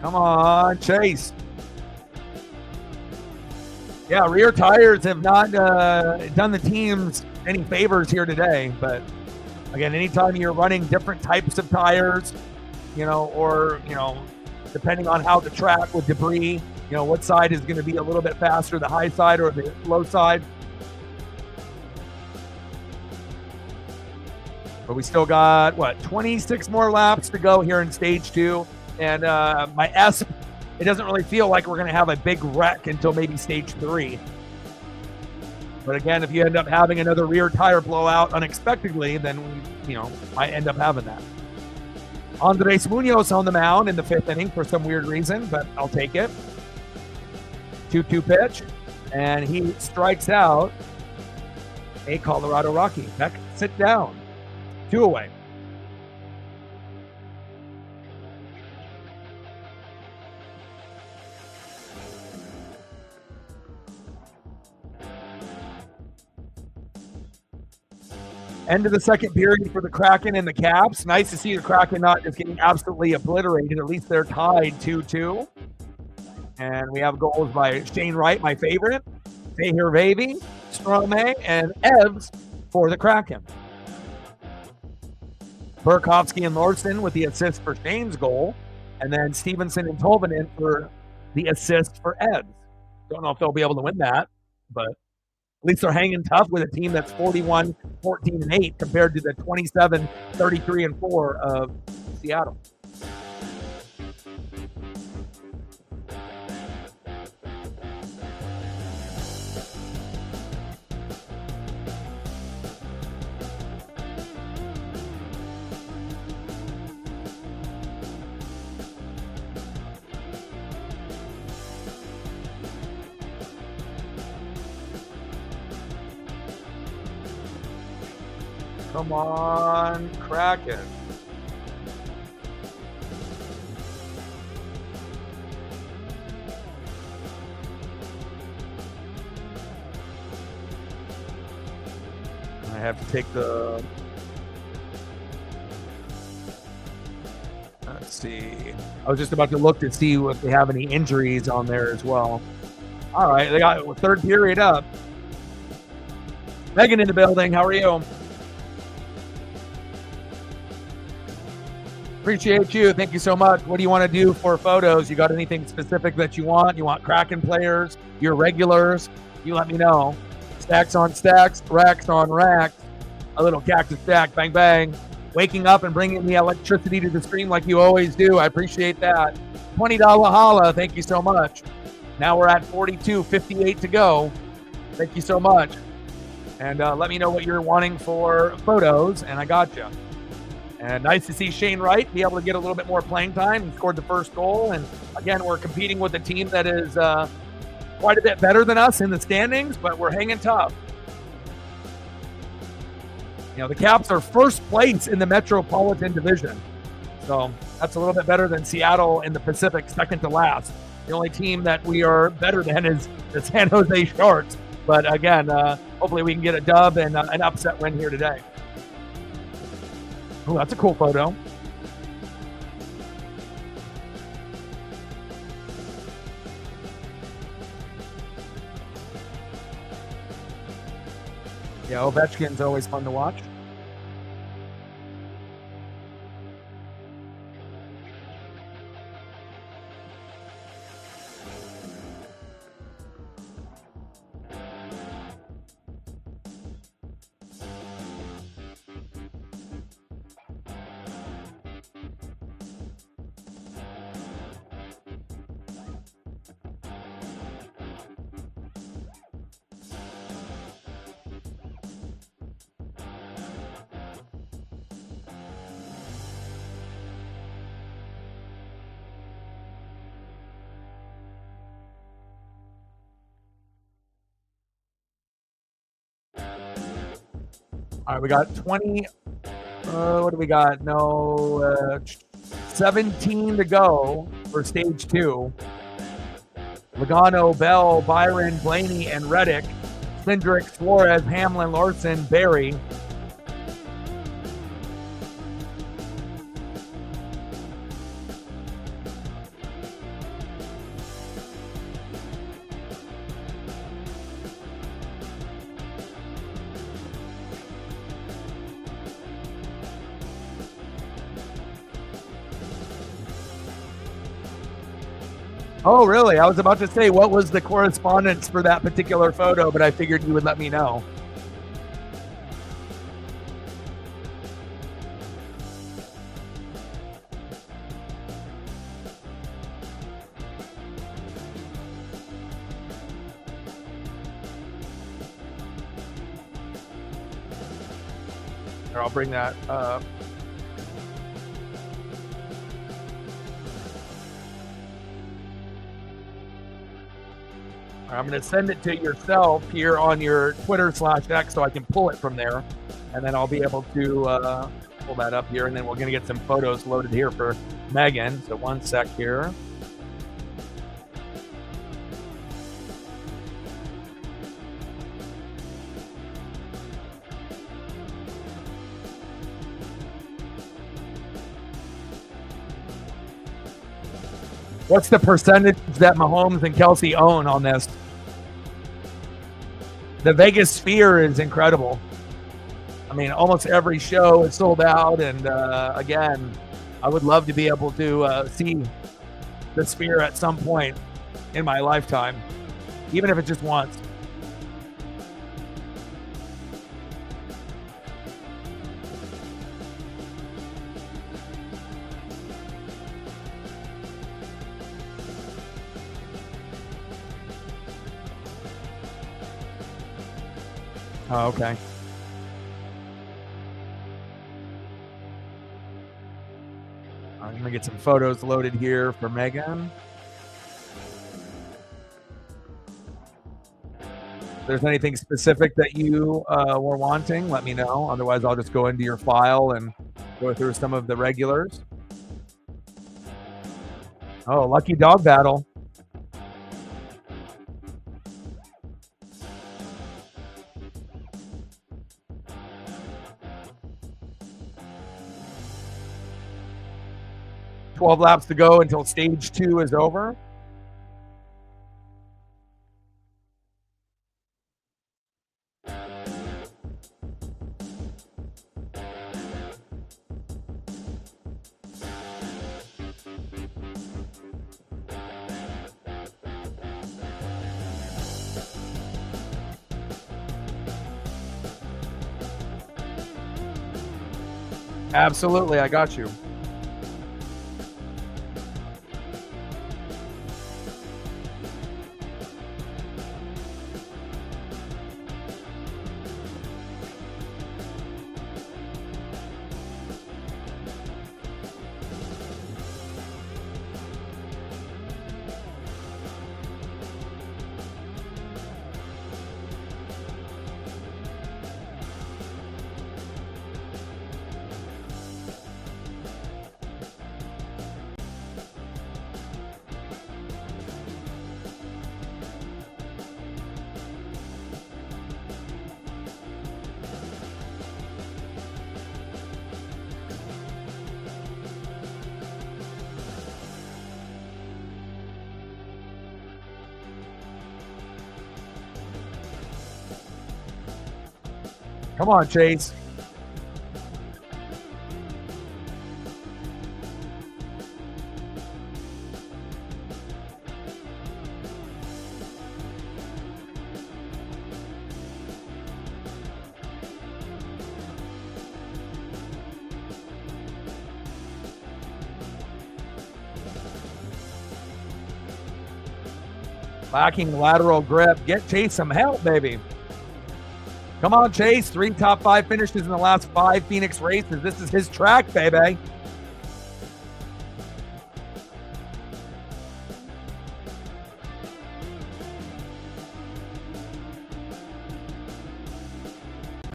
Come on, Chase. Yeah, rear tires have not done the teams any favors here today. But again, anytime you're running different types of tires, or depending on how the track with debris, what side is going to be a little bit faster, the high side or the low side. But we still got, 26 more laps to go here in stage 2. And my ESP, it doesn't really feel like we're going to have a big wreck until maybe stage 3. But again, if you end up having another rear tire blowout unexpectedly, then we, might end up having that. Andres Munoz on the mound in the 5th inning for some weird reason, but I'll take it. 2-2 pitch, and he strikes out a Colorado Rocky. Beck, sit down. 2 away. End of the second period for the Kraken and the Caps. Nice to see the Kraken not just getting absolutely obliterated. At least they're tied 2-2. And we have goals by Shane Wright, my favorite, Fahir Vavi, Strome, and Evs for the Kraken. Burakovsky and Larson with the assist for Shane's goal. And then Stevenson and Tolvanen for the assist for Eds. Don't know if they'll be able to win that, but at least they're hanging tough with a team that's 41, 14, and 8 compared to the 27, 33, and 4 of Seattle. Come on, Kraken. I have to take the... Let's see. I was just about to look to see if they have any injuries on there as well. All right, they got third period up. Megan in the building. How are you? Appreciate you. Thank you so much. What do you want to do for photos? You got anything specific that you want? You want Kraken players, your regulars? You let me know. Stacks on stacks, racks on racks. A little cactus stack, bang, bang. Waking up and bringing the electricity to the stream like you always do. I appreciate that. $20 holla. Thank you so much. Now we're at 42:58 to go. Thank you so much. And let me know what you're wanting for photos, and I got you. And nice to see Shane Wright be able to get a little bit more playing time. He scored the first goal. And again, we're competing with a team that is quite a bit better than us in the standings, but we're hanging tough. You know, the Caps are first place in the Metropolitan Division. So that's a little bit better than Seattle in the Pacific, second to last. The only team that we are better than is the San Jose Sharks. But again, hopefully we can get a dub and an upset win here today. Oh, that's a cool photo. Yeah, Ovechkin's always fun to watch. All right, we got 20. What do we got? No, 17 to go for stage 2. Logano, Bell, Byron, Blaney, and Reddick. Cindric, Suarez, Hamlin, Larson, Barry. Oh, really? I was about to say, what was the correspondence for that particular photo, but I figured you would let me know. Here, I'll bring that up. I'm going to send it to yourself here on your Twitter/X so I can pull it from there. And then I'll be able to pull that up here. And then we're going to get some photos loaded here for Megan. So one sec here. What's the percentage that Mahomes and Kelsey own on this? The Vegas Sphere is incredible. I mean, almost every show is sold out. And again, I would love to be able to see the Sphere at some point. in my lifetime, even if it's just once. Oh, okay. I'm going to get some photos loaded here for Megan. If there's anything specific that you were wanting, let me know. Otherwise, I'll just go into your file and go through some of the regulars. Oh, lucky dog battle. $12 laps to go until stage 2 is over. Absolutely, I got you. Come on, Chase. Lacking lateral grip. Get Chase some help, baby. Come on, Chase. 3 top 5 finishes in the last 5 Phoenix races. This is his track, baby.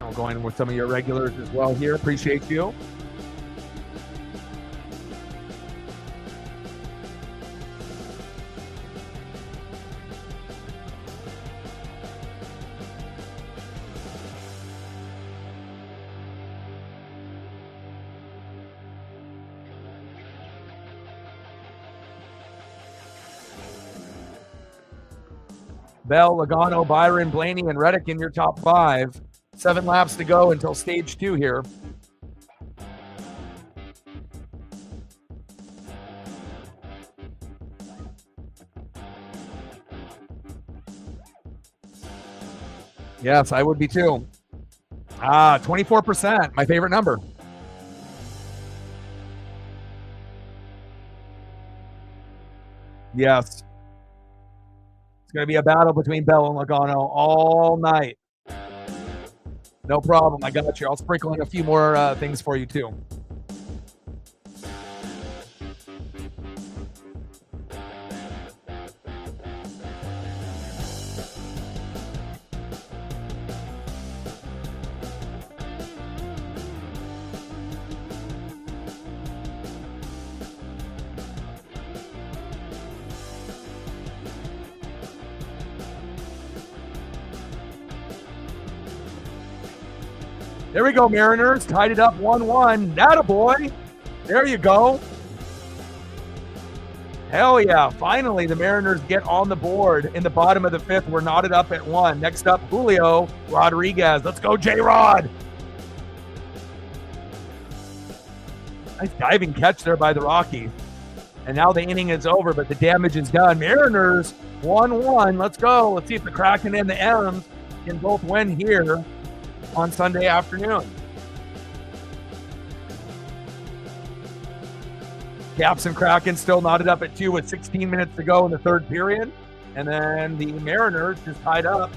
I'll go in with some of your regulars as well here. Appreciate you. Bell, Logano, Byron, Blaney, and Reddick in your top 5. 7 laps to go until stage 2 here. Yes, I would be too. 24%, my favorite number. Yes. It's going to be a battle between Bell and Logano all night. No problem. I got you. I'll sprinkle in a few more things for you, too. There we go, Mariners. Tied it up 1-1. Attaboy. There you go. Hell yeah. Finally, the Mariners get on the board in the bottom of the 5th. We're knotted up at 1. Next up, Julio Rodriguez. Let's go, J-Rod. Nice diving catch there by the Rockies. And now the inning is over, but the damage is done. Mariners 1-1. Let's go. Let's see if the Kraken and the M's can both win here on Sunday afternoon. Caps and Kraken still knotted up at 2 with 16 minutes to go in the third period. And then the Mariners just tied up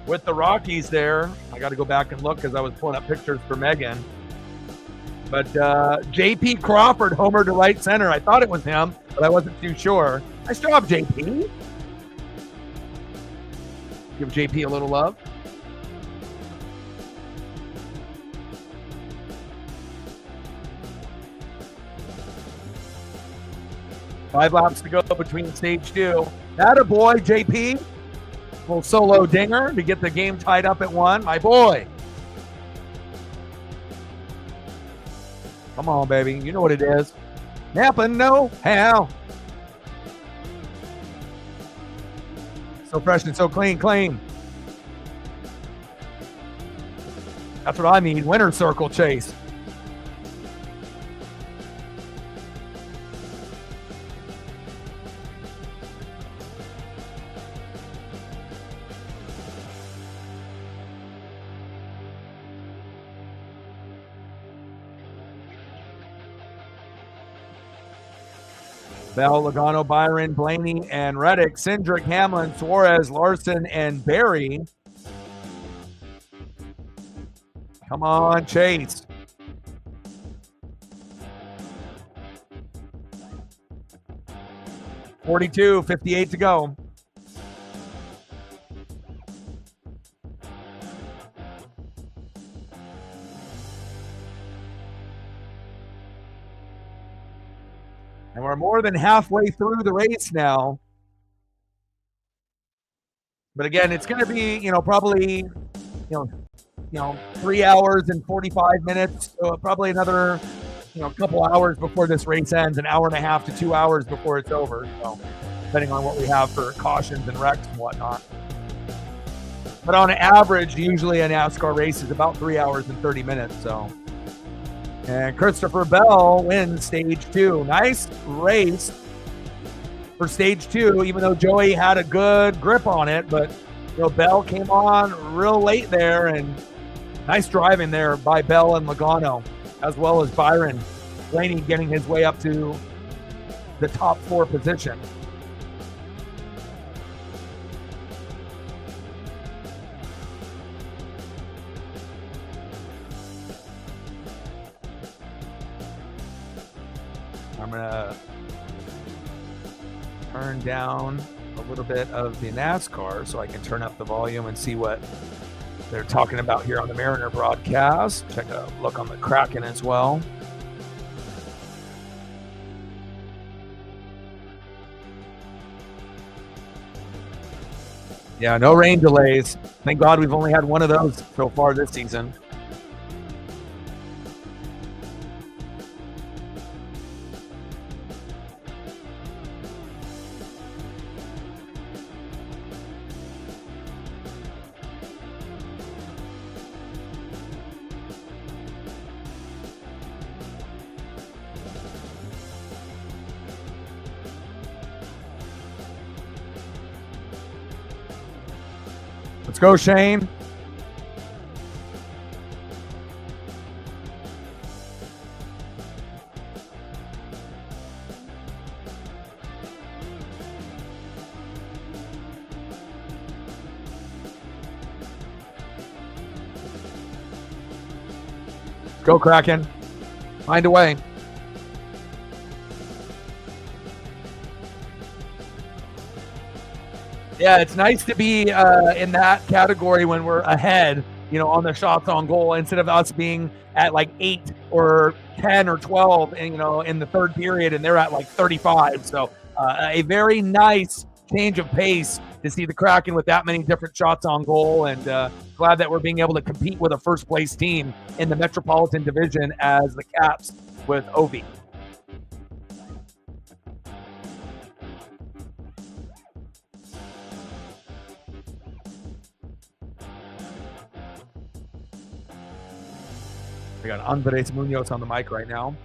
with the Rockies there. I got to go back and look because I was pulling up pictures for Megan. But J.P. Crawford homered to right center. I thought it was him, but I wasn't too sure. Nice job, J.P. Give J.P. a little love. Five laps to go between stage 2. Attaboy, JP. Little solo dinger to get the game tied up at 1. My boy. Come on, baby. You know what it is. Napa know-how. So fresh and so clean. That's what I need. Winner's circle chase. Bell, Logano, Byron, Blaney, and Reddick, Cindric, Hamlin, Suarez, Larson, and Barry. Come on, Chase. $42, 58 to go. And we're more than halfway through the race now. But again, it's going to be, probably, 3 hours and 45 minutes. So probably another, couple hours before this race ends, an hour and a half to 2 hours before it's over. So depending on what we have for cautions and wrecks and whatnot. But on average, usually a NASCAR race is about 3 hours and 30 minutes. So. And Christopher Bell wins stage 2. Nice race for stage 2, even though Joey had a good grip on it. But Bell came on real late there, and nice driving there by Bell and Logano, as well as Byron Blaney getting his way up to the top 4 position. I'm going to turn down a little bit of the NASCAR so I can turn up the volume and see what they're talking about here on the Mariner broadcast. Check a look on the Kraken as well. Yeah, no rain delays. Thank God we've only had one of those so far this season. Let's go, Shane. Let's go, Kraken. Find a way. Yeah, it's nice to be in that category when we're ahead, on the shots on goal instead of us being at like 8 or 10 or 12, and, in the third period, and they're at like 35. So a very nice change of pace to see the Kraken with that many different shots on goal, and glad that we're being able to compete with a first place team in the Metropolitan Division as the Caps with Ovi. We got Andres Munoz on the mic right now.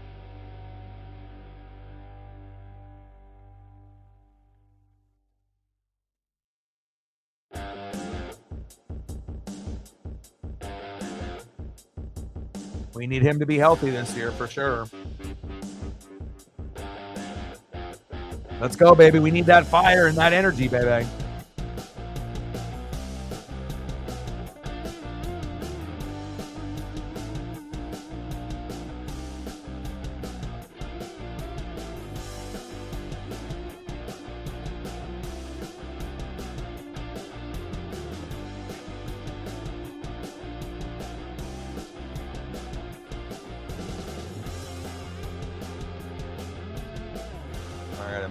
We need him to be healthy this year for sure. Let's go, baby. We need that fire and that energy, baby.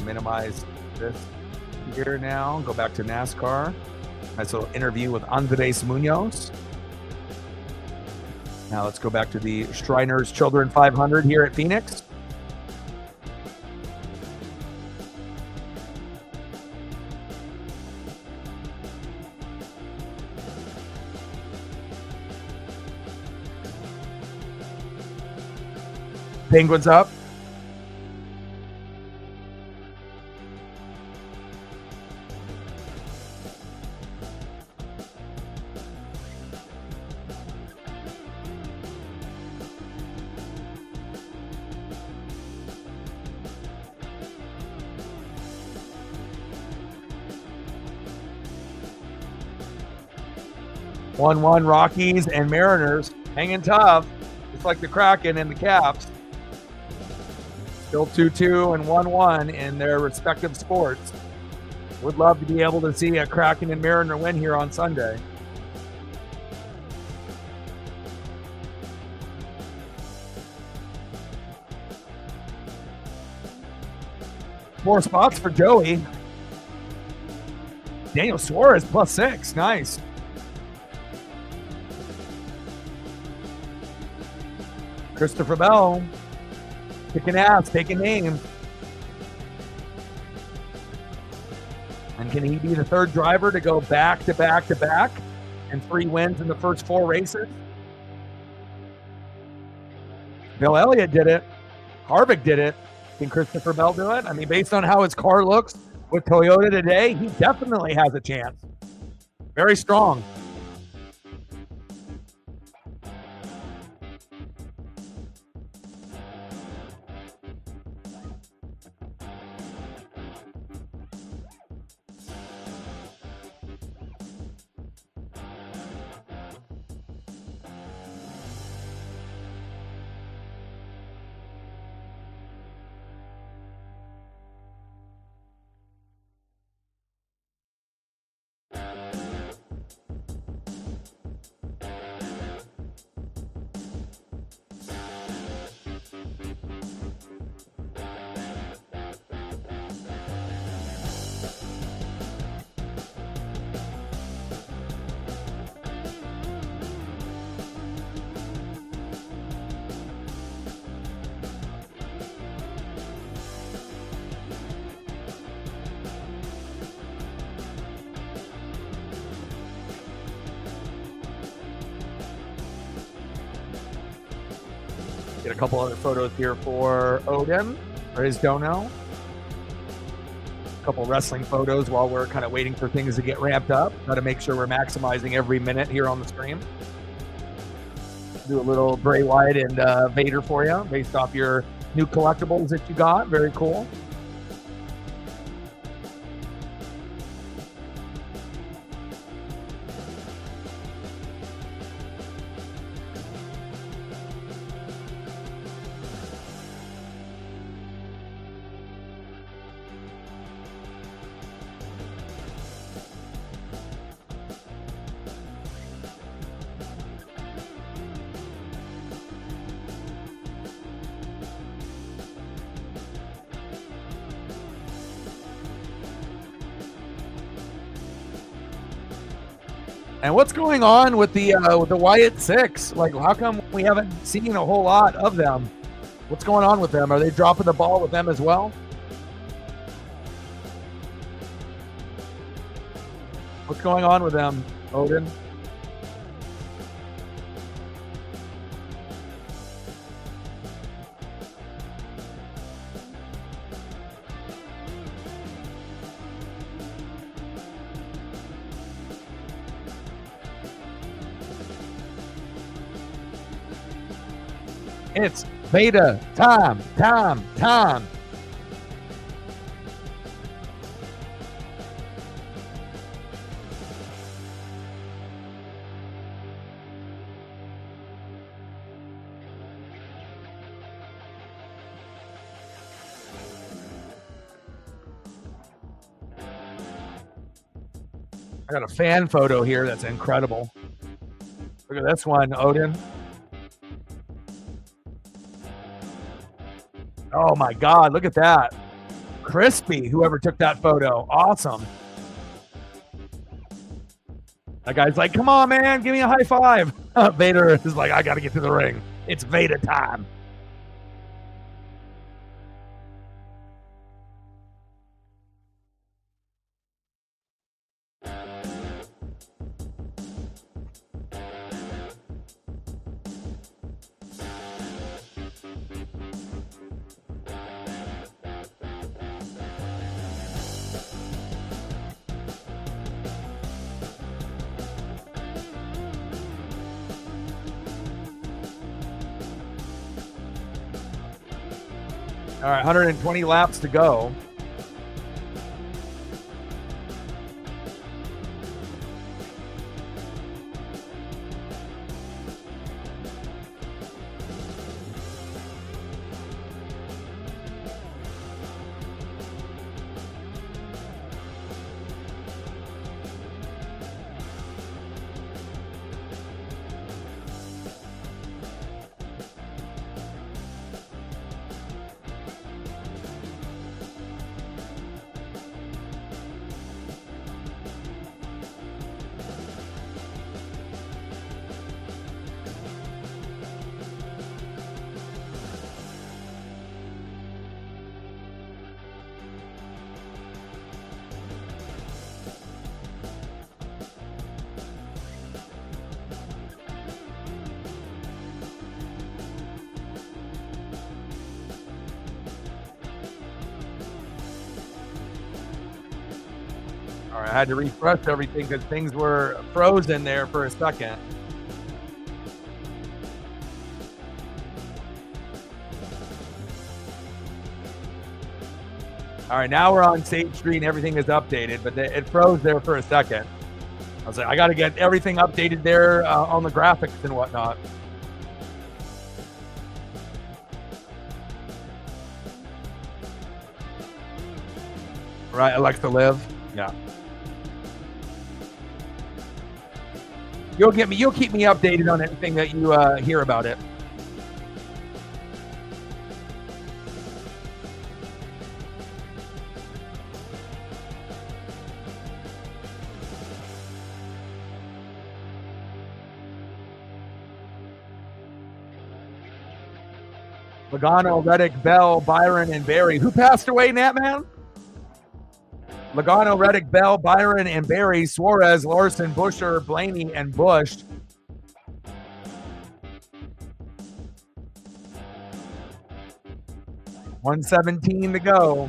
Minimize this here now. Go back to NASCAR. Nice little interview with Andres Munoz. Now let's go back to the Shriners Children 500 here at Phoenix. Penguins up. One Rockies and Mariners hanging tough, just like the Kraken and the Caps. Still 2-2 and 1-1 in their respective sports. Would love to be able to see a Kraken and Mariner win here on Sunday. More spots for Joey. Daniel Suarez +6. Nice. Christopher Bell, kicking ass, taking names. And can he be the third driver to go back to back to back and 3 wins in the first 4 races? Bill Elliott did it. Harvick did it. Can Christopher Bell do it? I mean, based on how his car looks with Toyota today, he definitely has a chance. Very strong. Get a couple other photos here for Odin or his dono. A couple wrestling photos while we're kind of waiting for things to get ramped up. Got to make sure we're maximizing every minute here on the stream. Do a little Bray Wyatt and Vader for you based off your new collectibles that you got. Very cool. And what's going on with the Wyatt 6? Like, how come we haven't seen a whole lot of them? What's going on with them? Are they dropping the ball with them as well? What's going on with them, Odin? It's Veda time. I got a fan photo here that's incredible. Look at this one, Odin. Oh my God, look at that. Crispy, whoever took that photo. Awesome. That guy's like, come on, man, give me a high five. Vader is like, I got to get to the ring. It's Vader time. All right, 120 laps to go. All right, I had to refresh everything because things were frozen there for a second. All right, now we're on Sage Street and everything is updated, but it froze there for a second. I was like, I got to get everything updated there on the graphics and whatnot. Right, Alexa Live. Yeah. You'll keep me updated on anything that you hear about it. Logano, Reddick, Bell, Byron, and Barry. Who passed away, Natman? Logano, Reddick, Bell, Byron, and Barry. Suarez, Larson, Busher, Blaney, and Bush. $117 to go.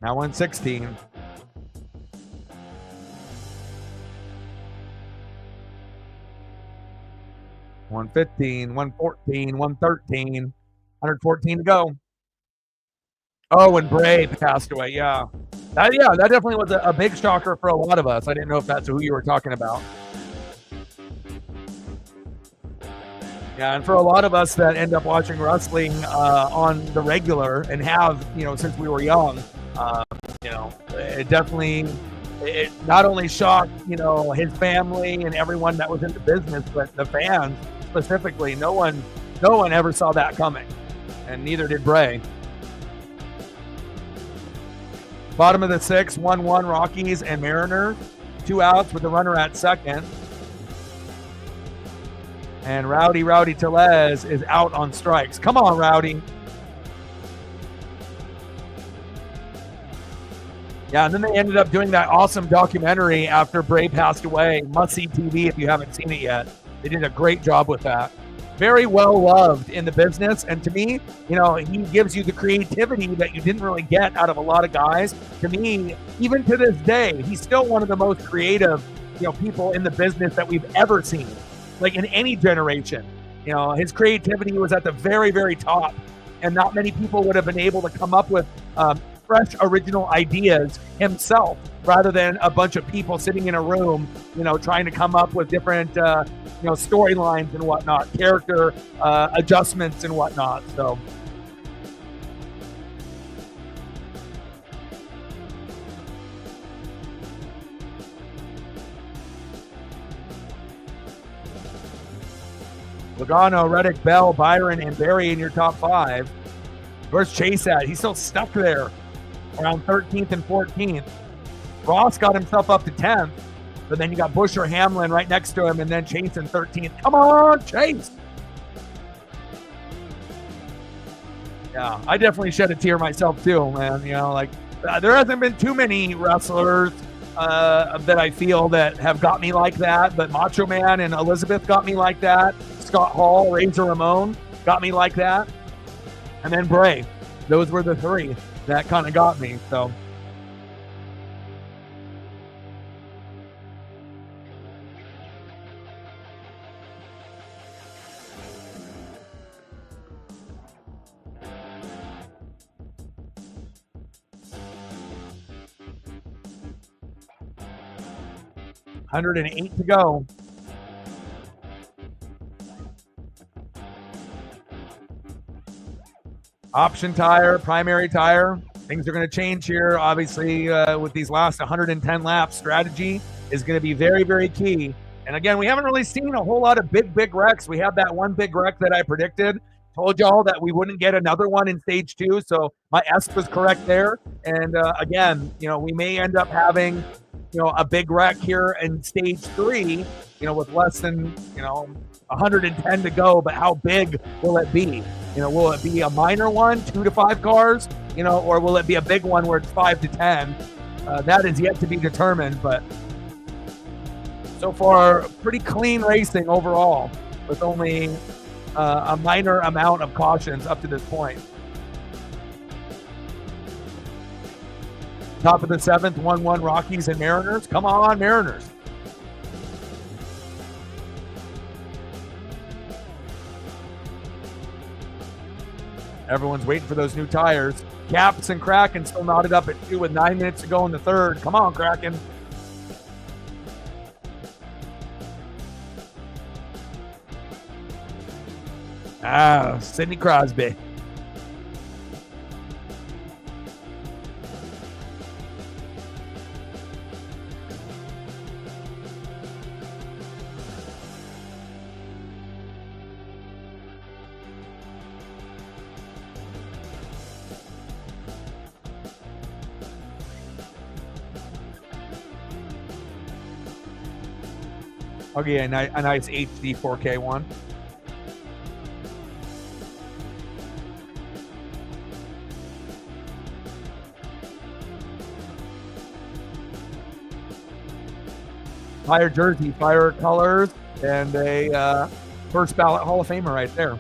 Now 116. $115, $114, $113. 114 to go. Oh, and Bray passed away. Yeah. That definitely was a big shocker for a lot of us. I didn't know if that's who you were talking about. Yeah, and for a lot of us that end up watching wrestling on the regular and have, since we were young, it definitely, it not only shocked, his family and everyone that was in the business, but the fans specifically. No one ever saw that coming. And neither did Bray. Bottom of the 6, 1-1 Rockies and Mariners. 2 outs with the runner at second. And Rowdy Tellez is out on strikes. Come on, Rowdy. Yeah, and then they ended up doing that awesome documentary after Bray passed away. Must see TV if you haven't seen it yet. They did a great job with that. Very well loved in the business, and to me, he gives you the creativity that you didn't really get out of a lot of guys. To me, even to this day, he's still one of the most creative, people in the business that we've ever seen, like in any generation. His creativity was at the very, very top, and not many people would have been able to come up with fresh, original ideas himself, rather than a bunch of people sitting in a room, trying to come up with different, storylines and whatnot, character adjustments and whatnot. So. Logano, Reddick, Bell, Byron, and Barry in your top 5. Where's Chase at? He's still stuck there around 13th and 14th. Ross got himself up to 10th, but then you got Buescher, Hamlin right next to him, and then Chase in 13th. Come on, Chase! Yeah, I definitely shed a tear myself too, man. There hasn't been too many wrestlers that I feel that have got me like that, but Macho Man and Elizabeth got me like that. Scott Hall, Razor Ramon got me like that. And then Bray. Those were the 3 that kind of got me. So. $108 to go. Option tire, primary tire. Things are going to change here. Obviously, with these last 110 laps, strategy is going to be very, very key. And again, we haven't really seen a whole lot of big wrecks. We had that one big wreck that I predicted. Told y'all that we wouldn't get another one in stage 2. So my S was correct there. And again, we may end up having, a big wreck here in stage 3, with less than, 110 to go. But how big will it be? Will it be a minor one, 2 to 5 cars, or will it be a big one where it's 5 to 10? That is yet to be determined, but so far, pretty clean racing overall, with only a minor amount of cautions up to this point. Top of the 7th, 1-1 Rockies and Mariners. Come on, Mariners. Everyone's waiting for those new tires. Caps and Kraken still knotted up at 2 with 9 minutes to go in the 3rd. Come on, Kraken. Sidney Crosby. Okay, a nice HD 4K one. Fire jersey, fire colors, and a first ballot Hall of Famer right there.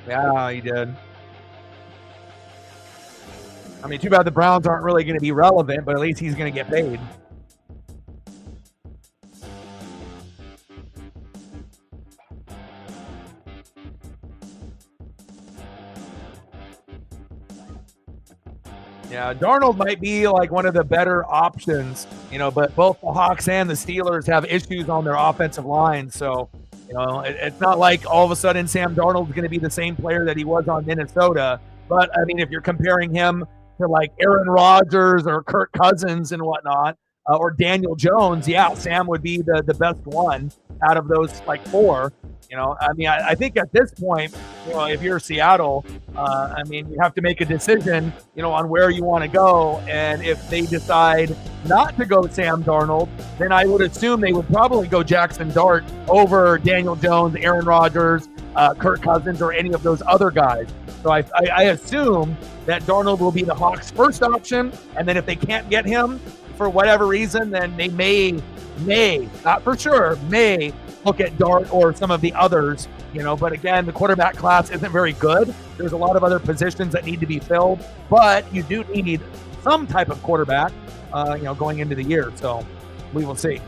Yeah, he did. I mean, too bad the Browns aren't really going to be relevant, but at least he's going to get paid. Yeah, Darnold might be like one of the better options, but both the Hawks and the Steelers have issues on their offensive line, so it's not like all of a sudden Sam Darnold is going to be the same player that he was on Minnesota. But, I mean, if you're comparing him to, like, Aaron Rodgers or Kirk Cousins and whatnot, or Daniel Jones, yeah, Sam would be the best one out of those, like, 4. I mean, I think at this point, if you're Seattle, I mean, you have to make a decision, on where you want to go. And if they decide not to go Sam Darnold, then I would assume they would probably go Jackson Dart over Daniel Jones, Aaron Rodgers, Kirk Cousins, or any of those other guys. So I assume that Darnold will be the Hawks' first option. And then if they can't get him for whatever reason, then they may, not for sure, may look at Dart or some of the others, but again, the quarterback class isn't very good. There's a lot of other positions that need to be filled, but you do need some type of quarterback, going into the year. So we will see.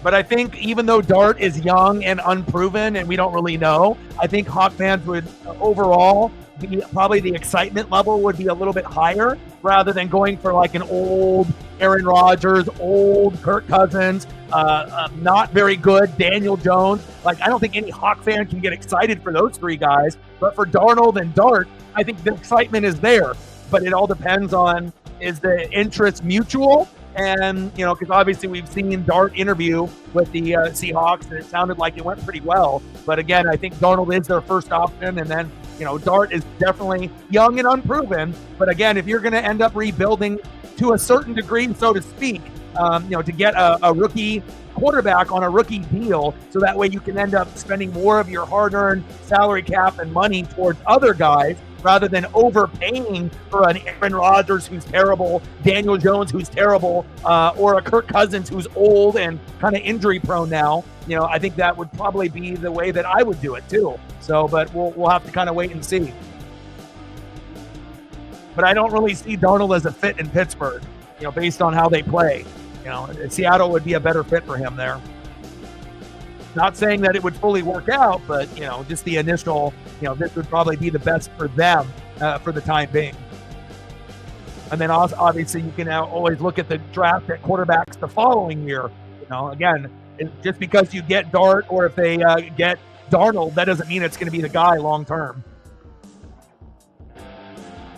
But I think even though Dart is young and unproven and we don't really know, I think Hawk fans would overall probably the excitement level would be a little bit higher rather than going for like an old Aaron Rodgers, old Kirk Cousins, not very good Daniel Jones. Like, I don't think any Hawk fan can get excited for those three guys. But for Darnold and Dart, I think the excitement is there. But it all depends on, is the interest mutual? And, because obviously we've seen Dart interview with the Seahawks, and it sounded like it went pretty well. But again, I think Darnold is their first option. And then, Dart is definitely young and unproven. But again, if you're going to end up rebuilding to a certain degree, so to speak, to get a rookie quarterback on a rookie deal, so that way you can end up spending more of your hard-earned salary cap and money towards other guys, rather than overpaying for an Aaron Rodgers who's terrible, Daniel Jones who's terrible, or a Kirk Cousins who's old and kind of injury prone now. I think that would probably be the way that I would do it too. So, but we'll have to kind of wait and see. But I don't really see Darnold as a fit in Pittsburgh, based on how they play. Seattle would be a better fit for him there. Not saying that it would fully work out, but, just the initial, this would probably be the best for them for the time being. And then also, obviously you can now always look at the draft at quarterbacks the following year. Again, just because you get Dart or if they get Darnold, that doesn't mean it's going to be the guy long term.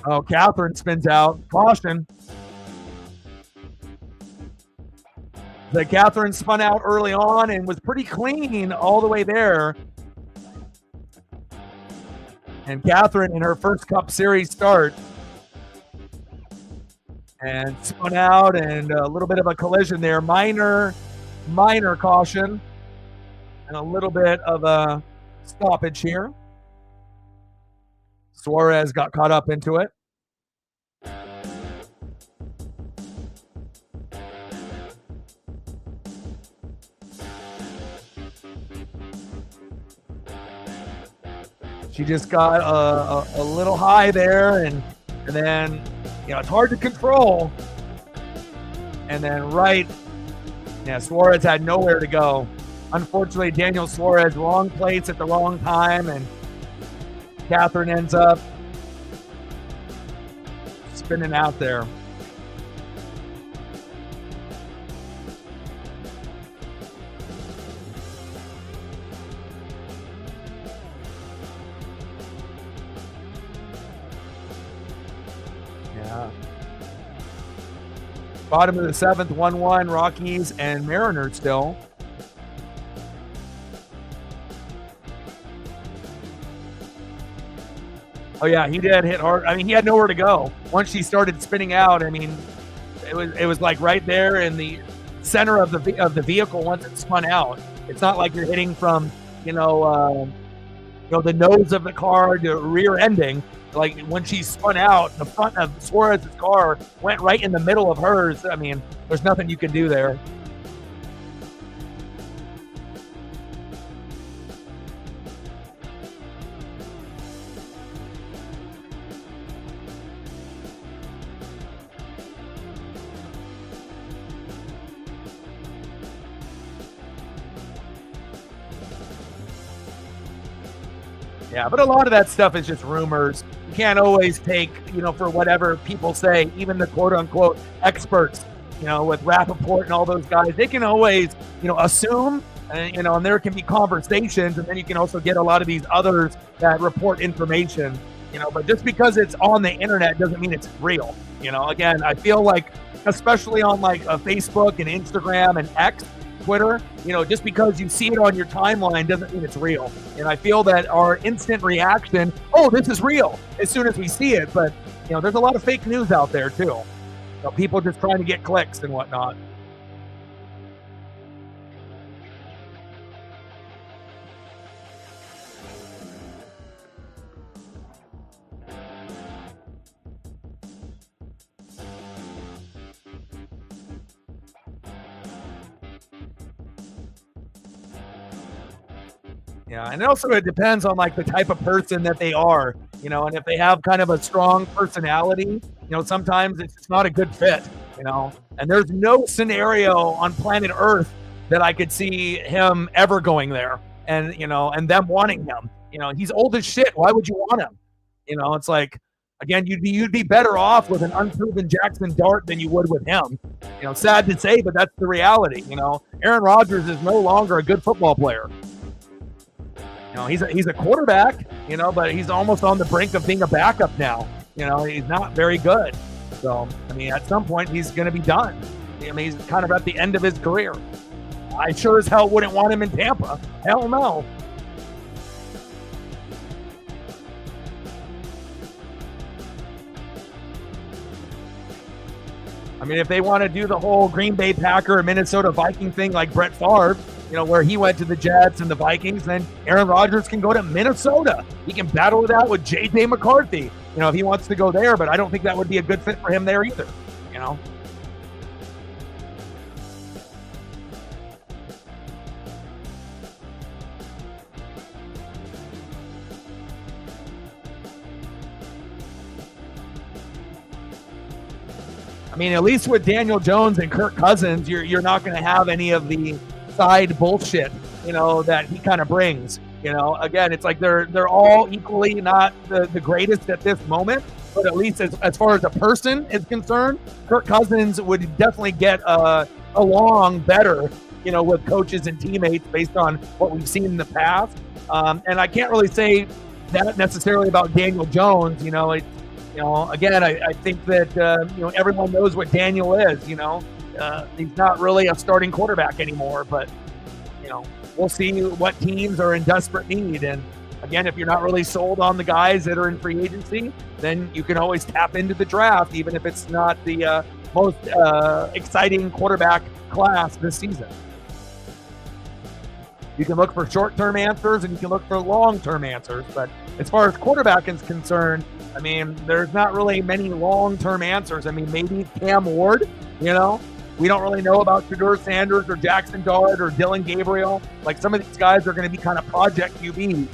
Oh, Catherine spins out. Caution. The Catherine spun out early on and was pretty clean all the way there. And Catherine in her first Cup Series start. And spun out and a little bit of a collision there. Minor caution. And a little bit of a stoppage here. Suarez got caught up into it. She just got a little high there, and then, it's hard to control. And then Suarez had nowhere to go. Unfortunately, Daniel Suarez, wrong place at the wrong time, and Catherine ends up spinning out there. Yeah. Bottom of the seventh, 1-1, Rockies and Mariners still. Oh yeah, he did hit hard. I mean, he had nowhere to go. Once she started spinning out, I mean, it was like right there in the center of the vehicle once it spun out. It's not like you're hitting from, the nose of the car to rear ending. Like when she spun out, the front of Suarez's car went right in the middle of hers. I mean, there's nothing you can do there. Yeah, but a lot of that stuff is just rumors. You can't always take, for whatever people say, even the quote-unquote experts, with Rappaport and all those guys, they can always, assume, and there can be conversations, and then you can also get a lot of these others that report information, but just because it's on the internet doesn't mean it's real. Again, I feel like especially on like Facebook and Instagram and X, Twitter, just because you see it on your timeline doesn't mean it's real. And I feel that our instant reaction, oh, this is real, as soon as we see it. But, there's a lot of fake news out there too. People just trying to get clicks and whatnot. Yeah, and also it depends on like the type of person that they are, and if they have kind of a strong personality, sometimes it's just not a good fit, and there's no scenario on planet Earth that I could see him ever going there and, and them wanting him. He's old as shit. Why would you want him? It's like, again, you'd be better off with an unproven Jackson Dart than you would with him. Sad to say, but that's the reality. Aaron Rodgers is no longer a good football player. He's a quarterback, but he's almost on the brink of being a backup now. He's not very good. So, at some point, he's going to be done. He's kind of at the end of his career. I sure as hell wouldn't want him in Tampa. Hell no. If they want to do the whole Green Bay Packer, Minnesota Viking thing like Brett Favre, where he went to the Jets and the Vikings, then Aaron Rodgers can go to Minnesota. He can battle it out with J.J. McCarthy, if he wants to go there, but I don't think that would be a good fit for him there either, at least with Daniel Jones and Kirk Cousins, you're not going to have any of the side bullshit, that he kind of brings. Again, it's like they're all equally not the greatest at this moment, but at least as far as a person is concerned, Kirk Cousins would definitely get along better, with coaches and teammates based on what we've seen in the past. And I can't really say that necessarily about Daniel Jones. Again, I think that everyone knows what Daniel is. He's not really a starting quarterback anymore, but we'll see what teams are in desperate need. And again, if you're not really sold on the guys that are in free agency, then you can always tap into the draft, even if it's not the most exciting quarterback class this season. You can look for short-term answers and you can look for long-term answers, but as far as quarterback is concerned, there's not really many long-term answers. Maybe Cam Ward, we don't really know about Shedeur Sanders or Jackson Dart or Dylan Gabriel. Like, some of these guys are going to be kind of project QBs,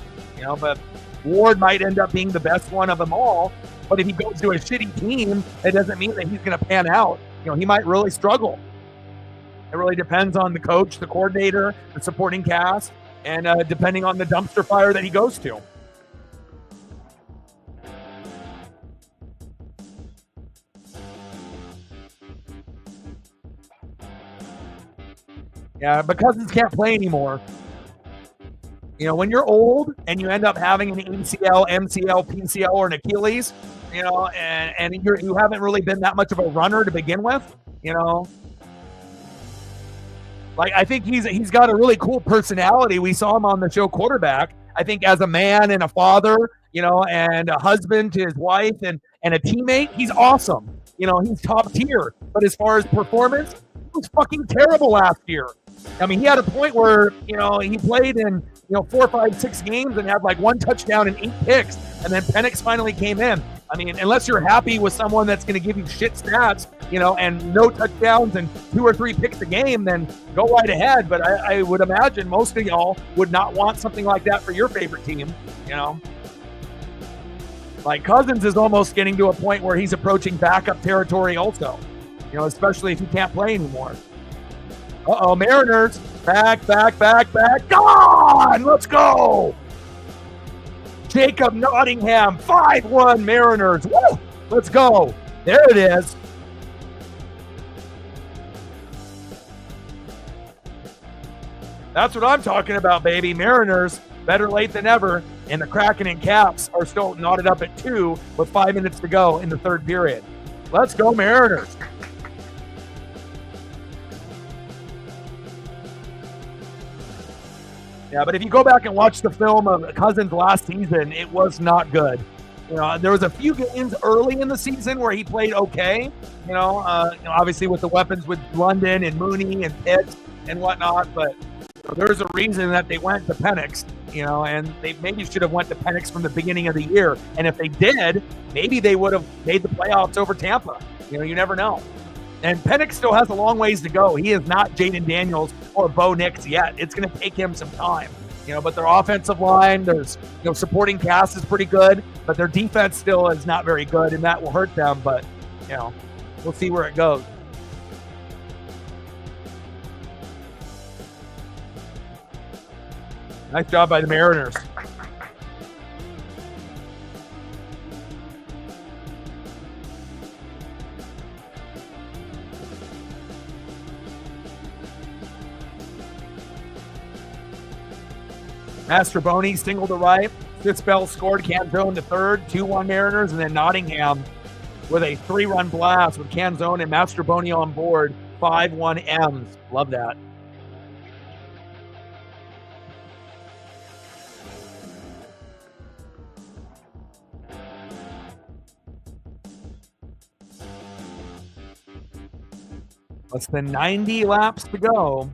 but Ward might end up being the best one of them all. But if he goes to a shitty team, it doesn't mean that he's going to pan out. He might really struggle. It really depends on the coach, the coordinator, the supporting cast, and depending on the dumpster fire that he goes to. Yeah, but Cousins can't play anymore. When you're old and you end up having an ACL, MCL, PCL, or an Achilles, and you haven't really been that much of a runner to begin with, like, I think he's got a really cool personality. We saw him on the show Quarterback. I think as a man and a father, and a husband to his wife and a teammate, he's awesome. He's top tier. But as far as performance, he was fucking terrible last year. He had a point where, he played in, 4, 5, 6 games and had like 1 touchdown and 8 picks. And then Penix finally came in. Unless you're happy with someone that's going to give you shit stats, and no touchdowns and 2 or 3 picks a game, then go right ahead. But I would imagine most of y'all would not want something like that for your favorite team, Like, Cousins is almost getting to a point where he's approaching backup territory also, especially if he can't play anymore. Uh-oh, Mariners. Back. Gone! Let's go! Jacob Nottingham, 5-1 Mariners. Woo! Let's go. There it is. That's what I'm talking about, baby. Mariners, better late than ever. And the Kraken and Caps are still knotted up at 2 with 5 minutes to go in the third period. Let's go, Mariners. Yeah, but if you go back and watch the film of Cousins last season, it was not good. You know, there was a few games early in the season where he played okay. Obviously with the weapons with London and Mooney and Pitts and whatnot, but there's a reason that they went to Penix, and they maybe should have went to Penix from the beginning of the year. And if they did, maybe they would have made the playoffs over Tampa. You never know. And Penix still has a long ways to go. He is not Jaden Daniels or Bo Nix yet. It's going to take him some time. But their offensive line, there's supporting cast is pretty good, but their defense still is not very good, and that will hurt them. But we'll see where it goes. Nice job by the Mariners. Mastroboni single to right. Fitzbell scored. Canzone to third. 2-1 Mariners. And then Nottingham with a 3-run blast with Canzone and Mastroboni on board. 5-1 M's. Love that. Less than 90 laps to go.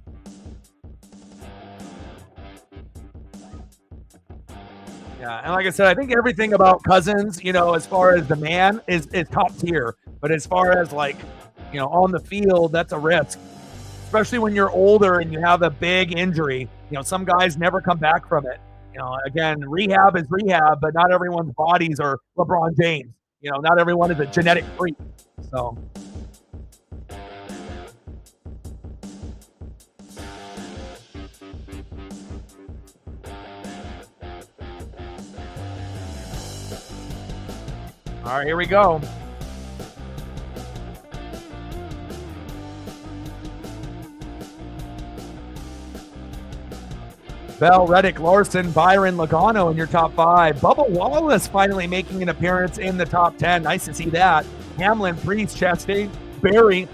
Yeah, and like I said, I think everything about Cousins, as far as the man is top tier. But as far as on the field, that's a risk. Especially when you're older and you have a big injury. Some guys never come back from it. Again, rehab is rehab, but not everyone's bodies are LeBron James. Not everyone is a genetic freak. So all right, here we go. Bell, Reddick, Larson, Byron, Logano in your top 5. Bubba Wallace finally making an appearance in the top 10. Nice to see that. Hamlin, Priest, Chastain, Barry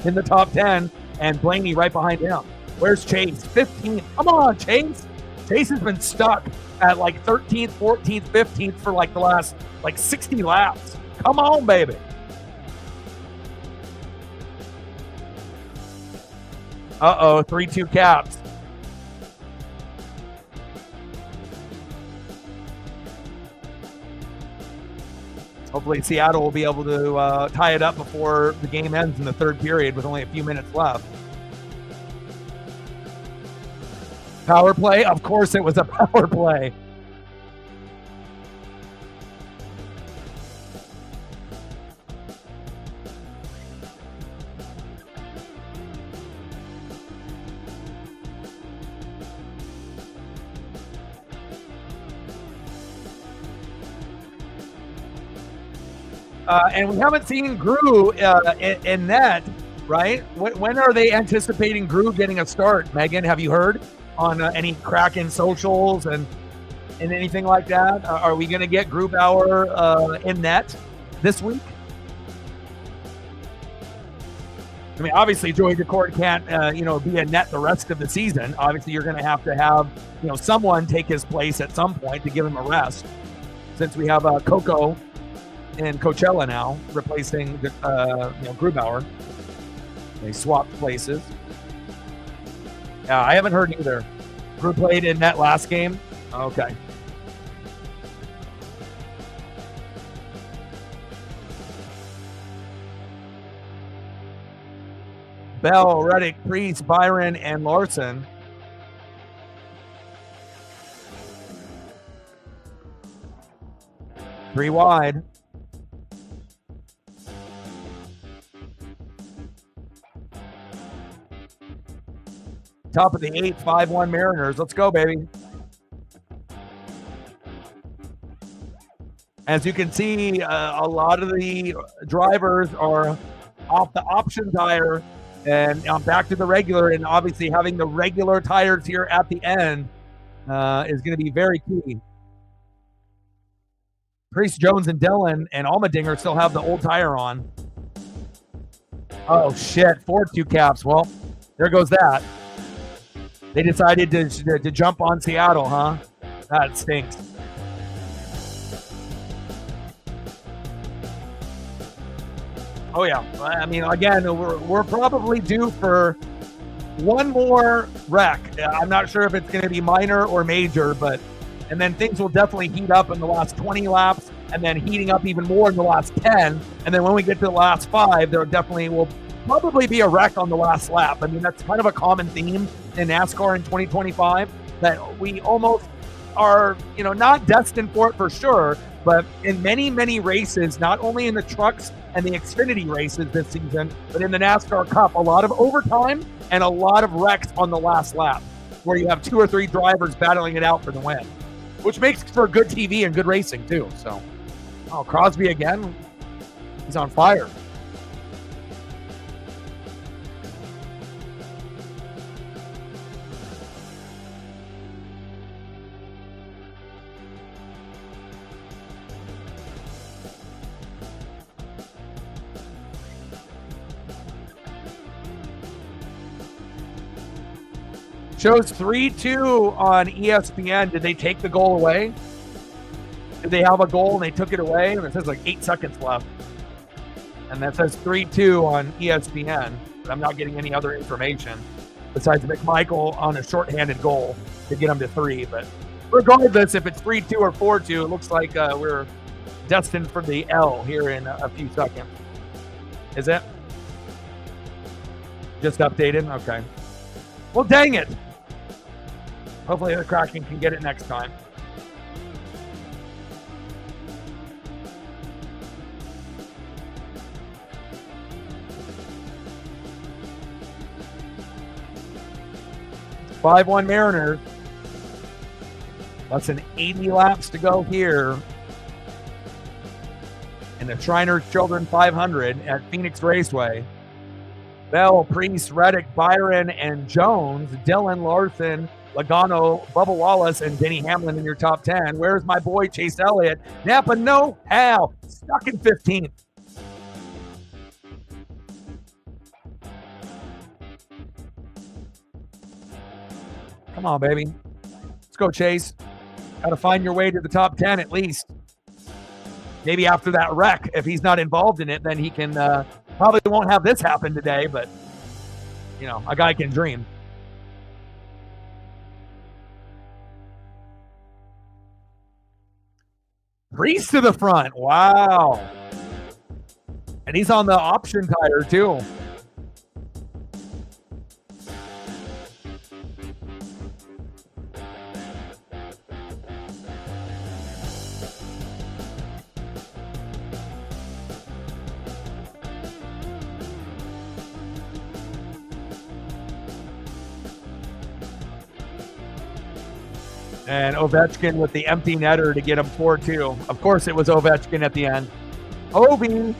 in the top 10, and Blaney right behind him. Where's Chase? 15. Come on, Chase. Chase has been stuck at 13th, 14th, 15th for the last 60 laps. Come on, baby. Uh-oh, 3-2 caps. Hopefully Seattle will be able to tie it up before the game ends in the third period with only a few minutes left. Power play? Of course it was a power play. And we haven't seen Gru in net, right? When are they anticipating Gru getting a start? Megan, have you heard on any Kraken socials and anything like that? Are we going to get Grubauer in net this week? I mean, obviously, Joey Decord can't, be in net the rest of the season. Obviously, you're going to have, someone take his place at some point to give him a rest. Since we have Coco and Coachella now replacing, Grubauer. They swapped places. Yeah, I haven't heard either. Gru played in that last game. Okay. Bell, Reddick, Priest, Byron, and Larson. Three wide. Top of the 8, 5-1 Mariners. Let's go, baby. As you can see, a lot of the drivers are off the option tire and back to the regular, and obviously having the regular tires here at the end is going to be very key. Priest, Jones, and Dillon and Allmendinger still have the old tire on. Oh, shit. 4-2 caps. Well, there goes that. They decided to jump on Seattle, huh? That stinks. Oh yeah, I mean, again, we're probably due for one more wreck. I'm not sure if it's going to be minor or major, and then things will definitely heat up in the last 20 laps, and then heating up even more in the last 10. And then when we get to the last 5, there definitely will probably be a wreck on the last lap. I mean, that's kind of a common theme in NASCAR in 2025, that we almost are, not destined for it for sure, but in many, many races, not only in the trucks and the Xfinity races this season, but in the NASCAR Cup, a lot of overtime and a lot of wrecks on the last lap, where you have 2 or 3 drivers battling it out for the win, which makes for good TV and good racing too. So, Crosby again, he's on fire. Shows 3-2 on ESPN. Did they take the goal away? Did they have a goal and they took it away? And it says like 8 seconds left. And that says 3-2 on ESPN. But I'm not getting any other information besides McMichael on a shorthanded goal to get him to 3. But regardless, if it's 3-2 or 4-2, it looks like we're destined for the L here in a few seconds. Is it? Just updated? Okay. Well, dang it. Hopefully the Kraken can get it next time. Five 5-1 Mariners. Less than 80 laps to go here in the Shriners Children 500 at Phoenix Raceway. Bell, Priest, Reddick, Byron, and Jones, Dylan, Larson, Logano, Bubba Wallace, and Denny Hamlin in your top 10. Where's my boy Chase Elliott? Napa, no how. Stuck in 15th. Come on, baby. Let's go, Chase. Got to find your way to the top 10 at least. Maybe after that wreck, if he's not involved in it, then he can probably won't have this happen today, but, a guy can dream. Priest to the front. Wow. And he's on the option tire, too. And Ovechkin with the empty netter to get him 4-2. Of course, it was Ovechkin at the end. Ovi.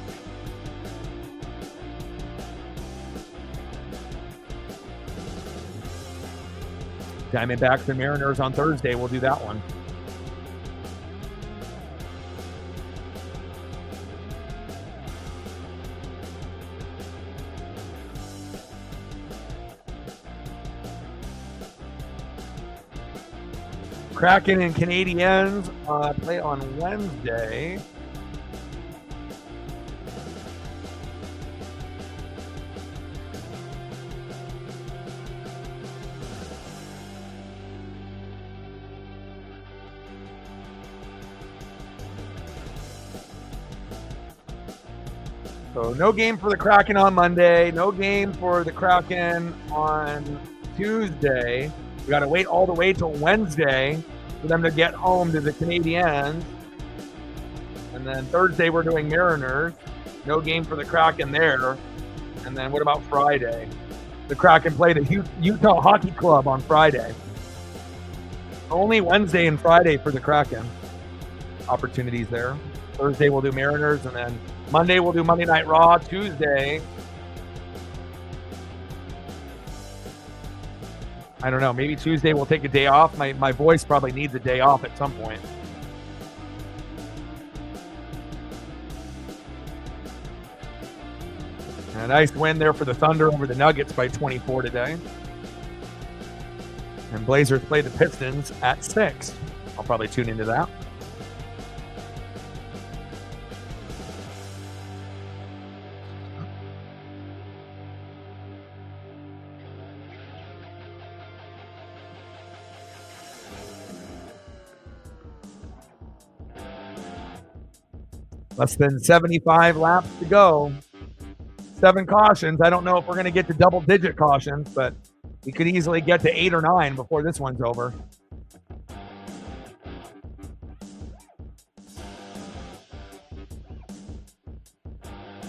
Diamondbacks and Mariners on Thursday. We'll do that one. Kraken and Canadiens play on Wednesday. So no game for the Kraken on Monday. No game for the Kraken on Tuesday. We got to wait all the way till Wednesday for them to get home to the Canadiens. And then Thursday we're doing Mariners. No game for the Kraken there. And then what about Friday? The Kraken play the Utah Hockey Club on Friday. Only Wednesday and Friday for the Kraken. Opportunities there. Thursday we'll do Mariners, and then Monday we'll do Monday Night Raw. Tuesday, I don't know. Maybe Tuesday we'll take a day off. My voice probably needs a day off at some point. A nice win there for the Thunder over the Nuggets by 24 today. And Blazers play the Pistons at 6. I'll probably tune into that. Less than 75 laps to go. 7 cautions. I don't know if we're going to get to double-digit cautions, but we could easily get to 8 or 9 before this one's over.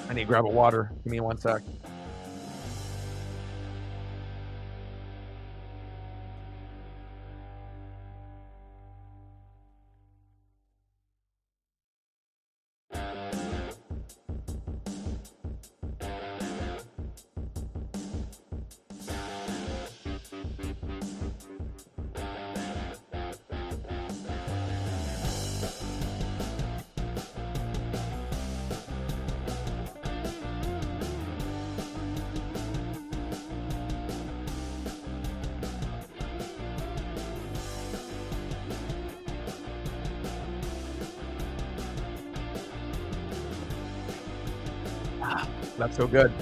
I need to grab a water. Give me 1 sec. Not so good.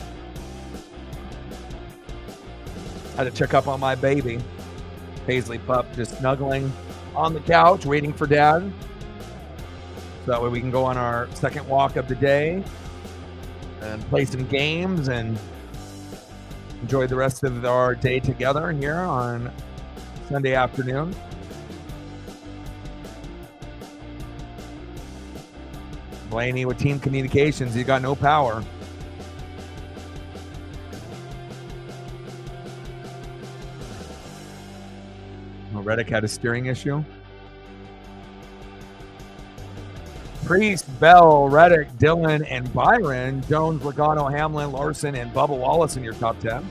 Had to check up on my baby. Paisley pup just snuggling on the couch, waiting for dad. So that way we can go on our second walk of the day and play some games and enjoy the rest of our day together here on Sunday afternoon. Blaney with team communications, he's got no power. Reddick had a steering issue. Priest, Bell, Reddick, Dillon, and Byron. Jones, Logano, Hamlin, Larson, and Bubba Wallace in your top 10.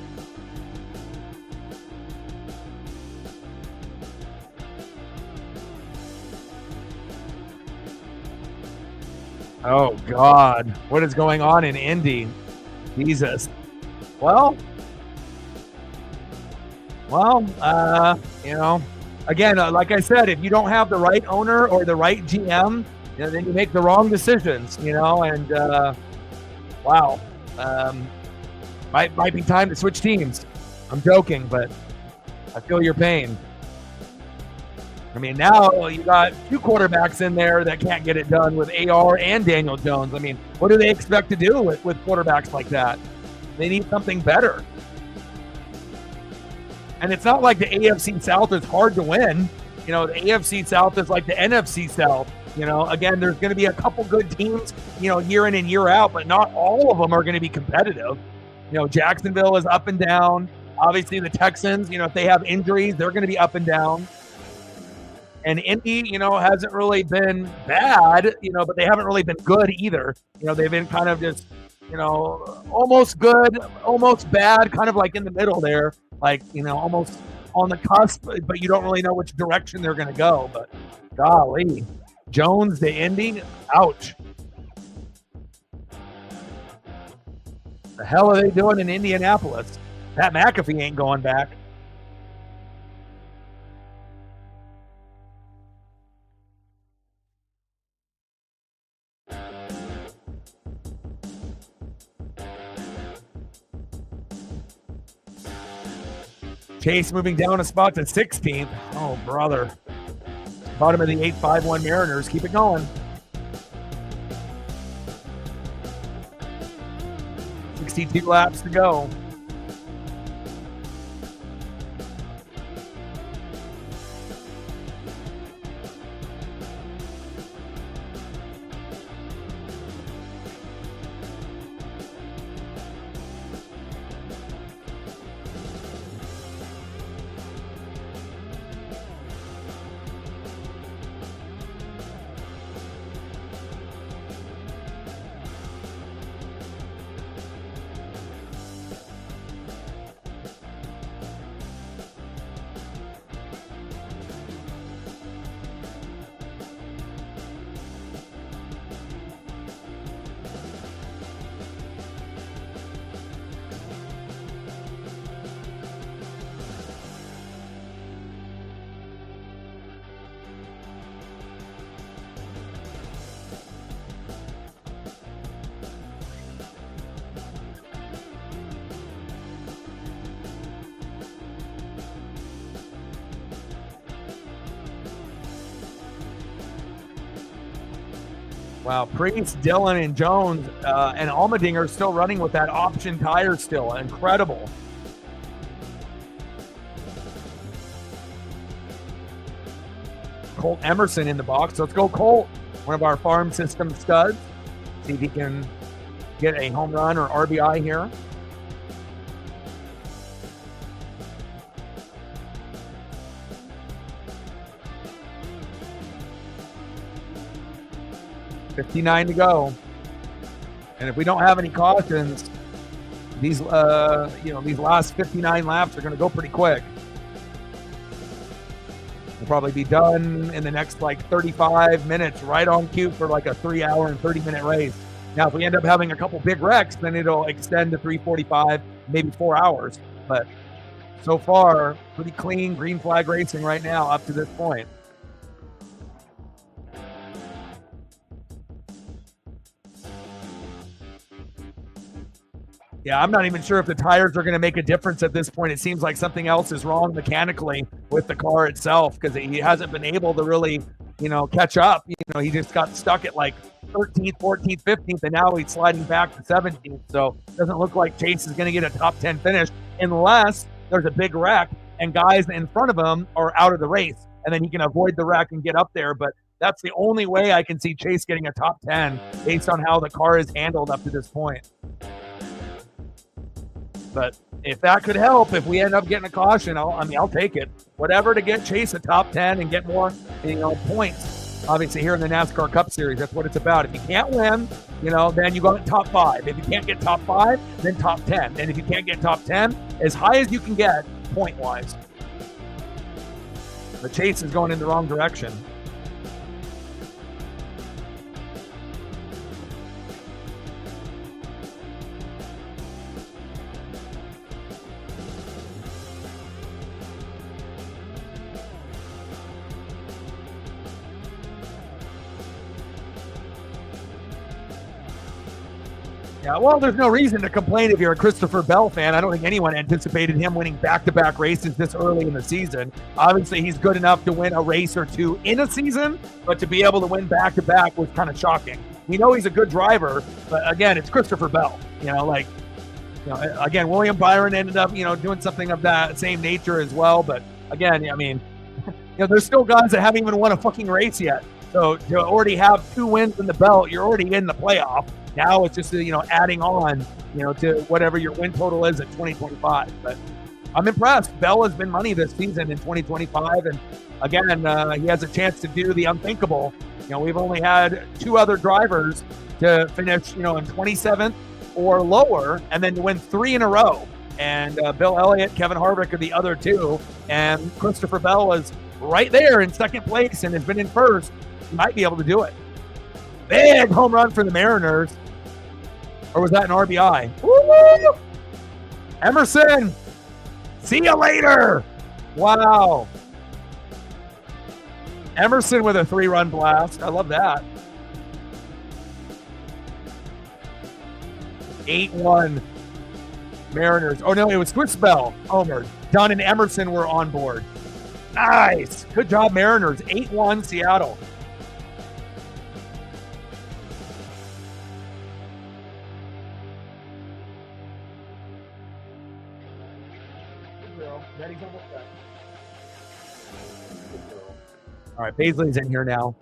Oh, God. What is going on in Indy? Jesus. Well, you know, again, like I said, if you don't have the right owner or the right GM, you know, then you make the wrong decisions, you know, and wow. Might be time to switch teams. I'm joking, but I feel your pain. I mean, now you got 2 quarterbacks in there that can't get it done with AR and Daniel Jones. I mean, what do they expect to do with quarterbacks like that? They need something better. And it's not like the AFC South is hard to win. You know, the AFC South is like the NFC South. You know, again, there's going to be a couple good teams, you know, year in and year out, but not all of them are going to be competitive. You know, Jacksonville is up and down. Obviously, the Texans, you know, if they have injuries, they're going to be up and down. And Indy, you know, hasn't really been bad, you know, but they haven't really been good either. You know, they've been kind of just, you know, almost good, almost bad, kind of like in the middle there. Like, you know, almost on the cusp, but you don't really know which direction they're going to go. But golly, Jones to Indy, ouch. The hell are they doing in Indianapolis? Pat McAfee ain't going back. Chase moving down a spot to 16th. Oh, brother. Bottom of the 851 Mariners. Keep it going. 62 laps to go. Wow, Priest, Dillon, and Jones and Allmendinger still running with that option tire still. Incredible. Colt Emerson in the box. Let's go, Colt. One of our farm system studs. See if he can get a home run or RBI here. $59 to go. And if we don't have any cautions, these these last 59 laps are going to go pretty quick. We'll probably be done in the next like 35 minutes, right on cue for like a 3-hour and 30-minute race. Now, if we end up having a couple big wrecks, then it'll extend to 3:45, maybe 4 hours. But so far, pretty clean green flag racing right now up to this point. Yeah, I'm not even sure if the tires are going to make a difference at this point. It seems like something else is wrong mechanically with the car itself because he hasn't been able to really, catch up. He just got stuck at like 13th, 14th, 15th, and now he's sliding back to 17th. So it doesn't look like Chase is going to get a top 10 finish unless there's a big wreck and guys in front of him are out of the race. And then he can avoid the wreck and get up there. But that's the only way I can see Chase getting a top 10 based on how the car is handled up to this point. But if that could help, if we end up getting a caution, I'll take it. Whatever to get Chase a top 10 and get more, points. Obviously, here in the NASCAR Cup Series, that's what it's about. If you can't win, then you go top 5. If you can't get top 5, then top 10. And if you can't get top 10, as high as you can get point-wise. The Chase is going in the wrong direction. Yeah, well, there's no reason to complain if you're a Christopher Bell fan. I don't think anyone anticipated him winning back-to-back races this early in the season. Obviously, he's good enough to win a race or two in a season, but to be able to win back-to-back was kind of shocking. We know he's a good driver, but again, it's Christopher Bell. Again, William Byron ended up, doing something of that same nature as well. But again, there's still guys that haven't even won a fucking race yet. So to already have 2 wins in the belt, you're already in the playoff. Now it's just, adding on, to whatever your win total is at 2025. But I'm impressed. Bell has been money this season in 2025. And again, he has a chance to do the unthinkable. We've only had 2 other drivers to finish, in 27th or lower, and then to win 3 in a row. And Bill Elliott, Kevin Harvick are the other 2. And Christopher Bell is right there in second place and has been in first. He might be able to do it. Big home run for the Mariners. Or was that an RBI? Woo! Emerson, see you later. Wow. Emerson with a 3-run blast. I love that. 8-1 Mariners. Oh, no, it was Swiss Bell. Homer. Dunn and Emerson were on board. Nice. Good job, Mariners. 8-1 Seattle. All right, Paisley's in here now.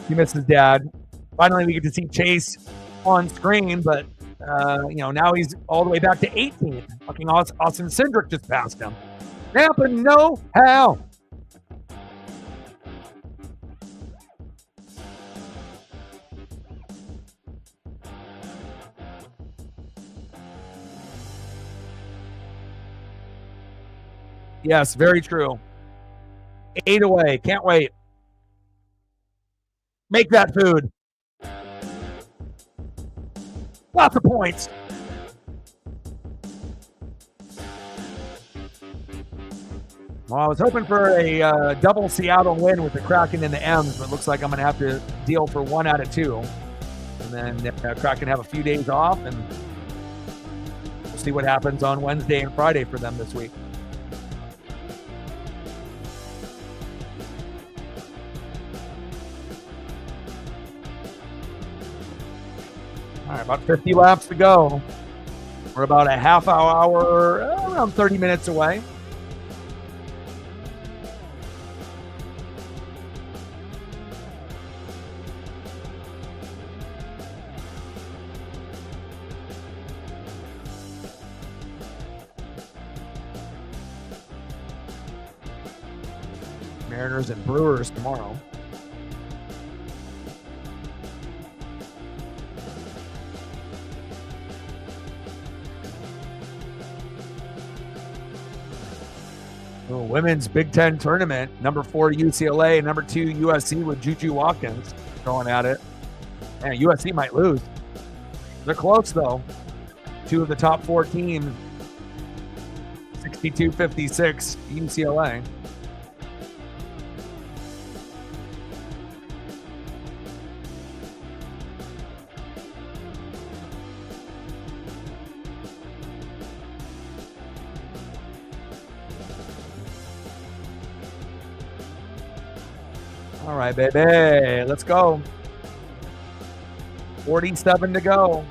He missed his dad. Finally, we get to see Chase on screen, but now he's all the way back to 18th. Fucking Austin Cindric just passed him. Nampa, no how. Yes, very true. 8 away. Can't wait. Make that food. Lots of points. Well, I was hoping for a double Seattle win with the Kraken and the M's, but it looks like I'm going to have to deal for 1 out of 2. And then Kraken have a few days off, and we'll see what happens on Wednesday and Friday for them this week. All right, about 50 laps to go. We're about a half hour, around 30 minutes away. Mariners and Brewers tomorrow. Oh, women's Big Ten tournament. Number 4 UCLA, number 2 USC with Juju Watkins going at it. Man, USC might lose. They're close though. 2 of the top 4 teams. 62-56 UCLA. All right, baby. Let's go. 47 to go.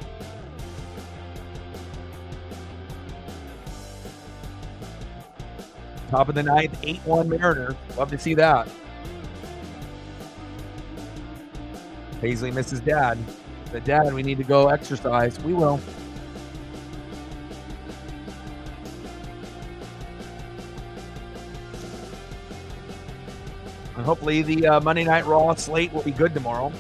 Top of the ninth, 8-1 Mariners. Love to see that. Paisley misses dad. But dad, we need to go exercise. We will. And hopefully the Monday Night Raw slate will be good tomorrow.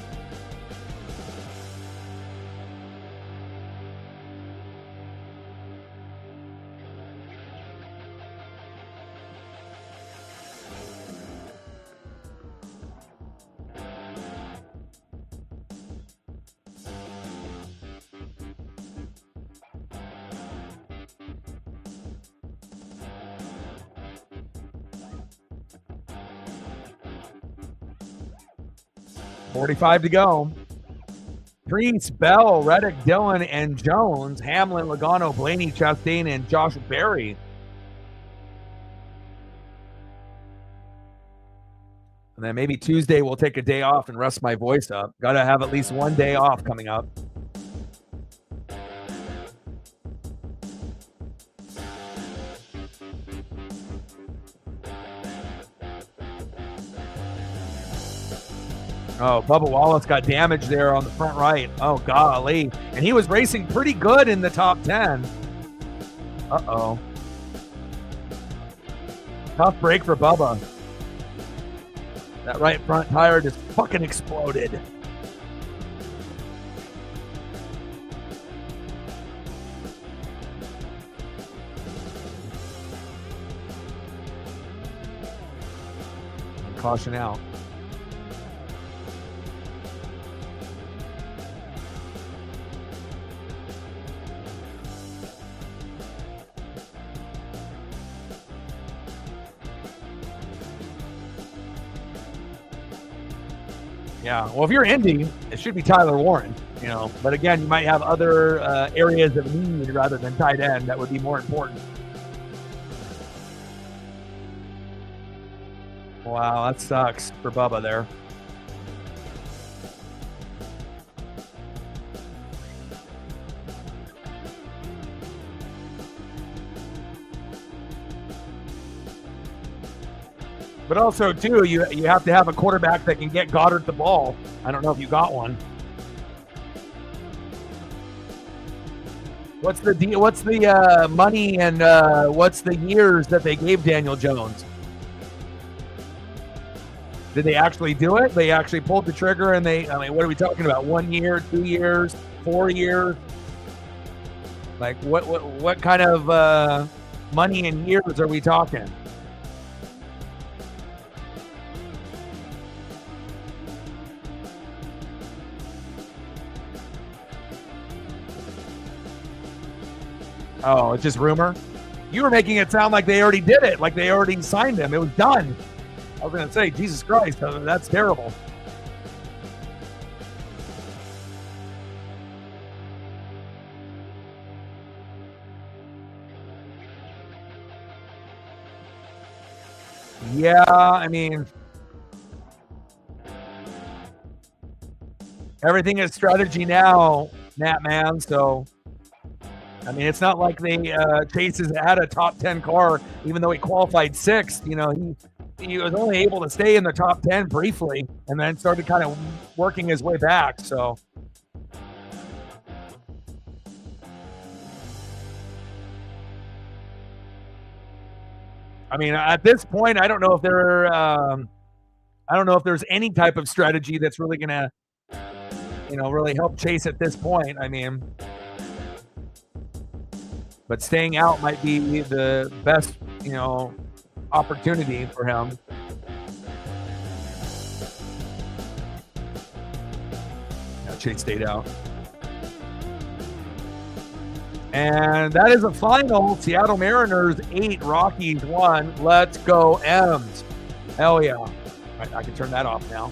$45 to go. Priest, Bell, Reddick, Dillon, and Jones. Hamlin, Logano, Blaney, Chastain, and Josh Berry. And then maybe Tuesday we'll take a day off and rest my voice up. Got to have at least one day off coming up. Oh, Bubba Wallace got damaged there on the front right. Oh, golly. And he was racing pretty good in the top 10. Uh-oh. Tough break for Bubba. That right front tire just fucking exploded. Caution out. Yeah, well, if you're Indy, it should be Tyler Warren, you know. But again, you might have other areas of need rather than tight end that would be more important. Wow, that sucks for Bubba there. But also, too, you have to have a quarterback that can get Goddard the ball. I don't know if you got one. What's the deal? What's the money and what's the years that they gave Daniel Jones? Did they actually do it? They actually pulled the trigger and I mean, what are we talking about? 1 year, 2 years, 4 years? Like, what kind of money and years are we talking? Oh, it's just rumor? You were making it sound like they already did it, like they already signed him. It was done. I was going to say, Jesus Christ, that's terrible. Yeah, I mean, everything is strategy now. Nat, man. So, I mean, it's not like they Chase is at a top 10 car, even though he qualified 6th. You know, he was only able to stay in the top 10 briefly and then started kind of working his way back. So, I mean, at this point, I don't know if there's any type of strategy that's really going to, really help Chase at this point. I mean, but staying out might be the best, opportunity for him. Yeah, Chase stayed out. And that is a final. Seattle Mariners 8, Rockies 1. Let's go, M's. Hell yeah. All right, I can turn that off now.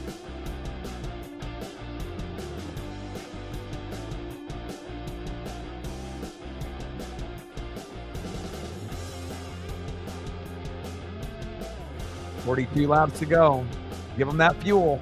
$42 laps to go. Give them that fuel.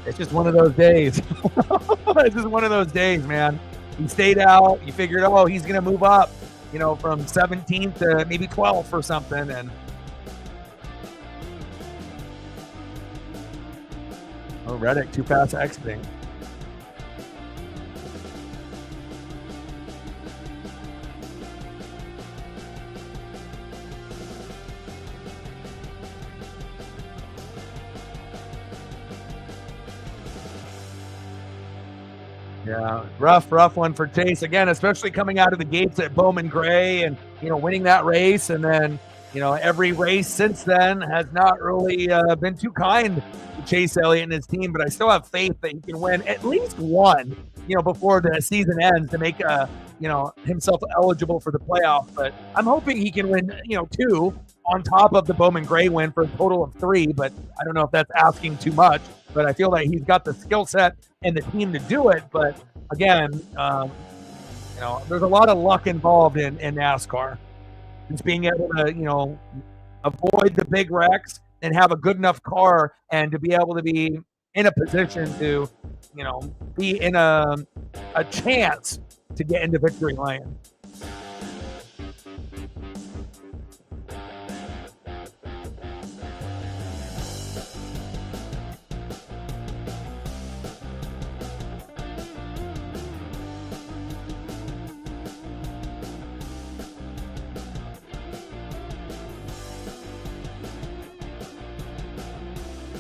It's just one of those days. It's just one of those days, man. He stayed out. You figured, he's going to move up, from 17th to maybe 12th or something. And Reddick too fast exiting. Yeah, rough one for Chase again, especially coming out of the gates at Bowman Gray and, winning that race. And then, every race since then has not really been too kind to Chase Elliott and his team, but I still have faith that he can win at least one, before the season ends to make, himself eligible for the playoff. But I'm hoping he can win, 2 on top of the Bowman Gray win for a total of 3, but I don't know if that's asking too much. But I feel like he's got the skill set and the team to do it. But again, there's a lot of luck involved in NASCAR. Just being able to, avoid the big wrecks and have a good enough car and to be able to be in a position to, be in a chance to get into victory lane.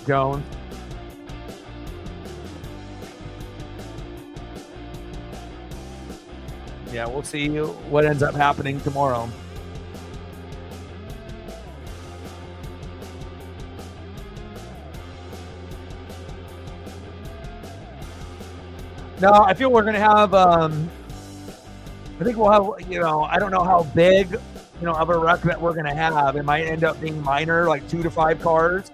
Jones. Yeah, we'll see what ends up happening tomorrow. No, I feel we're going to have, I think we'll have, I don't know how big, of a wreck that we're going to have. It might end up being minor, like 2 to 5 cars.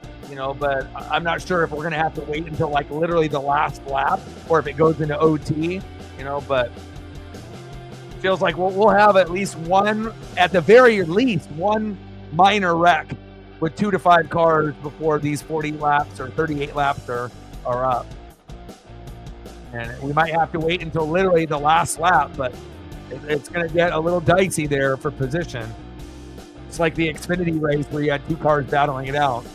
But I'm not sure if we're going to have to wait until like literally the last lap or if it goes into OT, but it feels like we'll have at least one, at the very least, one minor wreck with 2 to 5 cars before these 40 laps or 38 laps are up. And we might have to wait until literally the last lap, but it's going to get a little dicey there for position. It's like the Xfinity race where you had 2 cars battling it out.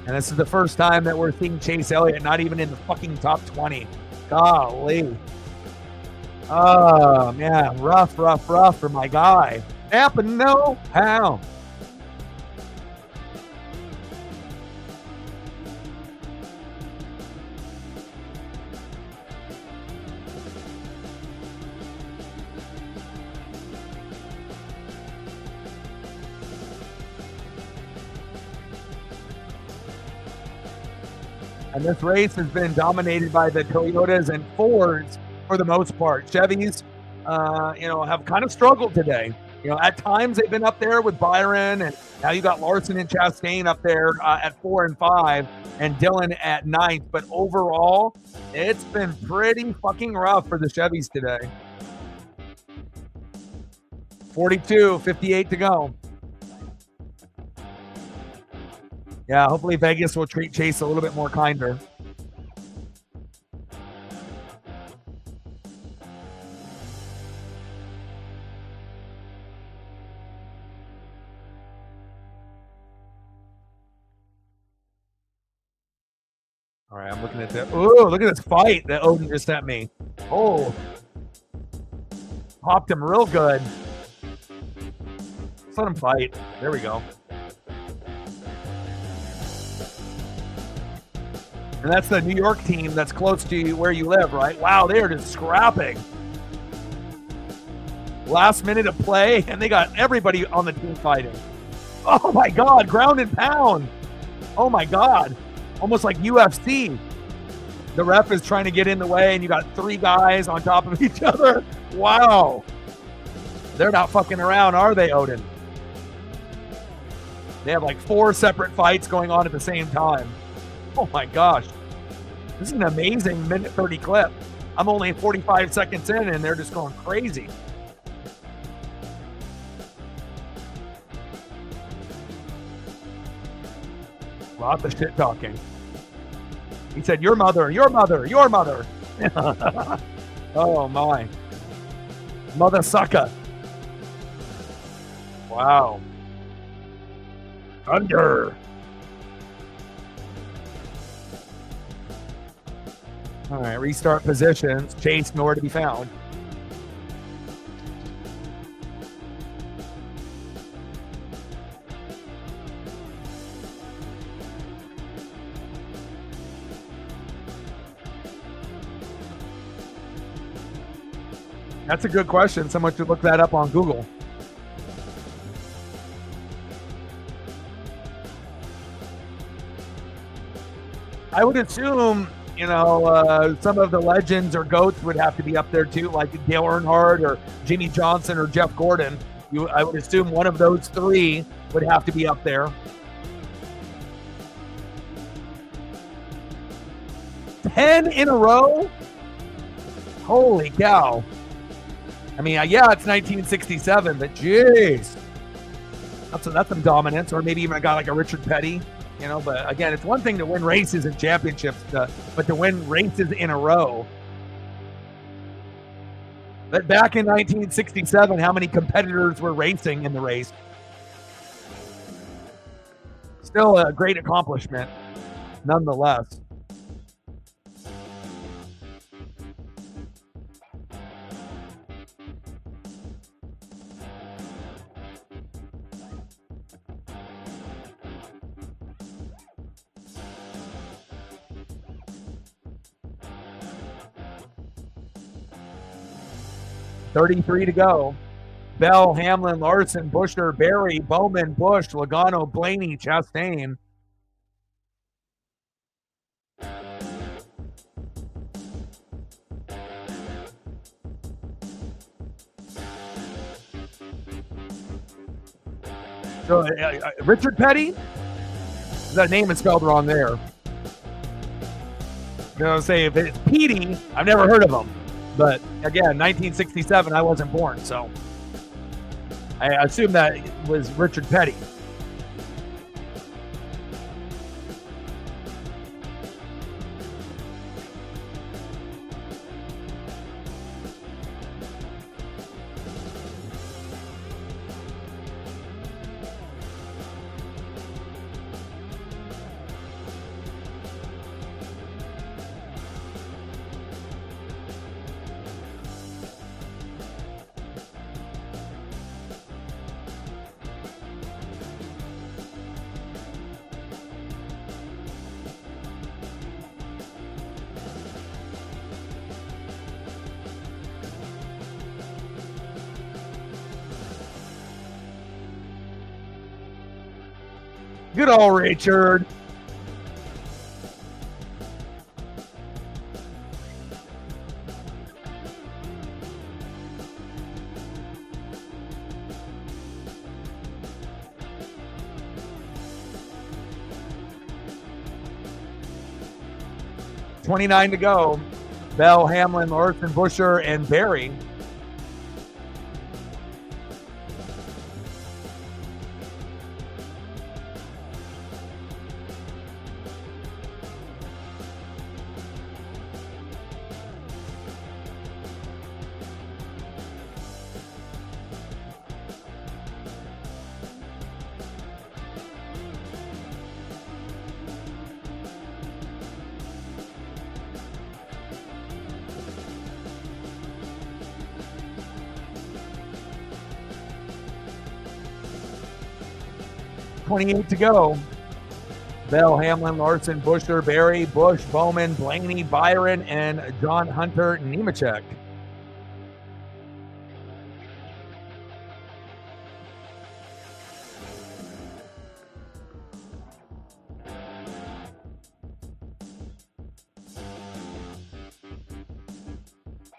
And this is the first time that we're seeing Chase Elliott not even in the fucking top 20. Golly. Oh, man. Rough for my guy. Napa know-how. And this race has been dominated by the Toyotas and Fords for the most part. Chevys, have kind of struggled today. At times they've been up there with Byron, and now you got Larson and Chastain up there at 4 and 5, and Dillon at 9th. But overall, it's been pretty fucking rough for the Chevys today. 58 to go. Yeah, hopefully Vegas will treat Chase a little bit more kinder. All right, I'm looking at that. Ooh, look at this fight that Odin just sent me. Oh, popped him real good. Let's let him fight. There we go. And that's the New York team that's close to where you live, right? Wow, they are just scrapping. Last minute of play, and they got everybody on the team fighting. Oh my God, ground and pound. Oh my God, almost like UFC. The ref is trying to get in the way, and you got 3 guys on top of each other. Wow. They're not fucking around, are they, Odin? They have like 4 separate fights going on at the same time. Oh my gosh. This is an amazing minute 30 clip. I'm only 45 seconds in and they're just going crazy. Lots of shit talking. He said, your mother. Oh my. Mother sucker. Wow. Thunder. All right, restart positions. Chase nowhere to be found. That's a good question. Someone should look that up on Google. I would assume, some of the legends or GOATs would have to be up there too, like Dale Earnhardt or Jimmy Johnson or Jeff Gordon. I would assume one of those 3 would have to be up there. 10 in a row? Holy cow. I mean, yeah, it's 1967, but jeez. That's some dominance, or maybe even a guy like a Richard Petty. But again, it's one thing to win races and championships, but to win races in a row. But back in 1967, how many competitors were racing in the race? Still a great accomplishment, nonetheless. $33 to go. Bell, Hamlin, Larson, Buescher, Berry, Bowman, Busch, Logano, Blaney, Chastain. So, Richard Petty? That name is spelled wrong there. Say if it's Petey, I've never heard of him. But again, 1967, I wasn't born, so I assume that was Richard Petty. Good old Richard. $29 to go. Bell, Hamlin, Larson, Busher, and Barry. $28 to go. Bell, Hamlin, Larson, Busher, Barry, Bush, Bowman, Blaney, Byron, and John Hunter Nemechek.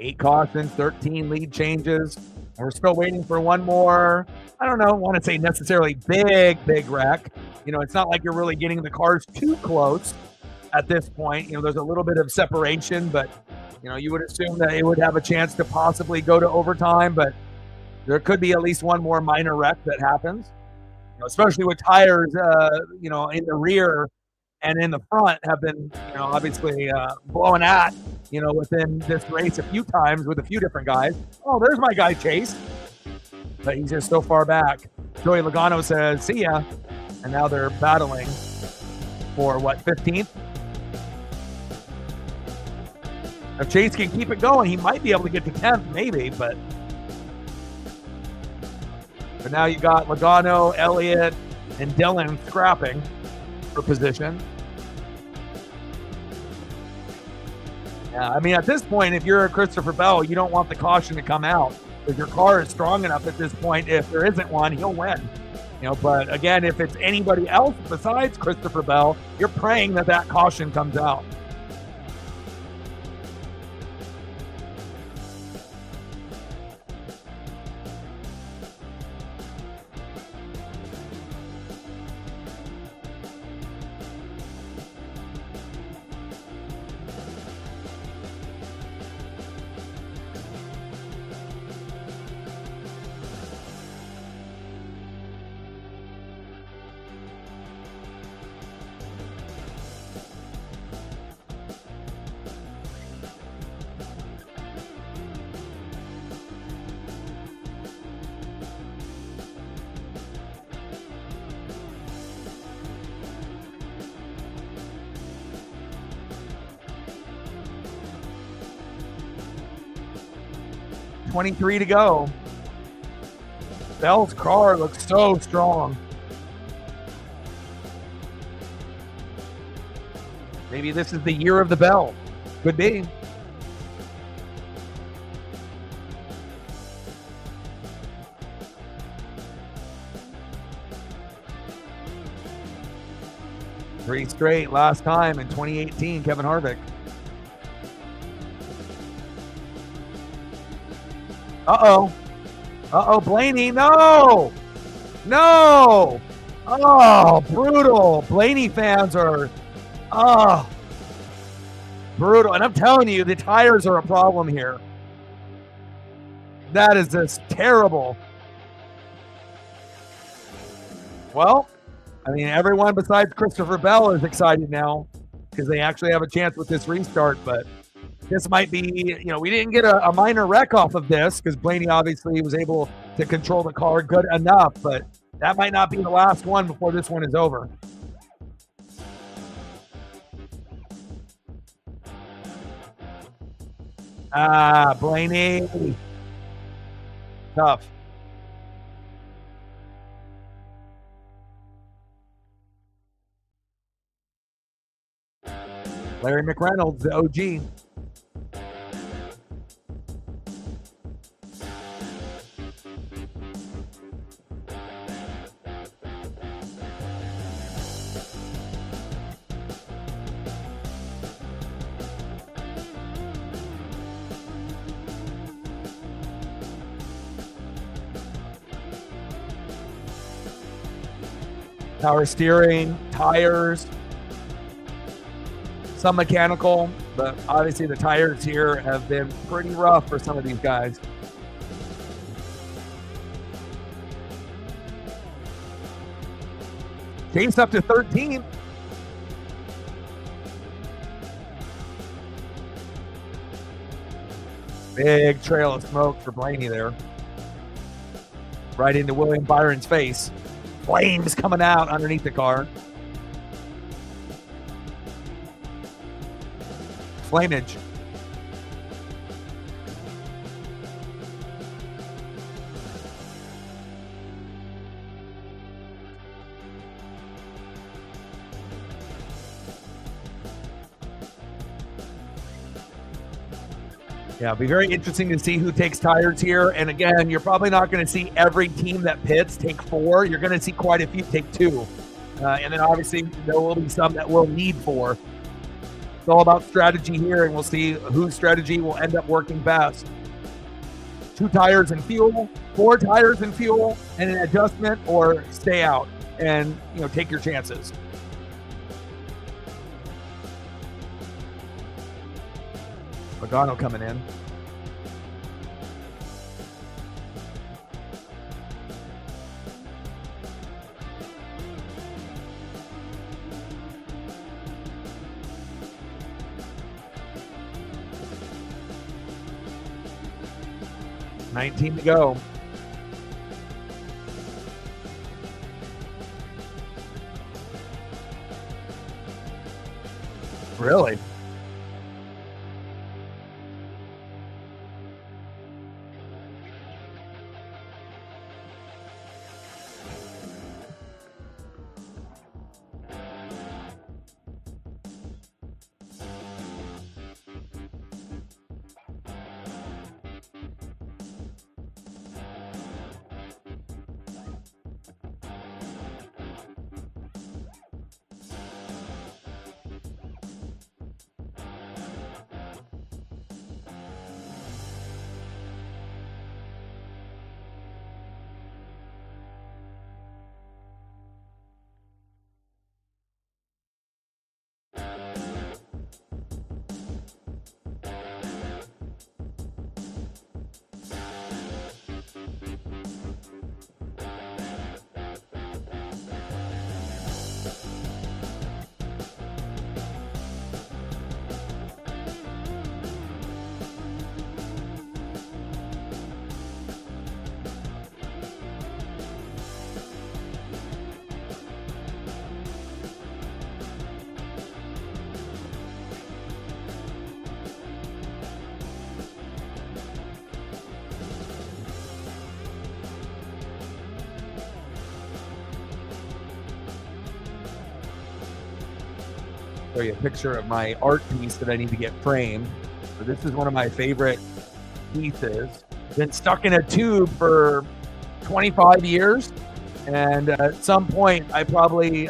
Eight cautions, 13 lead changes. We're still waiting for one more. I don't know, want to say necessarily big wreck. You know, it's not like you're really getting the cars too close at this point. You know, there's a little bit of separation, but, you know, you would assume that it would have a chance to possibly go to overtime, but there could be at least one more minor wreck that happens, you know, especially with tires, you know, in the rear and in the front have been, you know, obviously blowing at, you know, within this race a few times with a few different guys. Oh, there's my guy Chase. But he's just so far back. Joey Logano says, see ya. And now they're battling for, what, 15th? If Chase can keep it going, he might be able to get to 10th, maybe, but now you got Logano, Elliott, and Dylan scrapping for position. Yeah, I mean, at this point, if you're a Christopher Bell, you don't want the caution to come out. If your car is strong enough at this point, if there isn't one, he'll win. You know, but again, if it's anybody else besides Christopher Bell, you're praying that that caution comes out. $23 to go. Bell's car looks so strong. Maybe this is the year of the Bell. Could be. Three straight last time in 2018, Kevin Harvick. Uh-oh, Blaney, no! No! Oh, brutal. Blaney fans are, brutal. And I'm telling you, the tires are a problem here. That is just terrible. Well, I mean, everyone besides Christopher Bell is excited now because they actually have a chance with this restart, but this might be, you know, we didn't get a minor wreck off of this because Blaney obviously was able to control the car good enough, but that might not be the last one before this one is over. Blaney. Tough. Larry McReynolds, the OG. Power steering, tires, some mechanical, but obviously the tires here have been pretty rough for some of these guys. Chase up to 13. Big trail of smoke for Blaney there. Right into William Byron's face. Flames coming out underneath the car. Flamage. Yeah, it'll be very interesting to see who takes tires here. And again, you're probably not going to see every team that pits take 4. You're going to see quite a few take 2. And then obviously there will be some that will need 4. It's all about strategy here, and we'll see whose strategy will end up working best. 2 tires and fuel, 4 tires and fuel, and an adjustment, or stay out and take your chances. Logano coming in. $19 to go. Really? Show you a picture of my art piece that I need to get framed. So this is one of my favorite pieces. Been stuck in a tube for 25 years, and at some point I probably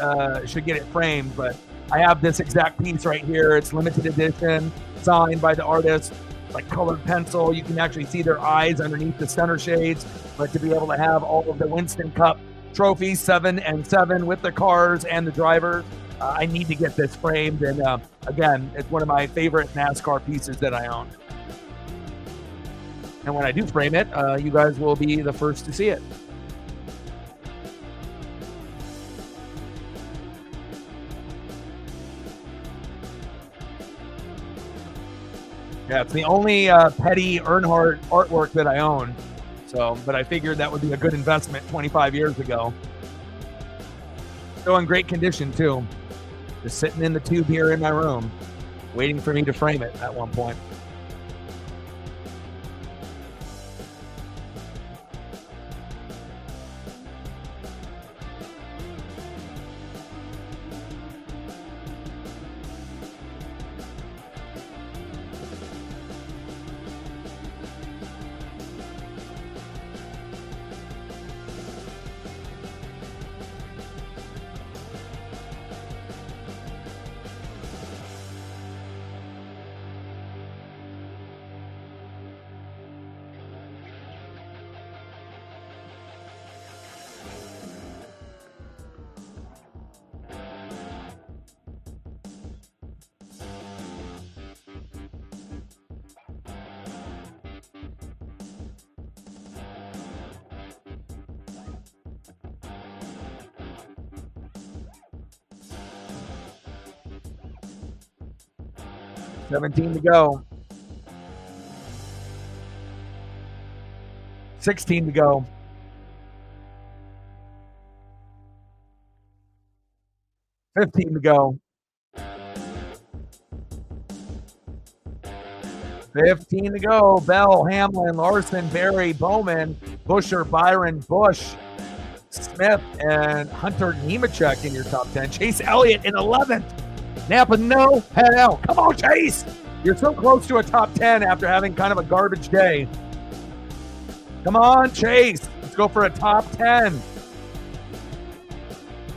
should get it framed, but I have this exact piece right here. It's limited edition, signed by the artist, like colored pencil. You can actually see their eyes underneath the center shades, but to be able to have all of the Winston Cup trophies, 7 and 7 with the cars and the drivers, I need to get this framed, and again, it's one of my favorite NASCAR pieces that I own. And when I do frame it, you guys will be the first to see it. Yeah, it's the only Petty Earnhardt artwork that I own. So, but I figured that would be a good investment 25 years ago. Still in great condition too. Just sitting in the tube here in my room, waiting for me to frame it at one point. 17 to go. 16 to go. 15 to go. 15 to go. Bell, Hamlin, Larson, Berry, Bowman, Busher, Byron, Busch, Smith, and Hunter Nemechek in your top 10. Chase Elliott in 11th. Napa, no hell. Come on, Chase. You're so close to a top 10 after having kind of a garbage day. Come on, Chase. Let's go for a top 10.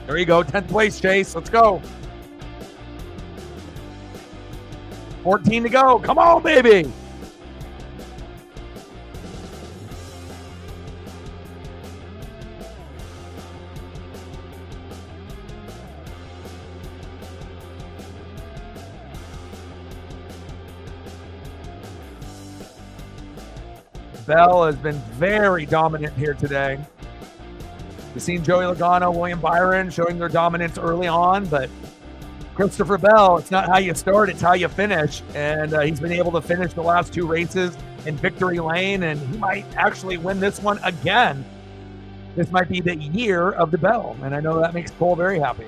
There you go. 10th place, Chase. Let's go. 14 to go. Come on, baby. Bell has been very dominant here today. We've seen Joey Logano, William Byron showing their dominance early on, but Christopher Bell, it's not how you start, it's how you finish. And he's been able to finish the last 2 races in victory lane, and he might actually win this one again. This might be the year of the Bell, and I know that makes Cole very happy.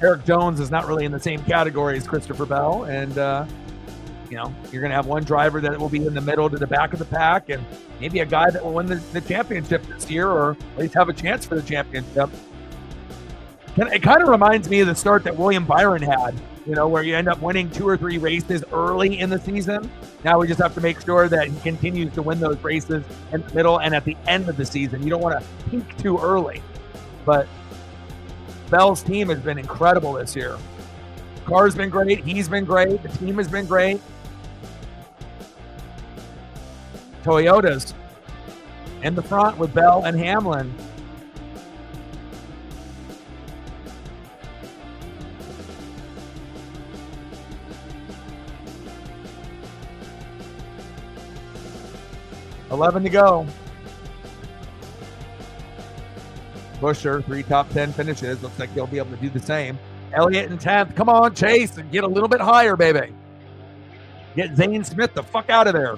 Eric Jones is not really in the same category as Christopher Bell, and you know, you're going to have one driver that will be in the middle to the back of the pack, and maybe a guy that will win the championship this year, or at least have a chance for the championship. It kind of reminds me of the start that William Byron had, you know, where you end up winning 2 or 3 races early in the season. Now we just have to make sure that he continues to win those races in the middle and at the end of the season. You don't want to peak too early. But Bell's team has been incredible this year. Car's been great. He's been great. The team has been great. Toyotas in the front with Bell and Hamlin. $11 to go. Busher, 3 top 10 finishes. Looks like he'll be able to do the same. Elliott in 10th. Come on, Chase, and get a little bit higher, baby. Get Zane Smith the fuck out of there.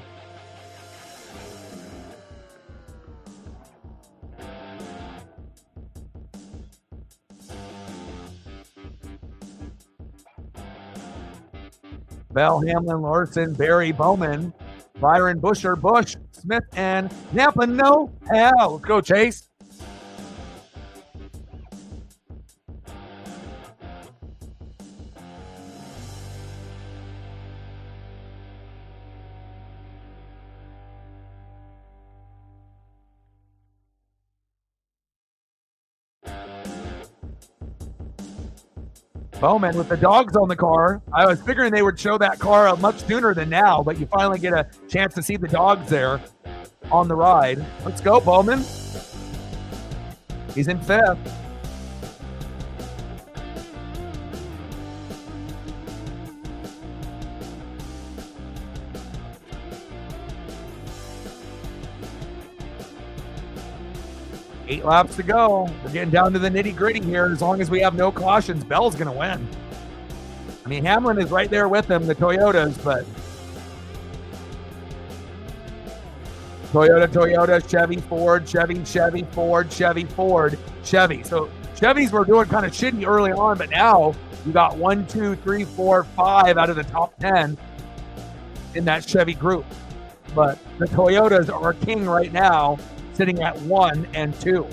Bell, Hamlin, Larson, Berry, Bowman, Byron, Busher, Busch, Smith, and Napa. No hell. Let's go, Chase. Bowman with the dogs on the car. I was figuring they would show that car much sooner than now, but you finally get a chance to see the dogs there on the ride. Let's go, Bowman. He's in 5th. Eight laps to go. We're getting down to the nitty-gritty here. As long as we have no cautions, Bell's going to win. I mean, Hamlin is right there with him, the Toyotas, but Toyota, Chevy, Ford, Chevy, Ford, Chevy. So Chevys were doing kind of shitty early on, but now you got 1, 2, 3, 4, 5 out of the top 10 in that Chevy group. But the Toyotas are king right now, sitting at 1 and 2.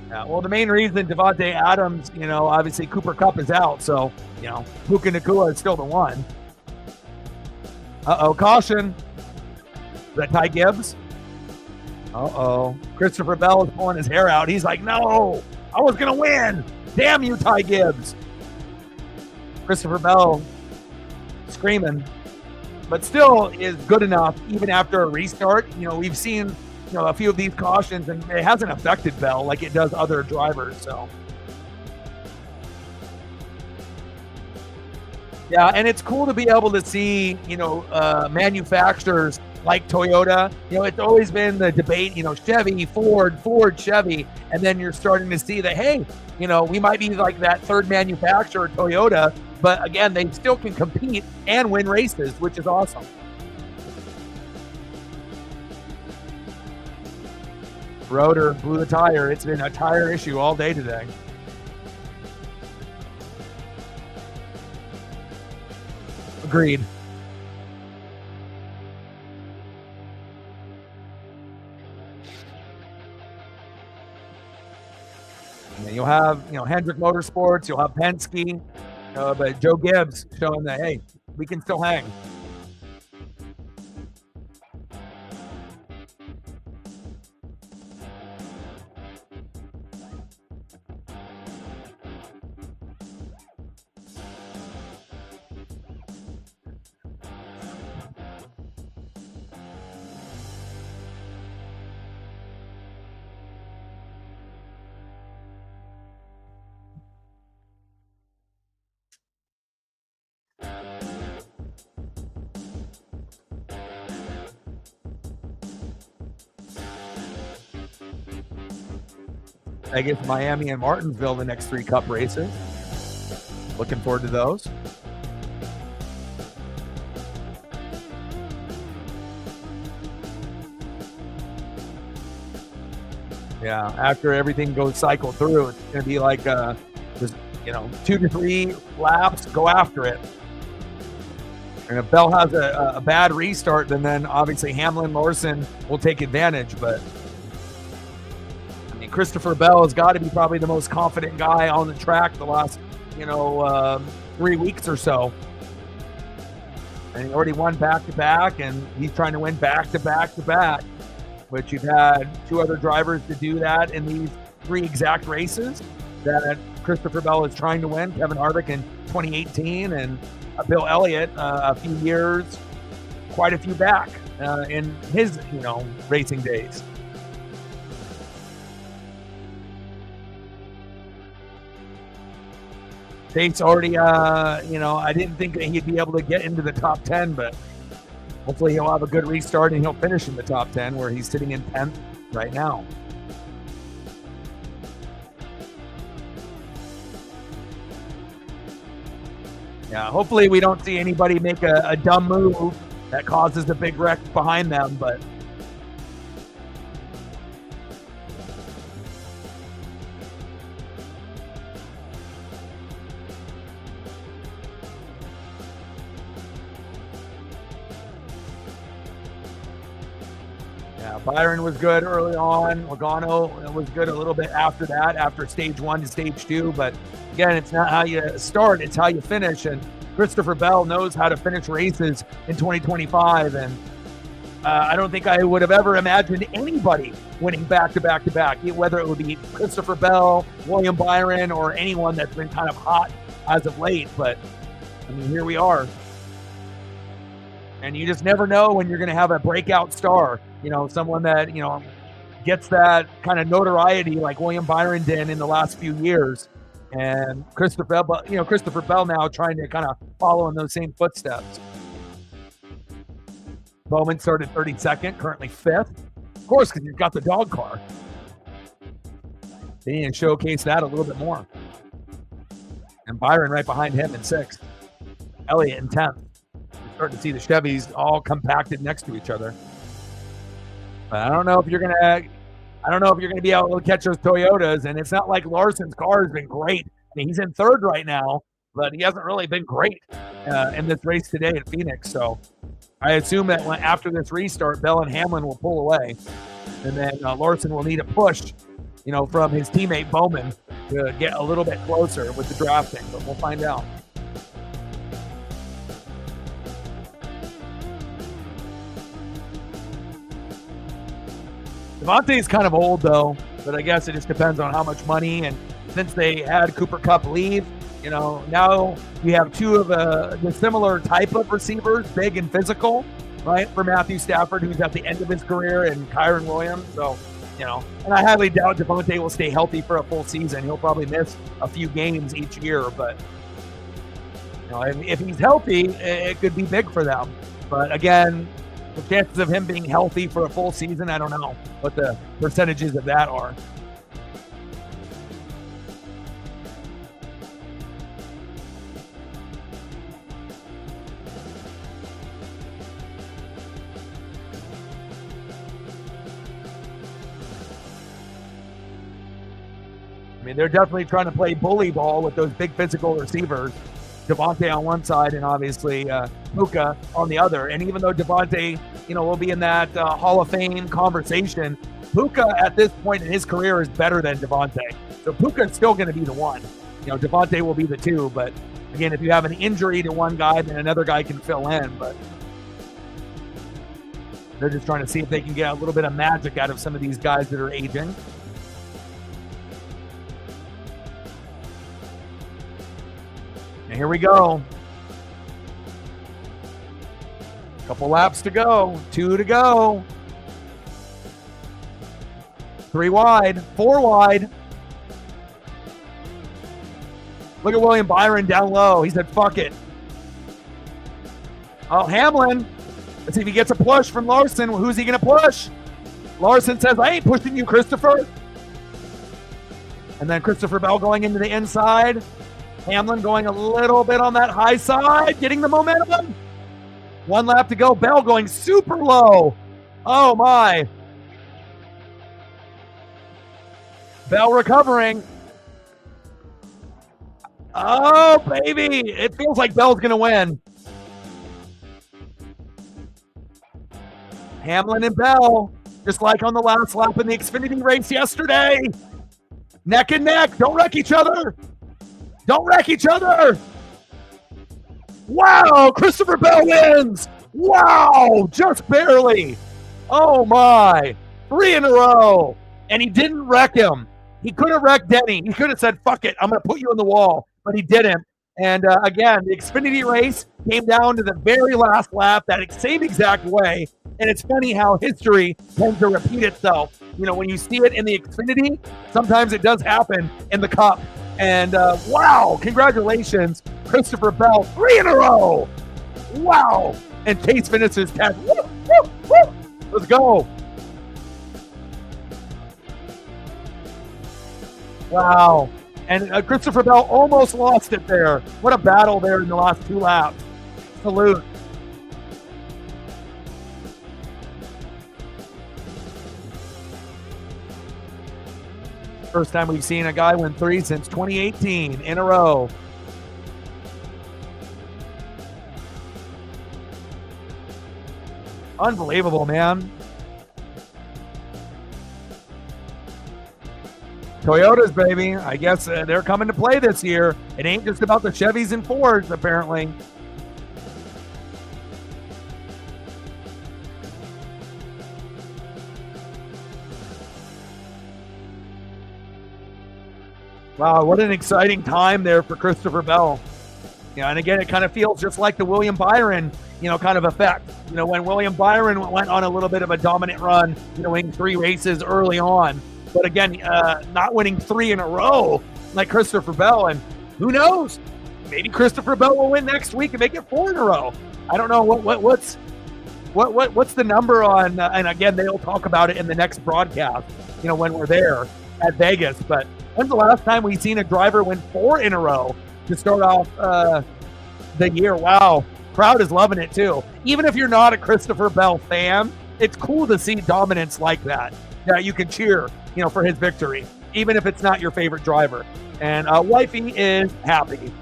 Yeah, well, the main reason Devontae Adams, you know, obviously Cooper Kupp is out, so, you know, Puka Nacua is still the one. Uh-oh, caution. Is that Ty Gibbs? Uh-oh. Christopher Bell is pulling his hair out. He's like, no, I was going to win. Damn you, Ty Gibbs. Christopher Bell screaming, but still is good enough even after a restart. You know, we've seen, you know, a few of these cautions, and it hasn't affected Bell like it does other drivers. So Yeah, and it's cool to be able to see, manufacturers like Toyota. It's always been the debate, Chevy, Ford, Chevy, and then you're starting to see that, hey, we might be like that third manufacturer, Toyota, but again, they still can compete and win races, which is awesome. Rotor blew the tire. It's been a tire issue all day today. Agreed. And you'll have, Hendrick Motorsports, you'll have Penske, but Joe Gibbs showing that, hey, we can still hang. I guess Miami and Martinsville, the next 3 Cup races. Looking forward to those. Yeah, after everything goes cycle through, it's going to be like just 2 to 3 laps, go after it. And if Bell has a bad restart, then obviously Hamlin, Larson will take advantage. But Christopher Bell has got to be probably the most confident guy on the track the last, 3 weeks or so. And he already won back-to-back, and he's trying to win back-to-back-to-back, which you've had 2 other drivers to do that in these 3 exact races that Christopher Bell is trying to win. Kevin Harvick in 2018 and Bill Elliott a few years, quite a few back in his, racing days. Chase already, I didn't think that he'd be able to get into the top 10, but hopefully he'll have a good restart and he'll finish in the top 10 where he's sitting in 10th right now. Yeah, hopefully we don't see anybody make a dumb move that causes a big wreck behind them, but Byron was good early on. Logano was good a little bit after that, after stage 1 to stage 2. But again, it's not how you start, it's how you finish. And Christopher Bell knows how to finish races in 2025. And I don't think I would have ever imagined anybody winning back-to-back-to-back, whether it would be Christopher Bell, William Byron, or anyone that's been kind of hot as of late. But, here we are. And you just never know when you're going to have a breakout star, someone that, gets that kind of notoriety like William Byron did in the last few years. And Christopher Bell now trying to kind of follow in those same footsteps. Bowman started 32nd, currently 5th. Of course, because you've got the dog car. They need to showcase that a little bit more. And Byron right behind him in 6th. Elliott in 10th. Starting to see the Chevys all compacted next to each other. But I don't know if you're gonna be able to catch those Toyotas, and it's not like Larson's car has been great. He's in 3rd right now, but he hasn't really been great in this race today at Phoenix. So I assume that after this restart, Bell and Hamlin will pull away, and then Larson will need a push, from his teammate Bowman to get a little bit closer with the drafting. But we'll find out. Devontae's kind of old, though, but I guess it just depends on how much money. And since they had Cooper Kupp leave, now we have 2 of the similar type of receivers, big and physical, right? For Matthew Stafford, who's at the end of his career, and Kyron Williams. So, and I highly doubt Devontae will stay healthy for a full season. He'll probably miss a few games each year, but If he's healthy, it could be big for them. But again, the chances of him being healthy for a full season, I don't know what the percentages of that are. I mean, they're definitely trying to play bully ball with those big physical receivers. Devontae on one side and obviously Puka on the other. And even though Devontae, will be in that Hall of Fame conversation, Puka at this point in his career is better than Devontae. So Puka is still going to be the one. Devontae will be the two. But again, if you have an injury to one guy, then another guy can fill in. But they're just trying to see if they can get a little bit of magic out of some of these guys that are aging. And here we go. Couple laps to go. 2 to go. 3 wide. 4 wide. Look at William Byron down low. He said, fuck it. Oh, Hamlin. Let's see if he gets a push from Larson. Who's he going to push? Larson says, I ain't pushing you, Christopher. And then Christopher Bell going into the inside. Hamlin going a little bit on that high side, getting the momentum. 1 lap to go. Bell going super low. Oh, my. Bell recovering. Oh, baby. It feels like Bell's going to win. Hamlin and Bell, just like on the last lap in the Xfinity race yesterday. Neck and neck. Don't wreck each other. Don't wreck each other. Wow, Christopher Bell wins. Wow, just barely. Oh, my. 3 in a row. And he didn't wreck him. He could have wrecked Denny. He could have said, fuck it, I'm going to put you in the wall. But he didn't. And again, the Xfinity race came down to the very last lap, that same exact way. And it's funny how history tends to repeat itself. When you see it in the Xfinity, sometimes it does happen in the Cup. And wow, congratulations, Christopher Bell, 3 in a row. Wow. And Chase finishes 10th. Woo, woo, woo. Let's go. Wow. And Christopher Bell almost lost it there. What a battle there in the last 2 laps. Salute. First time we've seen a guy win 3 since 2018 in a row. Unbelievable, man. Toyotas, baby. I guess they're coming to play this year. It ain't just about the Chevys and Fords, apparently. Wow, what an exciting time there for Christopher Bell. And again, it kind of feels just like the William Byron, kind of effect. When William Byron went on a little bit of a dominant run, winning 3 races early on. But again, not winning 3 in a row like Christopher Bell. And who knows? Maybe Christopher Bell will win next week and make it 4 in a row. I don't know what's the number on. And again, they'll talk about it in the next broadcast. When we're there at Vegas. But when's the last time we've seen a driver win 4 in a row to start off the year? Wow. Crowd is loving it too. Even if you're not a Christopher Bell fan, it's cool to see dominance like that. That you can cheer, for his victory, even if it's not your favorite driver. And Wifey is happy.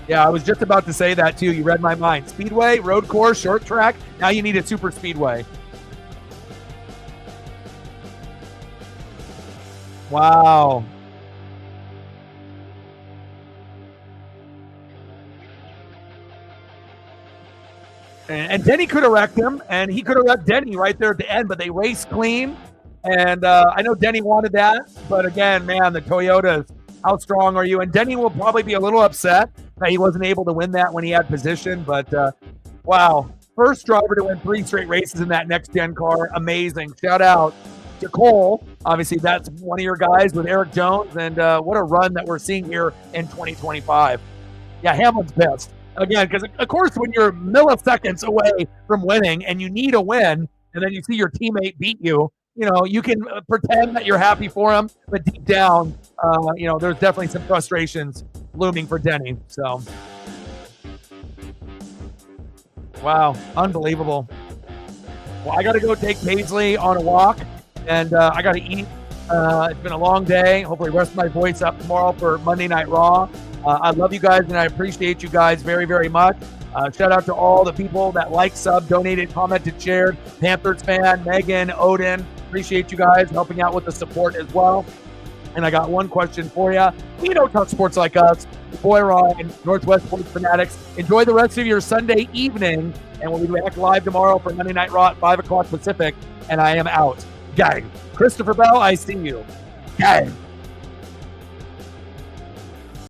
Yeah, I was just about to say that too. You read my mind. Speedway, road course, short track. Now you need a super speedway. Wow. And Denny could have wrecked him, and he could have wrecked Denny right there at the end, but they raced clean. And I know Denny wanted that, but again, man, the Toyotas, how strong are you? And Denny will probably be a little upset that he wasn't able to win that when he had position, but wow. First driver to win 3 straight races in that next-gen car. Amazing. Shout out to Cole. Obviously, that's one of your guys with Eric Jones, and what a run that we're seeing here in 2025. Yeah, Hamlin's pissed. Again, because of course, when you're milliseconds away from winning and you need a win, and then you see your teammate beat you, you can pretend that you're happy for him, but deep down, there's definitely some frustrations looming for Denny. So, wow, unbelievable. Well, I got to go take Paisley on a walk, and I got to eat. It's been a long day. Hopefully rest my voice up tomorrow for Monday Night Raw. I love you guys, and I appreciate you guys very, very much. Shout out to all the people that liked, sub, donated, commented, shared. Panthers fan, Megan, Odin. Appreciate you guys helping out with the support as well. And I got one question for you. We don't talk sports like us. Boy Ryan, Northwest Sports Fanatics. Enjoy the rest of your Sunday evening, and we'll be back live tomorrow for Monday Night Raw at 5 o'clock Pacific, and I am out. Gang. Christopher Bell, I see you. Gang.